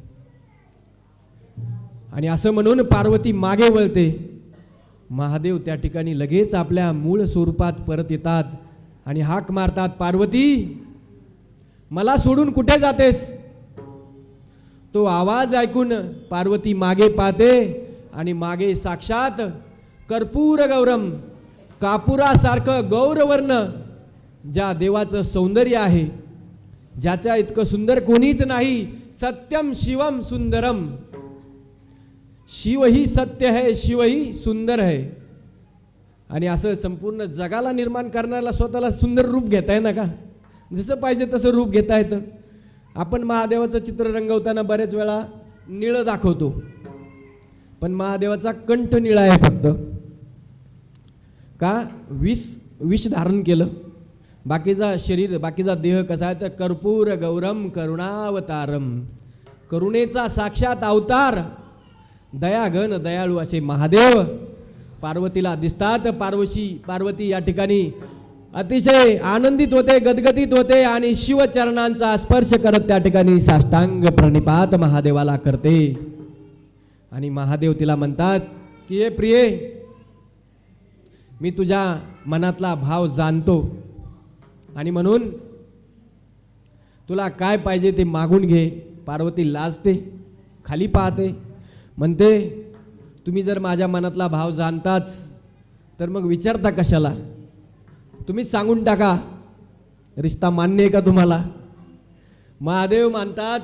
आणि असं म्हणून पार्वती मागे वळते. महादेव त्या ठिकाणी लगेच आपल्या मूळ स्वरूपात परत येतात आणि हाक मारतात, पार्वती मला सोडून कुठे जातेस? तो आवाज ऐकून पार्वती मागे पाहते आणि मागे साक्षात कर्पूर गौरम, कापुरासारखं गौरवर्ण ज्या देवाचं सौंदर्य आहे, ज्याच्या इतकं सुंदर कोणीच नाही. सत्यम शिवम सुंदरम, शिव ही सत्य है, शिव ही सुंदर है. आणि असं संपूर्ण जगाला निर्माण करण्याला स्वतःला सुंदर रूप घेता येईल ना का? जसं पाहिजे तसं रूप घेता येतं. आपण महादेवाचं चित्र रंगवताना बरेच वेळा निळं दाखवतो, पण महादेवाचा कंठ निळा आहे फक्त. का? विष धारण केलं. बाकीचा शरीर, बाकीचा देह कसा आहे तर कर्पूर गौरम करुणावतारम, करुणेचा साक्षात अवतार, दयाघन दयाळू असे महादेव पार्वतीला दिसतात. पार्वती या ठिकाणी अतिशय आनंदित होते, गदगदित होते आणि शिवचरणांचा स्पर्श करत त्या ठिकाणी साष्टांग प्रणिपात महादेवाला करते. आणि महादेव तिला म्हणतात की हे प्रिये, मी तुझ्या मनातला भाव जाणतो आणि म्हणून तुला काय पाहिजे ते मागून घे. पार्वती लाजते, खाली पाहते, म्हणते तुम्ही जर माझ्या मनातला भाव जाणताच तर मग विचारता कशाला? तुम्हीच सांगून टाका, रिश्ता मान्य आहे का तुम्हाला? महादेव म्हणतात,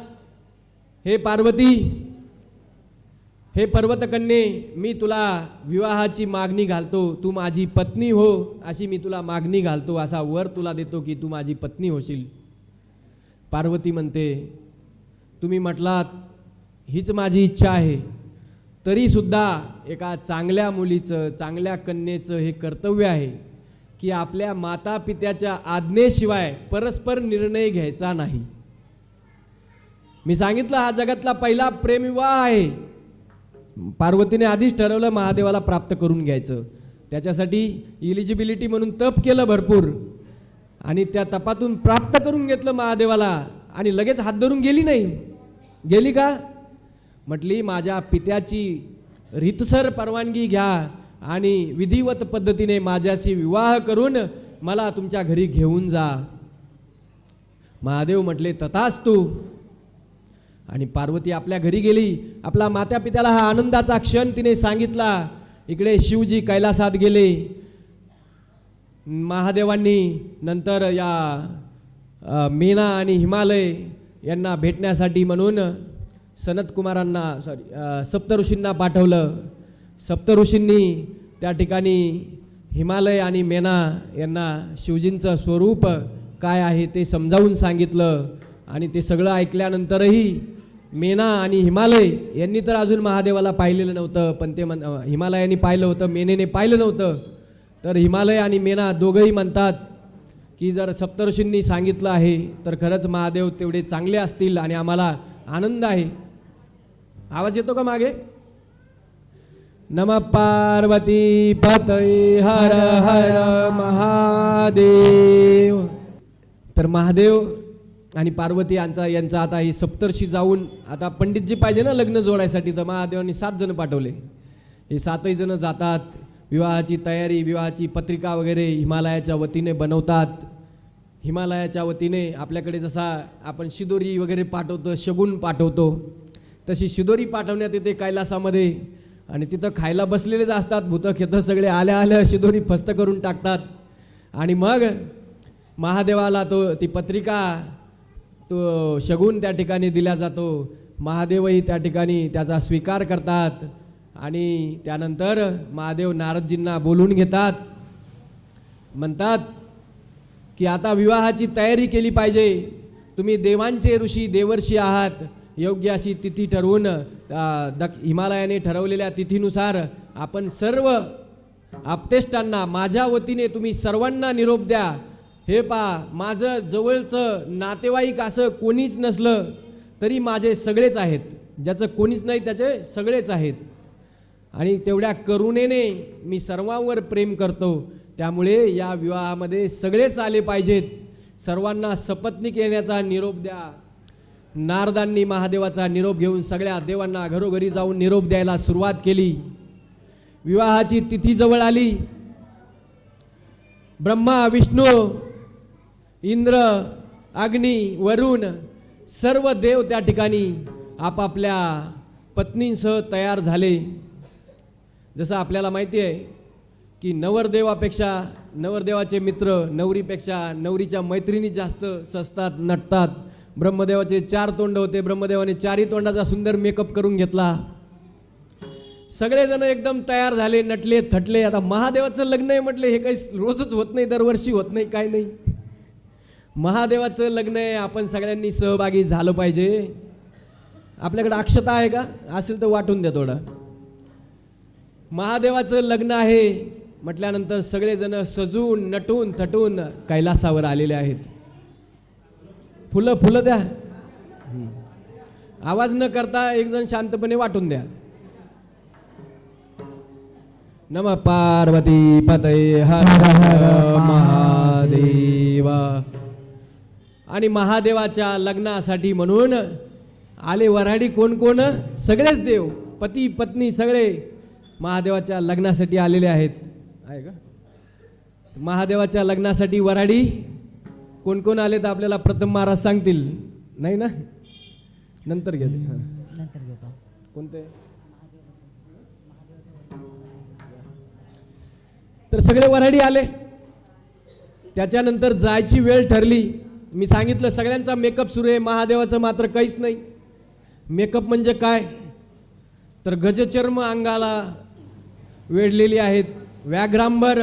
हे पार्वती, हे पर्वतकन्ये, मी तुला विवाहाची मागणी घालतो, तू माझी पत्नी हो अशी मी तुला मागणी घालतो, असा वर तुला देतो की तू माझी पत्नी होशील. पार्वती म्हणते, तुम्ही म्हटलात हीच माझी इच्छा आहे, तरीसुद्धा एका चांगल्या मुलीचं, चांगल्या कन्येचं हे कर्तव्य आहे की आपल्या माता पित्याच्या आज्ञेशिवाय परस्पर निर्णय घ्यायचा नाही. मी सांगितलं हा जगातला पहिला प्रेमविवाह आहे. पार्वतीने आधीच ठरवलं महादेवाला प्राप्त करून घ्यायचं. त्याच्यासाठी इलिजिबिलिटी म्हणून तप केलं भरपूर आणि त्या तपातून प्राप्त करून घेतलं महादेवाला. आणि लगेच हात धरून गेली नाही. गेली का? म्हटली माझ्या पित्याची रीतसर परवानगी घ्या आणि विधिवत पद्धतीने माझ्याशी विवाह करून मला तुमच्या घरी घेऊन जा. महादेव म्हटले तथास्तु. आणि पार्वती आपल्या घरी गेली. आपला माता पित्याला हा आनंदाचा क्षण तिने सांगितला. इकडे शिवजी कैलासात गेले. महादेवांनी नंतर या मेना आणि हिमालय यांना भेटण्यासाठी म्हणून सप्तऋषींना पाठवलं. सप्तऋषींनी त्या ठिकाणी हिमालय आणि मेना यांना शिवजींचं स्वरूप काय आहे ते समजावून सांगितलं. आणि ते सगळं ऐकल्यानंतरही मेना आणि हिमालय यांनी तर अजून महादेवाला पाहिलेलं नव्हतं, पण ते हिमालयाने पाहिलं होतं, मेनेने पाहिलं नव्हतं. तर हिमालय आणि मेना दोघंही म्हणतात की जर सप्तऋषींनी सांगितलं आहे तर खरंच महादेव तेवढे चांगले असतील आणि आम्हाला आनंद आहे. आवाज येतो का मागे? नमः पार्वती पतये हर हर महादेव. तर महादेव आणि पार्वती यांचा आता ही सप्तर्षी जाऊन, आता पंडितजी पाहिजे ना लग्न जोडायसाठी, तर महादेवांनी 7 जण पाठवले. हे 7ही जण जातात. विवाहाची तयारी, विवाहाची पत्रिका वगैरे हिमालयाच्या वतीने बनवतात. हिमालयाच्या वतीने आपल्याकडे जसा आपण शिदोरी वगैरे पाठवतो, शगुन पाठवतो, तशी शिदोरी पाठवण्यात येते कैलासामध्ये. आणि तिथं खायला बसलेलेच असतात भूतं खेतं सगळे. आल्या शिदोरी फस्त करून टाकतात. आणि मग महादेवाला ती पत्रिका, तो शगुन त्या ठिकाणी दिला जातो. महादेवही त्या ठिकाणी त्याचा स्वीकार करतात. आणि त्यानंतर महादेव नारदजींना बोलून घेतात. म्हणतात की आता विवाहाची तयारी केली पाहिजे. तुम्ही देवांचे ऋषी, देवर्षी आहात. योग्य अशी तिथी ठरवून हिमालयाने ठरवलेल्या तिथीनुसार आपण सर्व आप्तेष्टांना, माझ्या वतीने तुम्ही सर्वांना निरोप द्या हे पहा, माझं जवळचं नातेवाईक असं कोणीच नसलं तरी माझे सगळेच आहेत. ज्याचं कोणीच नाही त्याचे सगळेच आहेत. आणि तेवढ्या करुणेने मी सर्वांवर प्रेम करतो. त्यामुळे या विवाहामध्ये सगळेच आले पाहिजेत. सर्वांना सपत्नीक येण्याचा निरोप द्या. नारदांनी महादेवाचा निरोप घेऊन सगळ्या देवांना घरोघरी जाऊन निरोप द्यायला सुरुवात केली. विवाहाची तिथी जवळ आली. ब्रह्मा, विष्णू, इंद्र, अग्नी, वरुण सर्व देव त्या ठिकाणी आपापल्या पत्नींसह तयार झाले. जसं आपल्याला माहिती आहे की नवरदेवापेक्षा नवरदेवाचे मित्र नवरीपेक्षा नवरीच्या मैत्रिणी जास्त सजतात, नटतात. ब्रह्मदेवाचे 4 तोंड होते. ब्रह्मदेवाने 4ही तोंडाचा सुंदर मेकअप करून घेतला. सगळेजण एकदम तयार झाले, नटले, थटले. आता महादेवाचं लग्न आहे म्हटले, हे काही रोजच होत नाही, दरवर्षी होत नाही, काय नाही. महादेवाचं लग्न आहे, आपण सगळ्यांनी सहभागी झालं पाहिजे. आपल्याकडे अक्षता आहे का? असेल तर वाटून द्या थोडं. महादेवाचं लग्न आहे म्हटल्यानंतर सगळेजण सजून नटून थटून कैलासावर आलेले आहेत. फुलं द्या. आवाज न करता एक जण शांतपणे वाटून द्या. नमः पार्वती पतये हर हर महादेव. आणि महादेवाच्या लग्नासाठी म्हणून आले वऱ्हाडी. कोण कोण? सगळेच देव, पती पत्नी सगळे महादेवाच्या लग्नासाठी आलेले आहेत. आहे का? महादेवाच्या लग्नासाठी वऱ्हाडी कोण कोण आले तर आपल्याला प्रथम महाराज सांगतील. नाही ना? नंतर घेते. नंतर घेतो. कोणते? तर सगळे वऱ्हाडी आले. त्याच्यानंतर जायची वेळ ठरली. मी सांगितलं सगळ्यांचा मेकअप सुरू आहे, महादेवाचं मात्र काहीच नाही. मेकअप म्हणजे काय तर गजचर्म अंगाला वेढलेली आहेत, व्याघ्रांबर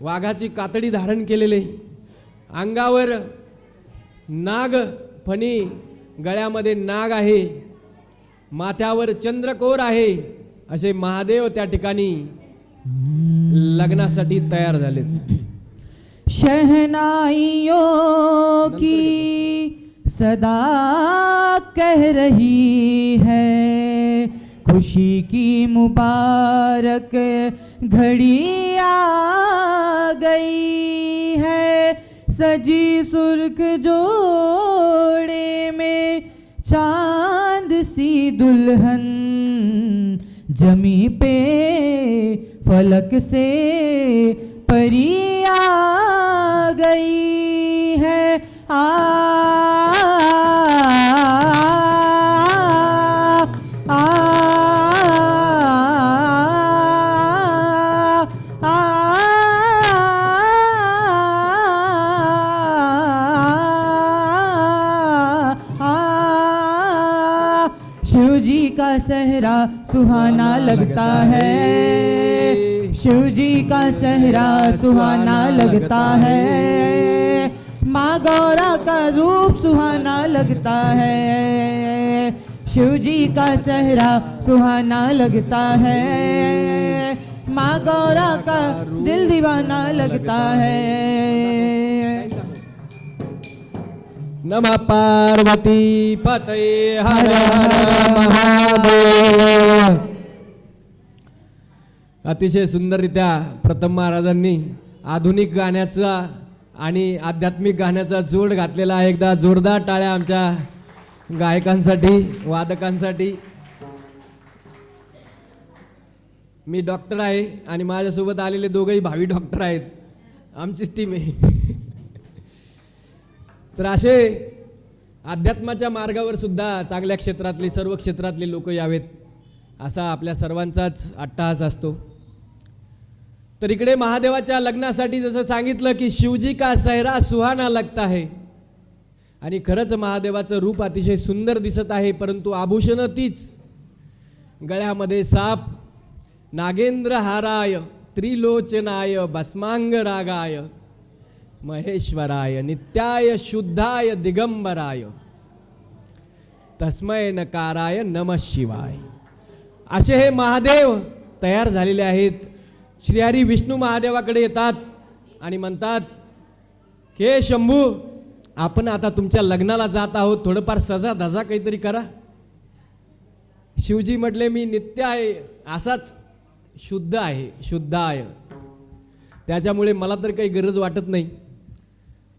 वाघाची कातडी धारण केलेले, अंगावर नाग फणी, गळ्यामध्ये नाग आहे, माथ्यावर चंद्रकोर आहे. असे महादेव त्या ठिकाणी लग्नासाठी तयार झाले. शहनाइयों की सदा कह रही है, खुशी की मुबारक घड़ी आ गई है. सजी सुर्ख जोड़े में चांद सी दुल्हन, जमी पे फलक से परी आ गई है. आ शिव जी का सहरा सुहाना लगता है, शिव जी का सहरा सुहाना लगता है. माँ गौरा का रूप सुहाना लगता है, शिव जी का सहरा सुहाना लगता है. माँ गौरा का दिल दीवाना लगता है. नमः पार्वती पतये हर हर महादेव. अतिशय सुंदररित्या प्रथम महाराजांनी आधुनिक गाण्याचा आणि आध्यात्मिक गाण्याचा जोड घातलेला आहे. एकदा जोरदार टाळ्या आमच्या गायकांसाठी, वादकांसाठी. मी डॉक्टर आहे आणि माझ्यासोबत आलेले दोघंही भावी डॉक्टर आहेत. आमचीच टीम आहे. तर असे अध्यात्माच्या मार्गावर सुद्धा चांगल्या क्षेत्रातले, सर्व क्षेत्रातले लोक यावेत असा आपल्या सर्वांचाच अट्टहास असतो. तर इकडे महादेवाच्या लग्नासाठी जसं सांगितलं की शिवजी का सहरा सुहाना लगता है. आणि खरंच महादेवाचं रूप अतिशय सुंदर दिसत आहे. परंतु आभूषण तीच, गळ्यामध्ये साप, नागेंद्र हाराय, त्रिलोचनाय, भस्मांग रागाय, महेश्वराय, नित्याय शुद्धाय, दिगंबराय, तस्मै नकाराय नमः शिवाय. असे हे महादेव तयार झालेले आहेत. श्रीहरी विष्णू महादेवाकडे येतात आणि म्हणतात हे शंभू, आपण आता तुमच्या लग्नाला जात आहोत, थोडंफार सजा धजा काहीतरी करा. शिवजी म्हटले, मी नित्य आहे, असाच शुद्ध आहे, शुद्ध आहे, त्याच्यामुळे मला तर काही गरज वाटत नाही.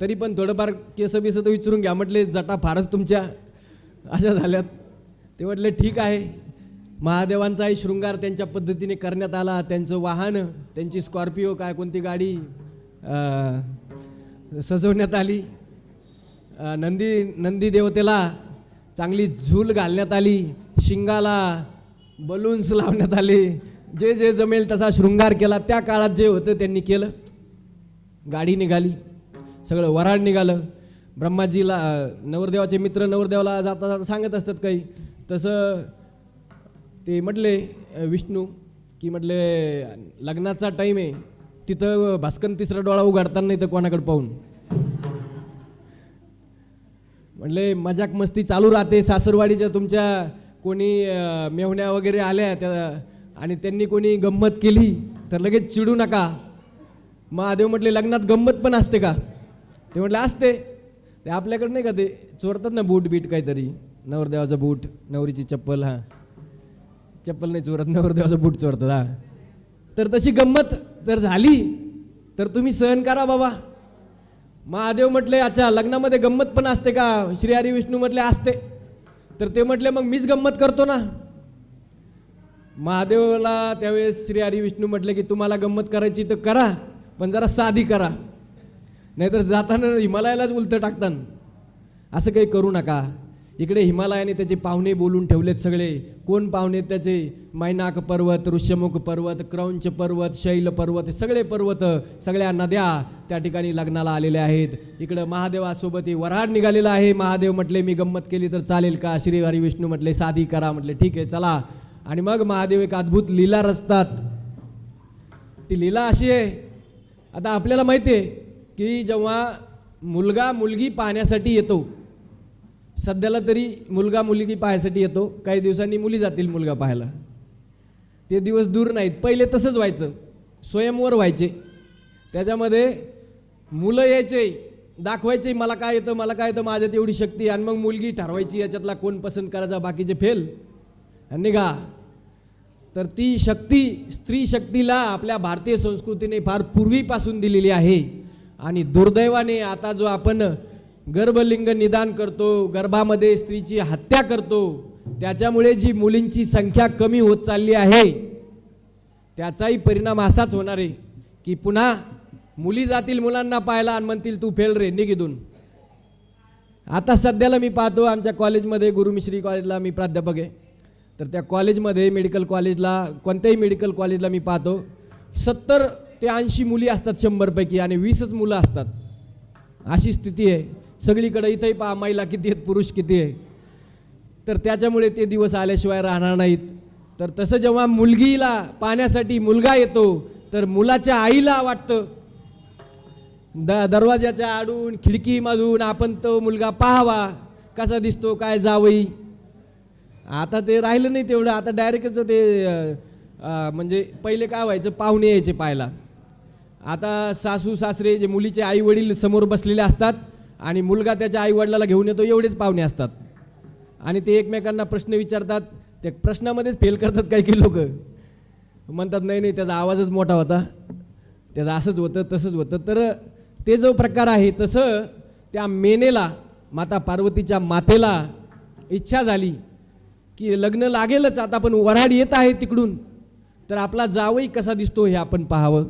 तरी पण थोडंफार केस बिस तर विचारून घ्या. म्हटले, जटा फारच तुमच्या अशा झाल्यात. ते म्हटले, ठीक आहे. महादेवांचाही शृंगार त्यांच्या पद्धतीने करण्यात आला. त्यांचं वाहन, त्यांची स्कॉर्पिओ काय कोणती गाडी सजवण्यात आली. नंदी देवतेला चांगली झूल घालण्यात आली. शिंगाला बलून्स लावण्यात आले. जे जे जमेल तसा शृंगार केला. त्या काळात जे होतं त्यांनी केलं. गाडी निघाली, सगळं वऱ्हाड निघालं. ब्रह्माजीला नवरदेवाचे मित्र नवरदेवाला जाता जाता सांगत असतात काही. तसं ते म्हटले विष्णू की म्हटले, लग्नाचा टाईम आहे, तिथं भास्कन तिसरा डोळा उघडताना नाही तर कोणाकडे पाहून. म्हटले मजाक मस्ती चालू राहते. सासरवाडीच्या तुमच्या कोणी मेहुण्या वगैरे आल्या त्या आणि त्यांनी कोणी गंमत केली तर लगेच चिडू नका. महादेव म्हटले, लग्नात गंमत पण असते का? ते म्हटले, असते. ते आपल्याकडे नाही का ते चोरतात ना बूट बीट काहीतरी, नवरदेवाचा बूट, नवरीची चप्पल. हां, चप्पल नाही चोरत, नवरदेवाचा बूट चोरतात. हां, तर तशी गंमत जर झाली तर तुम्ही सहन करा बाबा. महादेव म्हटले, अच्छा लग्नामध्ये गंमत पण असते का? श्री हरी विष्णू म्हटले, असते. तर ते म्हटले, मग मीच गंमत करतो ना. महादेवाला त्यावेळेस श्री हरी विष्णू म्हटले की तुम्हाला गंमत करायची तर करा, पण जरा साधी करा, नाहीतर जाताना हिमालयालाच उलटं टाकताना. असं काही करू नका. इकडे हिमालयाने त्याचे पाहुणे बोलून ठेवलेत सगळे. कोण पाहुणे त्याचे? मैनाक पर्वत, ऋष्यमुख पर्वत, क्रौंच पर्वत, शैल पर्वत, सगळे पर्वत, सगळ्या नद्या त्या ठिकाणी लग्नाला आलेल्या आहेत. इकडं महादेवासोबत वऱ्हाड निघालेला आहे. महादेव म्हटले, मी गंमत केली तर चालेल का? श्री हरी विष्णू म्हटले, साधी करा. म्हटले, ठीक आहे, चला. आणि मग महादेव एक अद्भुत लीला रचतात. ती लीला अशी आहे, आता आपल्याला माहिती आहे की जेव्हा मुलगा मुलगी पाहण्यासाठी येतो, सध्याला तरी मुलगा मुलगी पाहायसाठी येतो, काही दिवसांनी मुली जातील मुलगा पाहायला. ते दिवस दूर नाहीत. पहिले तसंच व्हायचं, स्वयंवर व्हायचे. त्याच्यामध्ये मुलं यायचे, दाखवायचे मला काय येतं, मला काय येतं, माझ्यात एवढी शक्ती. आणि मग मुलगी ठरवायची याच्यातला कोण पसंत करायचा, बाकीचे फेल आणि निघा. तर ती शक्ती, स्त्री शक्तीला आपल्या भारतीय संस्कृतीने फार पूर्वीपासून दिलेली आहे. आणि दुर्दैवाने आता जो आपण गर्भलिंग निदान करतो, गर्भामध्ये स्त्रीची हत्या करतो, त्याच्यामुळे जी मुलींची संख्या कमी होत चालली आहे, त्याचाही परिणाम असाच होणार आहे की पुन्हा मुली जातील मुलांना पाहायला आणि म्हणतील तू फेल रे, निघितून. आता सध्याला मी पाहतो आमच्या कॉलेजमध्ये, गुरुमिश्री कॉलेजला मी प्राध्यापक आहे, तर त्या कॉलेजमध्ये मेडिकल कॉलेजला, कोणत्याही मेडिकल कॉलेजला मी पाहतो 70 ते 80 मुली असतात 100 पैकी आणि 20च मुलं असतात. अशी स्थिती आहे सगळीकडे. इथंही पहा महिला किती आहेत, पुरुष किती आहे. तर त्याच्यामुळे ते दिवस आल्याशिवाय राहणार नाहीत. तर तसं जेव्हा मुलगीला पाहण्यासाठी मुलगा येतो तर मुलाच्या आईला वाटतं दरवाजाच्या आडून खिडकीमधून आपण तो मुलगा पाहावा, कसा दिसतो, काय जावई. आता ते राहिलं नाही तेवढं. आता डायरेक्टच ते म्हणजे पहिले काय व्हायचं, पाहुणे यायचे पाहायला. आता सासू सासरे जे मुलीचे आई वडील समोर बसलेले असतात आणि मुलगा त्याच्या आई वडिलाला घेऊन येतो, एवढेच पाहुणे असतात. आणि ते एकमेकांना प्रश्न विचारतात. त्या प्रश्नामध्येच फेल करतात काही काही लोक. म्हणतात नाही नाही त्याचा आवाजच मोठा होता, त्याचं असंच होतं तसंच होतं. तर ते जो प्रकार आहे, तसं त्या मेनेला, माता पार्वतीच्या मातेला इच्छा झाली की लग्न लागेलच आता, पण वऱ्हाड येत आहे तिकडून, तर आपला जावई कसा दिसतो हे आपण पाहावं.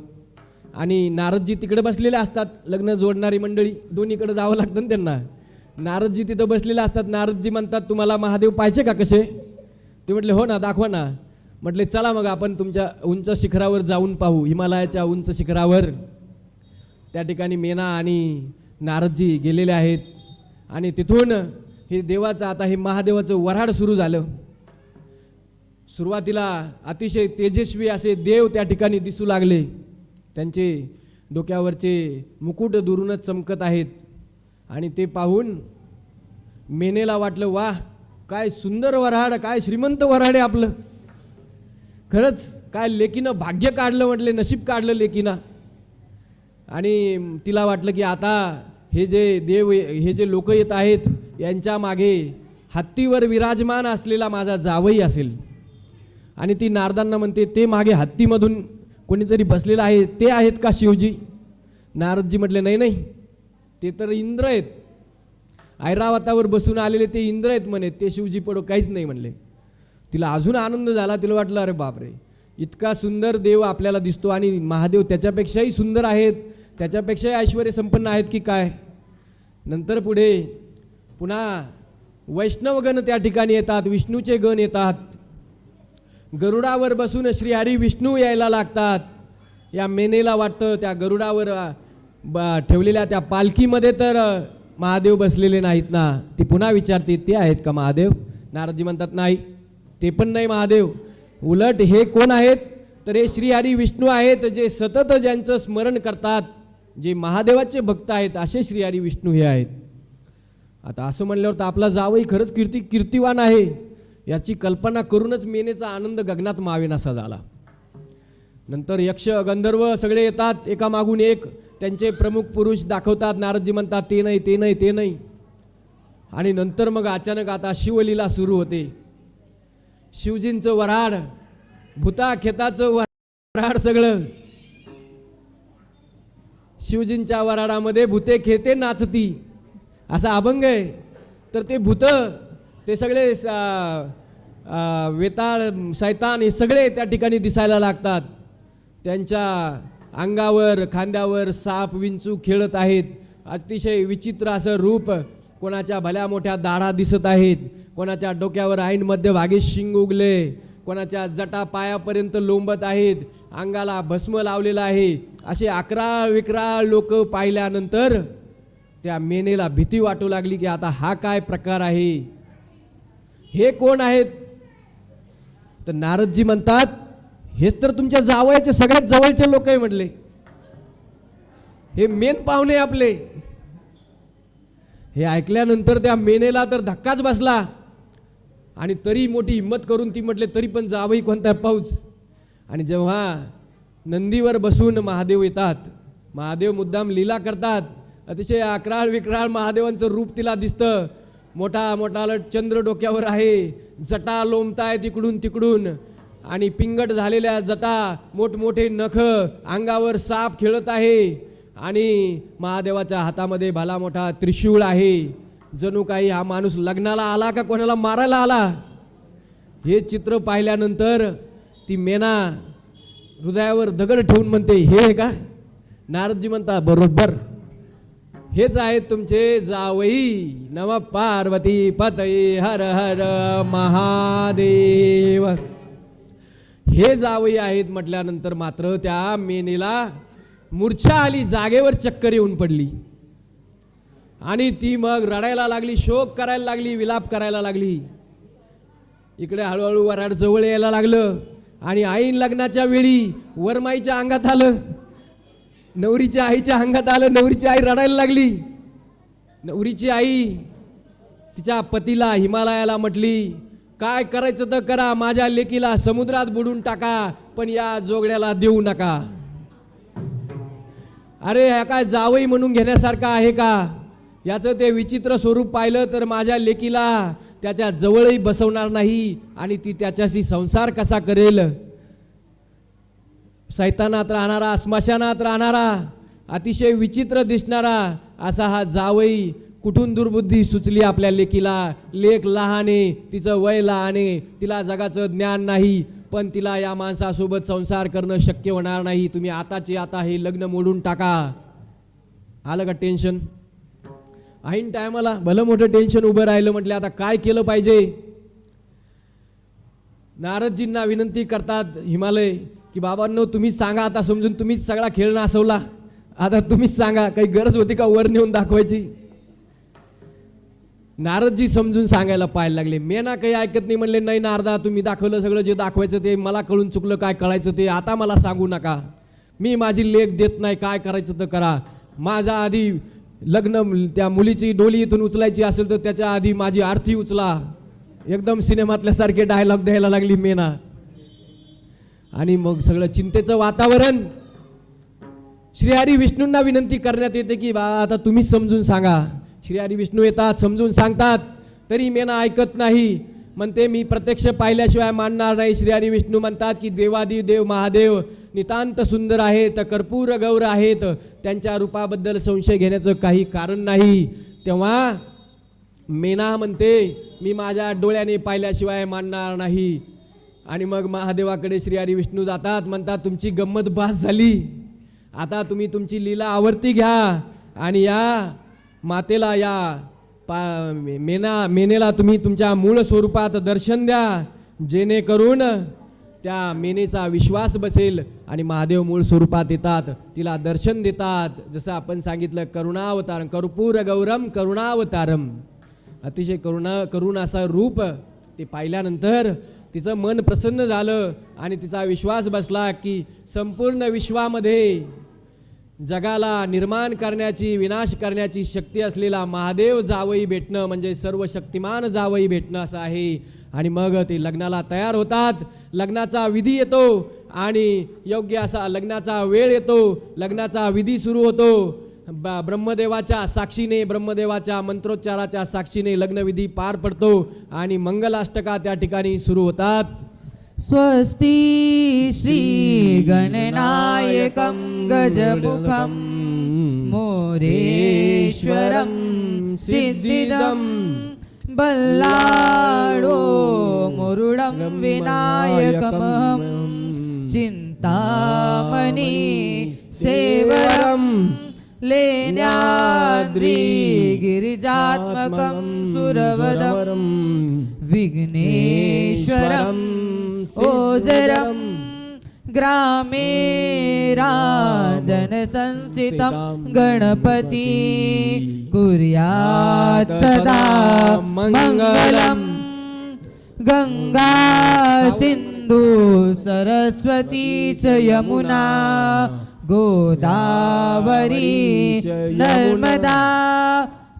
आणि नारदजी तिकडे बसलेले असतात, लग्न जोडणारी मंडळी, दोन्हीकडे जावं लागतं ना त्यांना. नारदजी तिथं बसलेले असतात. नारदजी म्हणतात, तुम्हाला महादेव पाहिजे का कसे? ते म्हटले, हो ना, दाखवा ना. म्हटले, चला मग आपण तुमच्या उंच शिखरावर जाऊन पाहू, हिमालयाच्या उंच शिखरावर. त्या ठिकाणी मेना आणि नारदजी गेलेले आहेत. आणि तिथून हे देवाचं, आता हे महादेवाचं वऱ्हाड सुरू झालं. सुरुवातीला अतिशय तेजस्वी असे देव त्या ठिकाणी दिसू लागले. त्यांचे डोक्यावरचे मुकुट दुरूनच चमकत आहेत. आणि ते पाहून मेनेला वाटलं, वाह, काय सुंदर वऱ्हाड, काय श्रीमंत वऱ्हाड आहे आपलं. खरंच काय लेकीनं भाग्य काढलं, म्हटले नशीब काढलं लेकीनं. आणि तिला वाटलं की आता हे जे देव, हे जे लोक येत आहेत, यांच्या मागे हत्तीवर विराजमान असलेला माझा जावई असेल. आणि ती नारदांना म्हणते, ते मागे हत्तीमधून कोणीतरी बसलेलं आहे, ते आहेत का शिवजी? नारदजी म्हटले, नाही नाही, ते तर इंद्र आहेत, ऐरावतावर बसून आलेले ते इंद्र आहेत म्हणे, ते शिवजी पडो काहीच नाही म्हणले. तिला अजून आनंद झाला. तिला वाटलं, अरे बापरे, इतका सुंदर देव आपल्याला दिसतो आणि महादेव त्याच्यापेक्षाही सुंदर आहेत, त्याच्यापेक्षाही ऐश्वर्य संपन्न आहेत की काय. नंतर पुढे पुन्हा वैष्णवगण त्या ठिकाणी येतात, विष्णूचे गण येतात. गरुडावर बसून श्रीहरी विष्णू यायला लागतात. या मेनेला वाटतं त्या गरुडावर ठेवलेल्या त्या पालखीमध्ये तर महादेव बसलेले नाहीत ना. ती पुन्हा विचारते, ते आहेत का महादेव? नारदजी म्हणतात, नाही, ते पण नाही महादेव. उलट हे कोण आहेत? तर हे श्रीहरी विष्णू आहेत, जे सतत ज्यांचं स्मरण करतात, जे महादेवाचे भक्त आहेत, असे श्रीहरी विष्णू हे आहेत. आता असं म्हणल्यावर तर आपला जावई खरंच कीर्तिवान आहे याची कल्पना करूनच मेनेचा आनंद गगनात मावेनासा झाला. नंतर यक्ष गंधर्व सगळे येतात, एका मागून एक त्यांचे प्रमुख पुरुष दाखवतात. नारदजी म्हणतात, ते नाही, ते नाही, ते नाही. आणि नंतर मग अचानक आता शिवलीला सुरू होते. शिवजींचं वराड, भूता खेताचं वराड, सगळं शिवजींच्या वराडामध्ये भूते खेते नाचती असा अभंग आहे. तर ते भूत, ते सगळे वेताळ, शैतान, हे सगळे त्या ठिकाणी दिसायला लागतात. त्यांच्या अंगावर, खांद्यावर साप विंचू खेळत आहेत. अतिशय विचित्र असं रूप. कोणाच्या भल्या मोठ्या दाढा दिसत आहेत, कोणाच्या डोक्यावर ऐन मध्यभागी शिंग उगले, कोणाच्या जटा पायापर्यंत लोंबत आहेत, अंगाला भस्म लावलेला आहे. असे अकराळ विक्राळ लोक पाहिल्यानंतर त्या मेनेला भीती वाटू लागली की आता हा काय प्रकार आहे, हे कोण आहेत? तर नारदजी म्हणतात, हेच तर तुमच्या जावयाचे सगळ्यात जवळचे लोक आहे म्हटले, हे मेन पाहुणे आपले. हे ऐकल्यानंतर त्या मेनेला तर धक्काच बसला. आणि तरी मोठी हिंमत करून ती म्हटले, तरी पण जावई कोणता पाऊस. आणि जेव्हा नंदीवर बसून महादेव येतात, महादेव मुद्दाम लीला करतात. अतिशय अकराळ विक्राळ महादेवांचं रूप तिला दिसतं. मोठा मोठा चंद्र डोक्यावर आहे, जटा लोंबतायत इकडून तिकडून, आणि पिंगट झालेल्या जटा, मोठमोठे नख, अंगावर साप खेळत आहे, आणि महादेवाच्या हातामध्ये भला मोठा त्रिशूळ आहे. जणू काही हा माणूस लग्नाला आला का कोणाला मारायला आला. हे चित्र पाहिल्यानंतर ती मेना हृदयावर दगड ठेवून म्हणते, हे का? नारदजी म्हणतात, बरोबर, हेच आहेत तुमचे जावई. नम पार्वती पतये हर हर महादेव. हे जावई आहेत म्हटल्यानंतर मात्र त्या मेनेला मूर्छा आली, जागेवर चक्कर येऊन पडली. आणि ती मग रडायला लागली, शोक करायला लागली, विलाप करायला लागली. इकडे हळूहळू वराड जवळ यायला लागलं. आणि ऐन लग्नाच्या वेळी वरमाईच्या अंगात आलं, नवरीच्या आईच्या अंगात आलं. नवरीची आई रडायला लागली. नवरीची आई तिच्या पतीला हिमालयाला म्हटली, काय करायचं तर करा, माझ्या लेकीला समुद्रात बुडून टाका, पण या जोगड्याला देऊ नका. अरे ह्या काय जावई म्हणून घेण्यासारखा आहे का? याचं ते विचित्र स्वरूप पाहिलं तर माझ्या लेकीला त्याच्या जवळही बसवणार नाही, आणि ती त्याच्याशी संसार कसा करेल? सैतानात राहणारा, स्मशानात राहणारा, अतिशय विचित्र दिसणारा असा हा जावई. कुठून दुर्बुद्धी सुचली आपल्या लेकीला? लेक लहाने, तिचं वय लहाने, तिला जगाचं ज्ञान नाही, पण तिला या माणसासोबत संसार करणं शक्य होणार नाही. तुम्ही आताचे आता हे लग्न मोडून टाका. आलं का टेन्शन? ऐन टायमाला भलं मोठं टेन्शन उभं राहिलं. म्हटलं आता काय केलं पाहिजे? नारदजींना विनंती करतात हिमालय की बाबांनो, तुम्हीच सांगा आता, समजून तुम्हीच सगळा खेळ नासवला, आता तुम्हीच सांगा, काही गरज होती का वर नेऊन दाखवायची? नारदजी समजून सांगायला पाहायला लागले. मेना काही ऐकत नाही. म्हणले, नाही नारदा, तुम्ही दाखवलं सगळं, जे दाखवायचं ते मला कळून चुकलं, काय कळायचं ते आता मला सांगू नका. मी माझी लेख देत नाही, काय करायचं तर करा. माझ्या आधी लग्न, त्या मुलीची डोली इथून उचलायची असेल तर त्याच्या आधी माझी आरती उचला. एकदम सिनेमातल्यासारखे डायलॉग द्यायला लागली मेना. आणि मग सगळं चिंतेचं वातावरण. श्रीहरी विष्णूंना विनंती करण्यात येते की बा आता तुम्हीच समजून सांगा. श्रीहरी विष्णू येतात, समजून सांगतात, तरी मेना ऐकत नाही. म्हणते मी प्रत्यक्ष पाहिल्याशिवाय मानणार नाही. श्रीहरी विष्णू म्हणतात की देवादी देव महादेव नितांत सुंदर आहेत, कर्पूर गौर आहेत, त्यांच्या रूपाबद्दल संशय घेण्याचं काही कारण नाही. तेव्हा मेना म्हणते मी माझ्या डोळ्याने पाहिल्याशिवाय मानणार नाही. आणि मग महादेवाकडे श्रीहरी विष्णू जातात, म्हणतात तुमची गंमत बास झाली, आता तुम्ही तुमची लीला आवर्ती घ्या आणि या मातेला या मेनेला तुम्ही तुमच्या मूळ स्वरूपात दर्शन द्या, जेणेकरून त्या मेनेचा विश्वास बसेल आणि महादेव मूळ स्वरूपात येतात, तिला दर्शन देतात. जसं आपण सांगितलं करुणावतारम, कर्पूर गौरम करुणावतारम, अतिशय करुण असं रूप ते पाहिल्यानंतर तिचं मन प्रसन्न झालं आणि तिचा विश्वास बसला की संपूर्ण विश्वामध्ये जगाला निर्माण करण्याची, विनाश करण्याची शक्ती असलेला महादेव जावई भेटणं म्हणजे सर्व शक्तिमान जावई भेटणं असं आहे. आणि मग ते लग्नाला तयार होतात. लग्नाचा विधी येतो आणि योग्य असा लग्नाचा वेळ येतो. लग्नाचा विधी सुरू होतो. ब्रह्मदेवाच्या साक्षीने, ब्रह्मदेवाच्या मंत्रोच्चाराच्या साक्षीने लग्नविधी पार पडतो आणि मंगलाष्टका त्या ठिकाणी सुरू होतात. स्वस्ति श्री गणनायकं गजमुखं मोरेश्वरं सिद्धिदं बल्लाळो मुरुडं विनायकमहं चिन्तामणि सेवरं लेण्याद्रि गिरिजात्मकं सुरवरं विघ्नेश्वरं ओझरं ग्रामे राजन संस्थितं गणपति कुर्यात् सदा मंगलम्. गंगा सिंधु सरस्वती च यमुना गोदावरी नर्मदा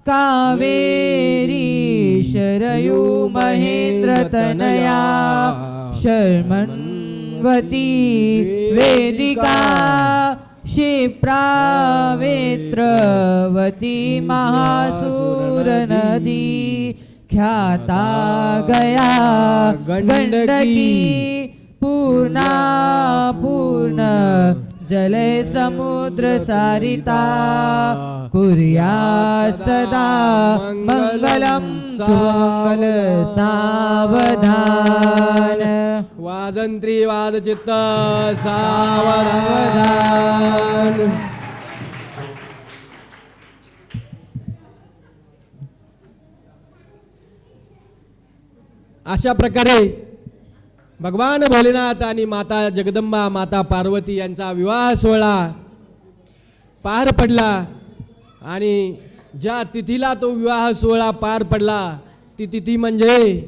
कावेरी शरयू महेंद्रतनया शर्मन्वती वेदिका क्षिप्रावेत्रवती महासूरनदी ख्याता गया गंडकी पूर्णा पूर्ण जले समुद्र सारिता कुर्यात् सदा मंगलम शुभमंगल सावधान. वाजंत्री वादचित्त सावधान. अशा प्रकारे भगवान भोलेनाथ आणि माता जगदंबा माता पार्वती यांचा विवाह सोहळा पार पडला. आणि ज्या तिथीला तो विवाह सोहळा पार पडला ती तिथी म्हणजे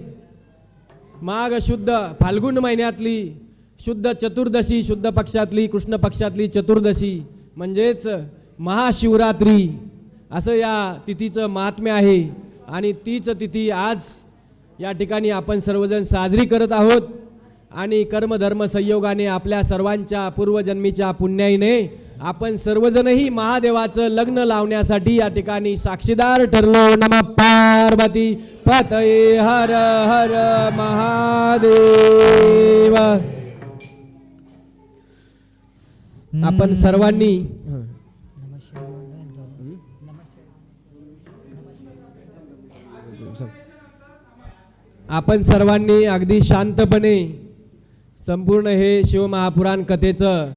माघ शुद्ध फाल्गुन महिन्यातली शुद्ध चतुर्दशी, शुद्ध पक्षातली कृष्ण पक्षातली चतुर्दशी म्हणजेच महाशिवरात्री असं या तिथीचं महात्म्य आहे. आणि तीच तिथी आज या ठिकाणी आपण सर्वजण साजरी करत आहोत. आणि कर्मधर्म संयोगाने आपल्या सर्वांच्या पूर्वजन्मीच्या पुण्याईने आपण सर्वजणही महादेवाचं लग्न लावण्यासाठी या ठिकाणी साक्षीदार ठरलो. नमः पार्वती पतये हर हर महादेव. आपण सर्वांनी अगदी शांतपणे संपूर्ण हे शिवमहापुराण कथेचं